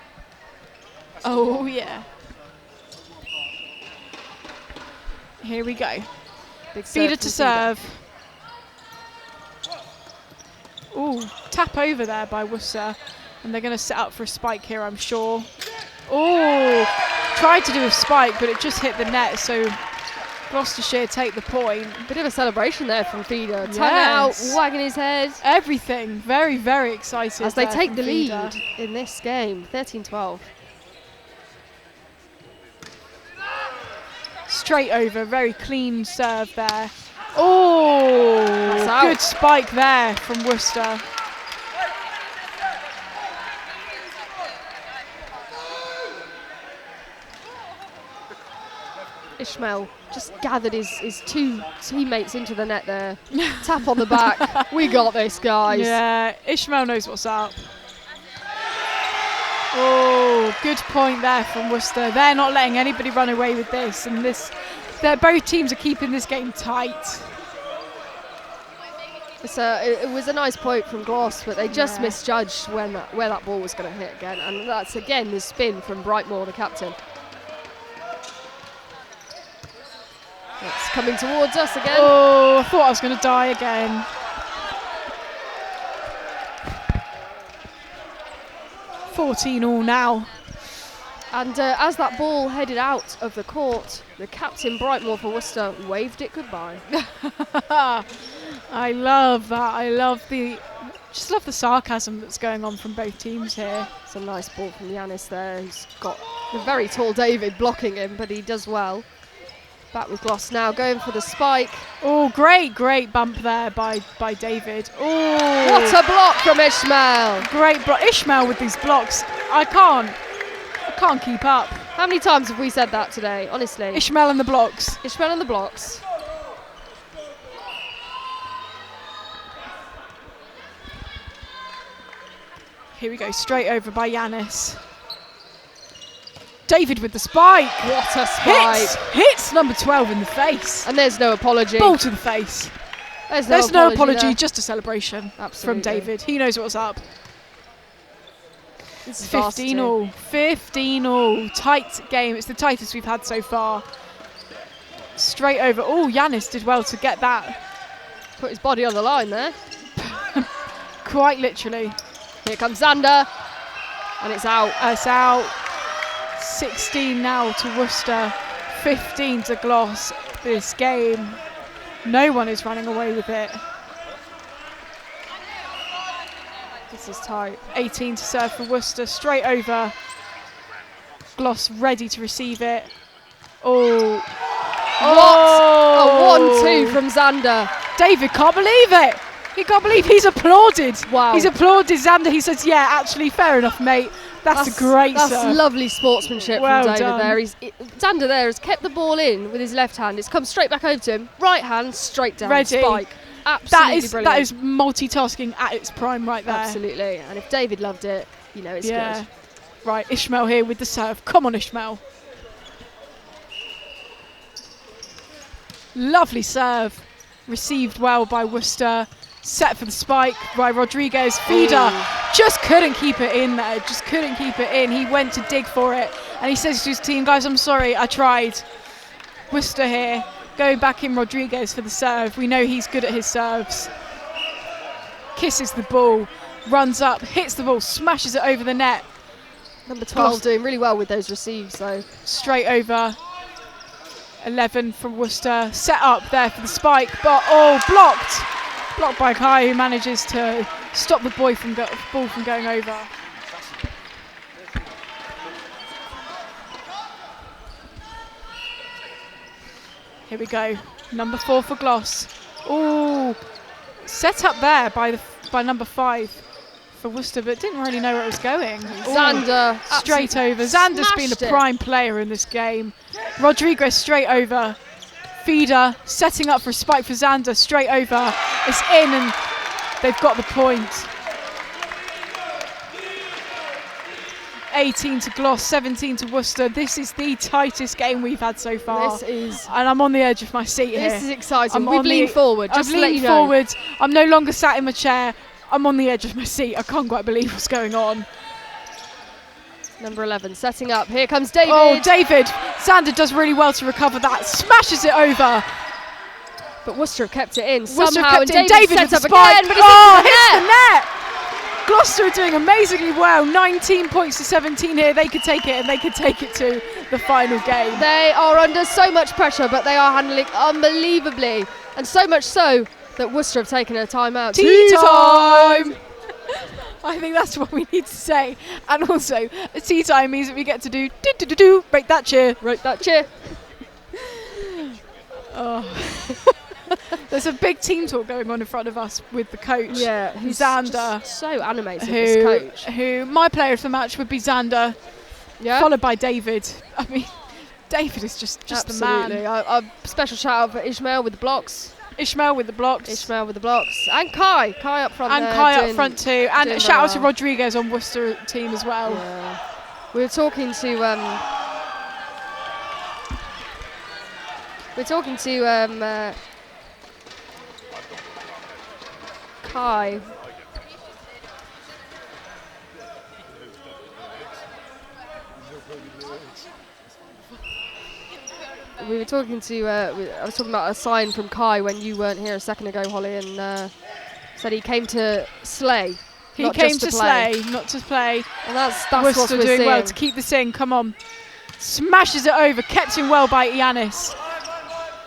Oh, yeah. Here we go. Big Feeder to serve. Ooh, tap over there by Worcester. And they're going to set up for a spike here, I'm sure. Oh, tried to do a spike, but it just hit the net, so Gloucestershire take the point. Bit of a celebration there from Feeder. Tongue out, wagging his head. Everything. Very, very excited. As they take the lead in this game, 13-12. Straight over, very clean serve there. Oh, good spike there from Worcester. Ishmael just gathered his 2 teammates into the net there. Tap on the back. We got this, guys. Yeah, Ishmael knows what's up. Oh, good point there from Worcester. They're not letting anybody run away with this, and this both teams are keeping this game tight. It was a nice point from Gloss, but they just misjudged where that ball was going to hit again. And that's, again, the spin from Brightmore, the captain. It's coming towards us again. Oh, I thought I was going to die again. $14-all now. And as that ball headed out of the court, the captain, Brightmore for Worcester, waved it goodbye. I love that. I love the sarcasm that's going on from both teams here. It's a nice ball from Yanis there. He's got the very tall David blocking him, but he does well. Back with Gloss now, going for the spike. Oh, great bump there by David. Oh, what a block from Ishmael. Great block. Ishmael with these blocks. I can't keep up. How many times have we said that today, honestly? Ishmael and the blocks. Ishmael and the blocks. Here we go, straight over by Yanis. David with the spike. What a spike. Hits number 12 in the face. And there's no apology. Ball to the face. There's no apology, just a celebration. Absolutely. From David. He knows what's up. This is 15-all. 15-all. Tight game. It's the tightest we've had so far. Straight over. Oh, Yanis did well to get that. Put his body on the line there. Quite literally. Here comes Xander. And it's out. It's out. 16 now to Worcester. 15 to Gloss. This game. No one is running away with it. This is tight. 18 to serve for Worcester. Straight over. Gloss ready to receive it. Oh. What a 1-2 from Xander. David can't believe it. He can't believe he's applauded. Wow. He's applauded Xander. He says, yeah, actually, fair enough, mate. That's a great serve. That's lovely sportsmanship well from David done. there. Xander there has kept the ball in with his left hand. It's come straight back over to him. Right hand, straight down. Ready. Spike. Absolutely brilliant. That is multitasking at its prime right there. Absolutely. And if David loved it, you know it's good. Right, Ishmael here with the serve. Come on, Ishmael. Lovely serve. Received well by Worcester. Set for the spike by Rodriguez. Feeder just couldn't keep it in there. Just couldn't keep it in. He went to dig for it. And he says to his team, guys, I'm sorry, I tried. Worcester here. Going back in Rodriguez for the serve. We know he's good at his serves. Kisses the ball. Runs up. Hits the ball. Smashes it over the net. Number 12 doing really well with those receives, though. Straight over. 11 from Worcester. Set up there for the spike. But, blocked. Blocked by Kai, who manages to stop the ball from going over. Here we go. Number 4 for Gloss. Oh, set up there by number 5 for Worcester, but didn't really know where it was going. Xander straight over. Xander's been a prime player in this game. Rodriguez straight over. Feeder setting up for a spike for Xander. Straight over. It's in and they've got the point. 18 to Gloss, 17 to Worcester. This is the tightest game we've had so far. This is. And I'm on the edge of my seat here. This is exciting. We've leaned forward. I've leaned forward. I'm no longer sat in my chair. I'm on the edge of my seat. I can't quite believe what's going on. Number 11 setting up. Here comes David. Oh, David. Xander does really well to recover that. Smashes it over. But Worcester have kept it in Worcester somehow. Kept it in. David sets with up the spike. Again, but hits the net. Gloucester are doing amazingly well. 19 points to 17 here. They could take it and they could take it to the final game. They are under so much pressure, but they are handling unbelievably. And so much so that Worcester have taken a timeout. Tea time! I think that's what we need to say. And also, a tea time means that we get to do break that cheer. Break that cheer. There's a big team talk going on in front of us with the coach. Yeah, who's Xander. So animated, this coach. Who, my player of the match would be Xander, followed by David. I mean, David is just Absolutely. the man. A special shout out for Ishmael with the blocks. Ishmael with the blocks. And Kai. Kai up front. And Kai up front too. And a shout out to Rodriguez on Worcester team as well. Yeah. We were talking to We're talking to Kai. We were talking to, I was talking about a sign from Kai when you weren't here a second ago, Holly, and said he came to slay. He came to slay, not to play. And that's Worcester what we're doing seeing. well to keep this in. Come on. Smashes it over, kept in well by Yanis.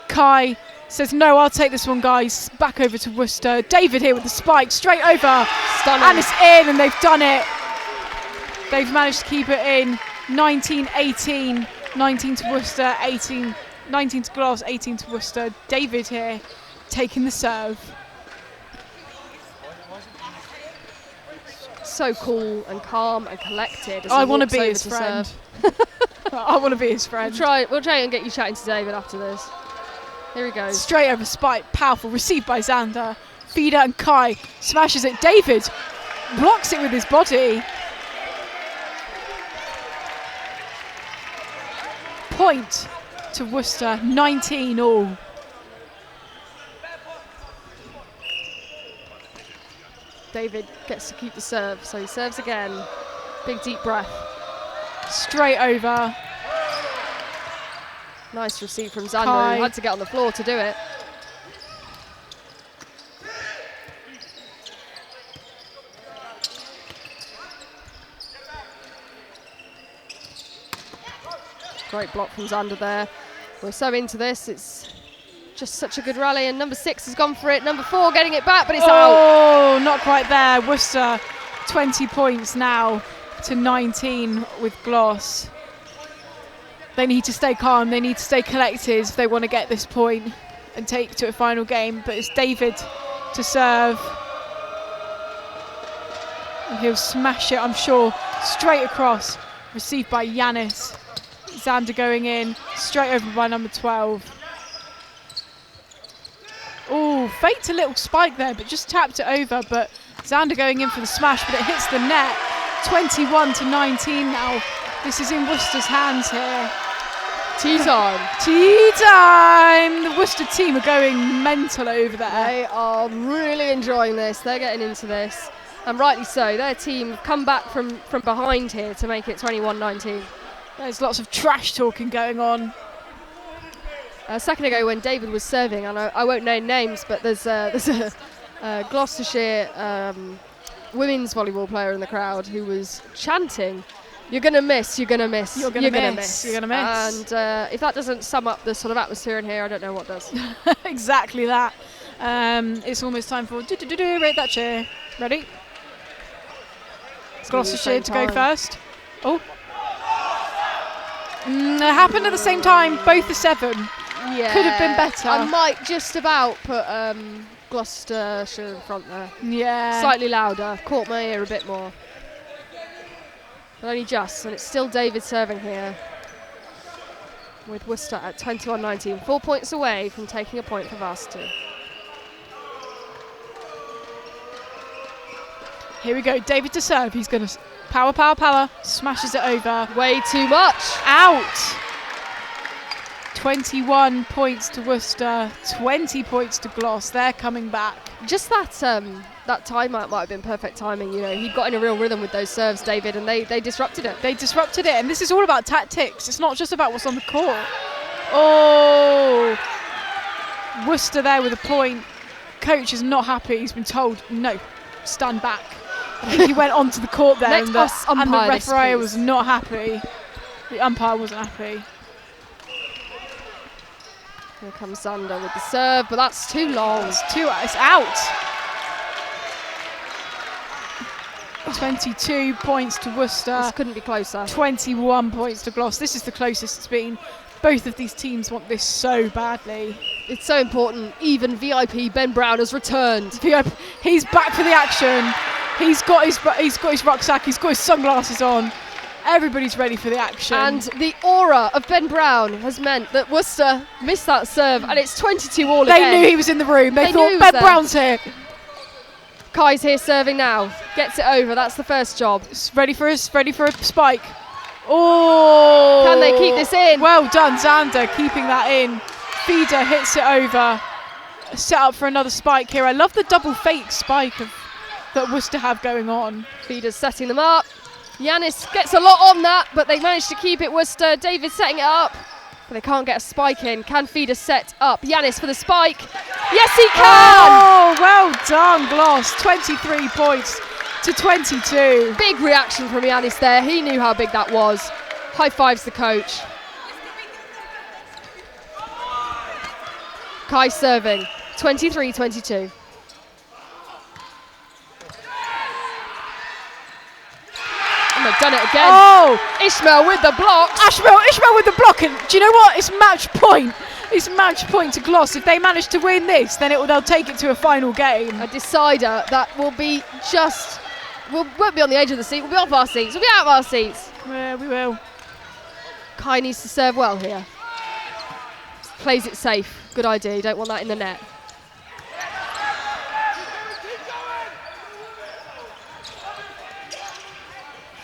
Kai says, no, I'll take this one, guys. Back over to Worcester. David here with the spike, straight over. Stunning. And it's in, and they've done it. They've managed to keep it in. 19-18, 19 to Worcester, 19 to Gloucester, 18 to Worcester. David here taking the serve. So cool and calm and collected. I want to be his friend. I want to be his friend. We'll try and get you chatting to David after this. Here he goes. Straight over spike, powerful, received by Xander. Feeder and Kai smashes it. David blocks it with his body. Point to Worcester, 19 all. David gets to keep the serve, so he serves again. Big deep breath. Straight over. Nice receive from Xander, Kai. who had to get on the floor to do it. Great block from Xander there. We're so into this, it's just such a good rally, and number 6 has gone for it. Number 4 getting it back, but it's out. Oh, not quite there. Worcester, 20 points now to 19 with Gloss. They need to stay calm, they need to stay collected if they want to get this point and take to a final game. But it's David to serve. And he'll smash it, I'm sure, straight across. Received by Yanis. Xander going in, straight over by number 12. Oh, faked a little spike there, but just tapped it over. But Xander going in for the smash, but it hits the net. 21 to 19 now. This is in Worcester's hands here. Tea time. Tea time! The Worcester team are going mental over there. They are really enjoying this. They're getting into this. And rightly so. Their team have come back from behind here to make it 21-19. There's lots of trash talking going on. A second ago when David was serving, and I won't name names, but there's a Gloucestershire women's volleyball player in the crowd who was chanting, "You're going to miss, you're going to miss, You're going to miss, you're going to miss." And if that doesn't sum up the sort of atmosphere in here, I don't know what does. Exactly that. It's almost time for rate that chair. Ready? It's Gloucestershire to go first. Oh. It happened at the same time, both the 7. Yeah. Could have been better. I might just about put Gloucestershire in front there. Yeah. Slightly louder, caught my ear a bit more. But only just, and it's still David serving here. With Worcester at 21-19, 4 points away from taking a point for Varsity. Here we go, David to serve. He's going to power, smashes it over. Way too much. Out. 21 points to Worcester, 20 points to Gloss. They're coming back. Just that timeout might have been perfect timing. You know, he got in a real rhythm with those serves, David, and they disrupted it. They disrupted it, and this is all about tactics. It's not just about what's on the court. Oh, Worcester there with a point. Coach is not happy. He's been told, no, stand back. I think he went onto the court there, and the referee was not happy. The umpire wasn't happy. Here comes Xander with the serve, but that's too long. It's out. 22 points to Worcester. This couldn't be closer. 21 points to Gloucester. This is the closest it's been. Both of these teams want this so badly. It's so important. Even VIP Ben Brown has returned. He's back for the action. He's got his rucksack. He's got his sunglasses on. Everybody's ready for the action. And the aura of Ben Brown has meant that Worcester missed that serve, and it's 22 all again. They knew he was in the room. They thought Ben Brown's here. Kai's here serving now. Gets it over. That's the first job. It's ready for a spike. Oh! Can they keep this in? Well done, Xander, keeping that in. Feeder hits it over. Set up for another spike here. I love the double fake spike that Worcester have going on. Feeder's setting them up. Yanis gets a lot on that, but they managed to keep it, Worcester. David setting it up, but they can't get a spike in. Can Feeder set up Yanis for the spike? Yes, he can! Oh, well done, Gloss. 23 points to 22. Big reaction from Yanis there. He knew how big that was. High fives the coach. Kai serving. 23-22. And they've done it again. Oh! Ishmael with the blocks. Ishmael with the block. And do you know what? It's match point. It's match point to Gloss. If they manage to win this, then they'll take it to a final game. A decider that will be just... won't be on the edge of the seat. We'll be off our seats. We'll be out of our seats. Yeah, we will. Kai needs to serve well here. Plays it safe. Good idea. You don't want that in the net.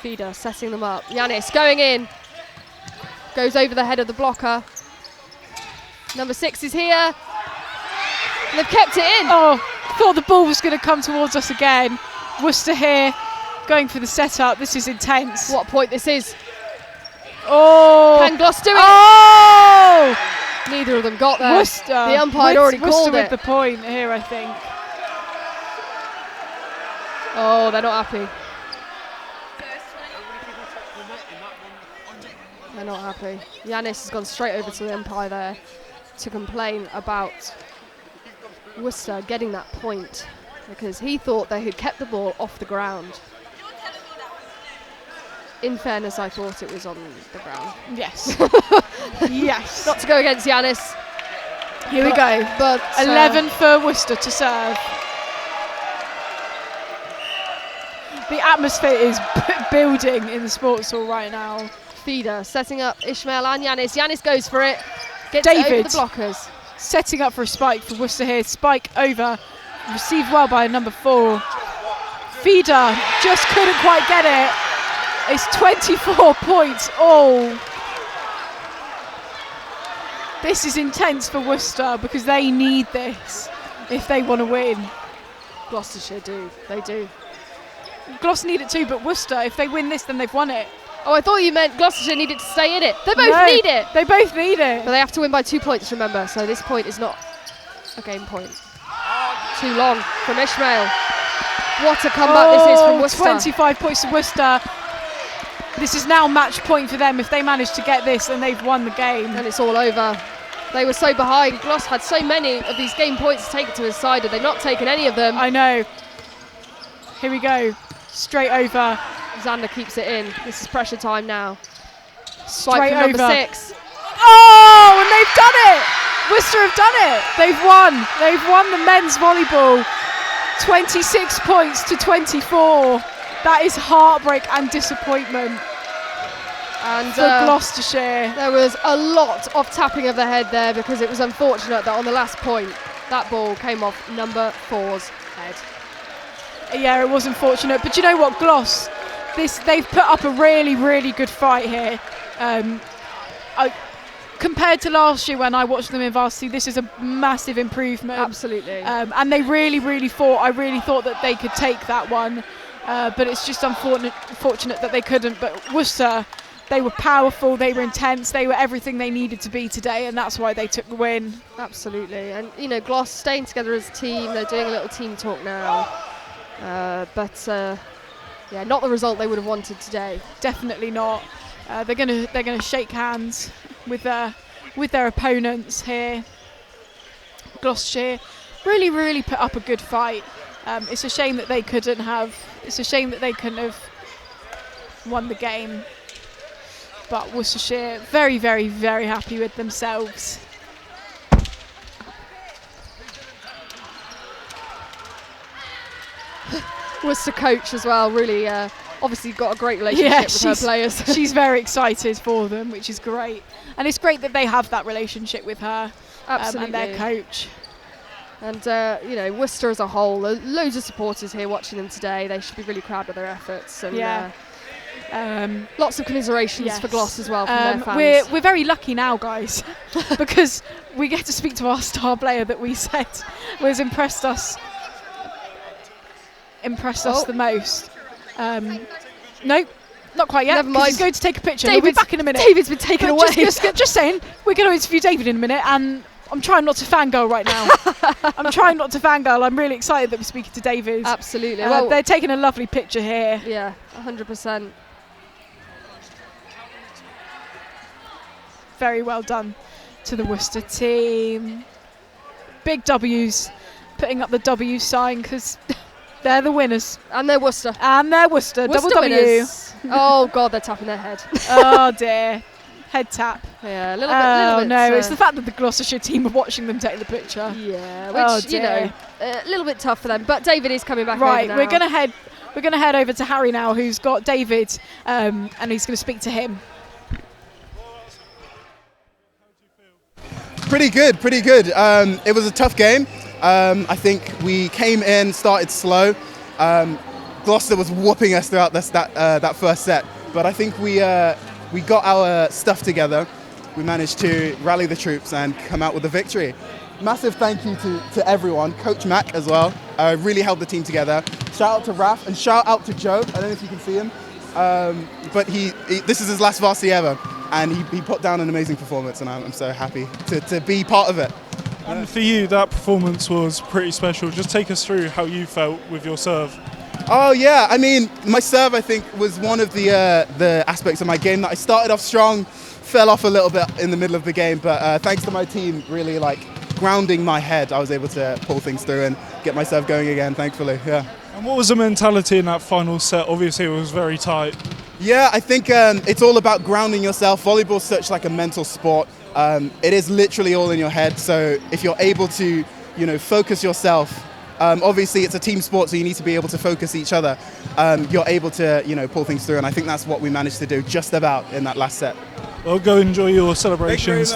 Feeder setting them up. Yanis going in. Goes over the head of the blocker. Number 6 is here. And they've kept it in. Oh, thought the ball was going to come towards us again. Worcester here going for the setup. This is intense. What a point this is. Oh. Can Gloss do it? Oh! Neither of them got there. Worcester. The umpire had already called Worcester it. with the point here, I think. Oh, they're not happy. They're not happy. Yanis has gone straight over to the umpire there to complain about Worcester getting that point because he thought they had kept the ball off the ground. In fairness, I thought it was on the ground. Yes. Yes. Not to go against Yanis. Here we go. But 11 for Worcester to serve. The atmosphere is building in the sports hall right now. Feeder setting up Ishmael and Yanis. Yanis goes for it. Gets David it over the blockers. Setting up for a spike for Worcester here. Spike over. Received well by number 4. Feeder just couldn't quite get it. It's 24 points all. This is intense for Worcester because they need this if they want to win. Gloucestershire do. They do. Gloucester need it too, but Worcester, if they win this, then they've won it. Oh, I thought you meant Gloucestershire needed to stay in it. They both No, need it. They both need it. But they have to win by 2 points, remember. So this point is not a game point. Too long from Ishmael. What a comeback this is from Worcester. 25 points to Worcester. This is now match point for them. If they manage to get this, then they've won the game. And it's all over. They were so behind. Gloss had so many of these game points to take it to his side, and they've not taken any of them. I know. Here we go. Straight over. Xander keeps it in. This is pressure time now. Straight Swipe from number over. 6. Oh, and they've done it. Worcester have done it. They've won. They've won the men's volleyball. 26 points to 24. That is heartbreak and disappointment. And for Gloucestershire. There was a lot of tapping of the head there because it was unfortunate that on the last point that ball came off number 4's head. Yeah, it was unfortunate, but you know what, Gloss, they've put up a really, really good fight here. Compared to last year when I watched them in Varsity, this is a massive improvement. Absolutely. And they really, really fought. I really thought that they could take that one, but it's just unfortunate that they couldn't. But Worcester, they were powerful, they were intense, they were everything they needed to be today, and that's why they took the win. Absolutely. And, you know, Gloss staying together as a team, they're doing a little team talk now. Yeah, not the result they would have wanted today. Definitely not. They're gonna shake hands with their opponents here. Gloucestershire really, really put up a good fight. It's a shame that they couldn't have. It's a shame that they couldn't have won the game. But Worcestershire very, very, very happy with themselves. Worcester coach as well, really obviously got a great relationship with her players. She's very excited for them, which is great. And it's great that they have that relationship with her and their coach. And, you know, Worcester as a whole, loads of supporters here watching them today. They should be really proud of their efforts. And, Lots of commiserations Yes. for Gloss as well from their fans. We're very lucky now, guys, because we get to speak to our star player that we said was impressed us the most. No, not quite yet. Never mind. He's going to take a picture. He'll be back in a minute. David's been taken But away. Just saying, we're going to interview David in a minute, and I'm trying not to fangirl right now. I'm trying not to fangirl. I'm really excited that we're speaking to David. Absolutely. They're taking a lovely picture here. Yeah, 100%. Very well done to the Worcester team. Big W's, putting up the W sign because they're the winners. And they're Worcester. Worcester double W. Winners. Oh, God, they're tapping their head. Oh, dear. Head tap. Yeah, a little bit. No, it's the fact that the Gloucestershire team are watching them take the picture. Yeah, which, dear. a little bit tough for them. But David is coming back Right, over now. we're going to head over to Harry now, who's got David, and he's going to speak to him. Pretty good. It was a tough game. I think we came in, started slow. Gloucester was whooping us throughout that first set, but I think we got our stuff together. We managed to rally the troops and come out with a victory. Massive thank you to everyone, Coach Mac as well. Really held the team together. Shout out to Raf and shout out to Joe. I don't know if you can see him, but this is his last varsity ever. And he put down an amazing performance, and I'm so happy to be part of it. And for you, that performance was pretty special. Just take us through how you felt with your serve. Oh yeah, I mean, my serve I think was one of the aspects of my game that I started off strong, fell off a little bit in the middle of the game, but thanks to my team really grounding my head, I was able to pull things through and get my serve going again, thankfully. Yeah. And what was the mentality in that final set? Obviously, it was very tight. Yeah, I think it's all about grounding yourself. Volleyball's such a mental sport. It is literally all in your head. So if you're able to, focus yourself, obviously it's a team sport, so you need to be able to focus each other. You're able to, pull things through, and I think that's what we managed to do just about in that last set. Well, go enjoy your celebrations.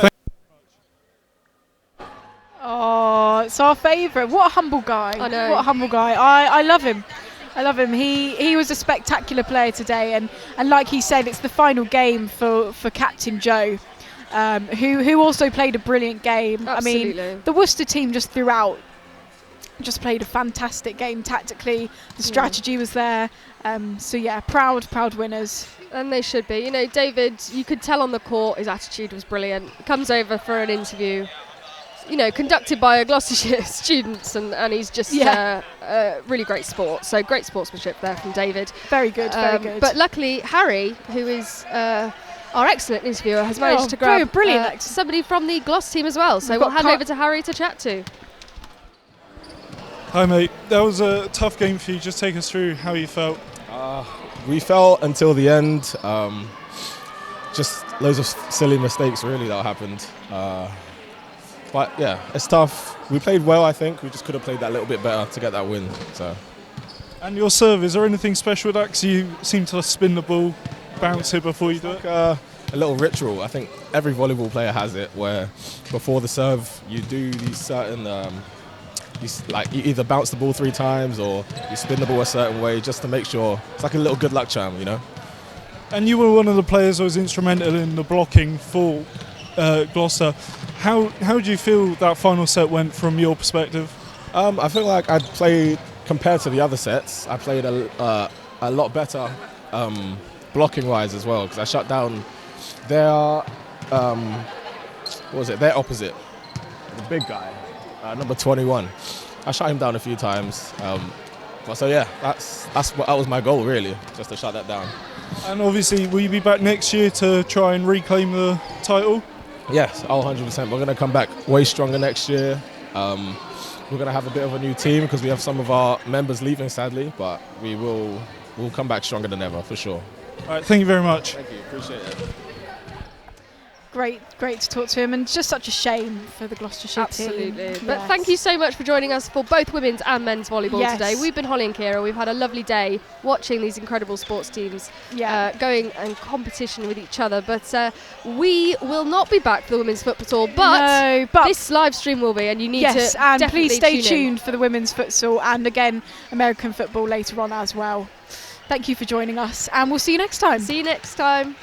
Oh, it's our favourite. What a humble guy. I know. What a humble guy. I love him. I love him. He was a spectacular player today, and like he said, it's the final game for Captain Joe, who also played a brilliant game. Absolutely. I mean, the Worcester team just throughout just played a fantastic game tactically. The strategy was there. So yeah, proud winners. And they should be. David, you could tell on the court his attitude was brilliant. Comes over for an interview, conducted by a Gloucestershire students, and he's just really great sport. So great sportsmanship there from David. Very good, very good. But luckily, Harry, who is our excellent interviewer, has managed to grab somebody from the Gloss team as well. So we'll hand over to Harry to chat to. Hi mate, that was a tough game for you. Just take us through how you felt. We felt until the end. Just loads of silly mistakes really that happened. But yeah, it's tough. We played well, I think. We just could have played that a little bit better to get that win. So. And your serve, is there anything special with that? Because you seem to spin the ball, bounce it before you do it. A little ritual. I think every volleyball player has it, where before the serve you do these certain, you either bounce the ball 3 times or you spin the ball a certain way just to make sure. It's like a little good luck charm, And you were one of the players who was instrumental in the blocking for Gloucester. How do you feel that final set went from your perspective? I feel like I played, compared to the other sets, I played a lot better blocking wise as well, because I shut down their their opposite, the big guy, number 21. I shut him down a few times. So yeah, that was my goal really, just to shut that down. And obviously, will you be back next year to try and reclaim the title? Yes, 100%. We're going to come back way stronger next year. We're going to have a bit of a new team because we have some of our members leaving, sadly, but we'll come back stronger than ever, for sure. All right, thank you very much. Thank you, appreciate it. Great to talk to him, and just such a shame for the Gloucestershire team. Absolutely. But thank you so much for joining us for both women's and men's volleyball today. We've been Holly and Kira. We've had a lovely day watching these incredible sports teams going in competition with each other. But we will not be back for the women's futsal, but this live stream will be, and you need to and definitely please stay tune in. tuned for the women's futsal and again American football later on as well. thank you for joining us, and we'll see you next time. See you next time.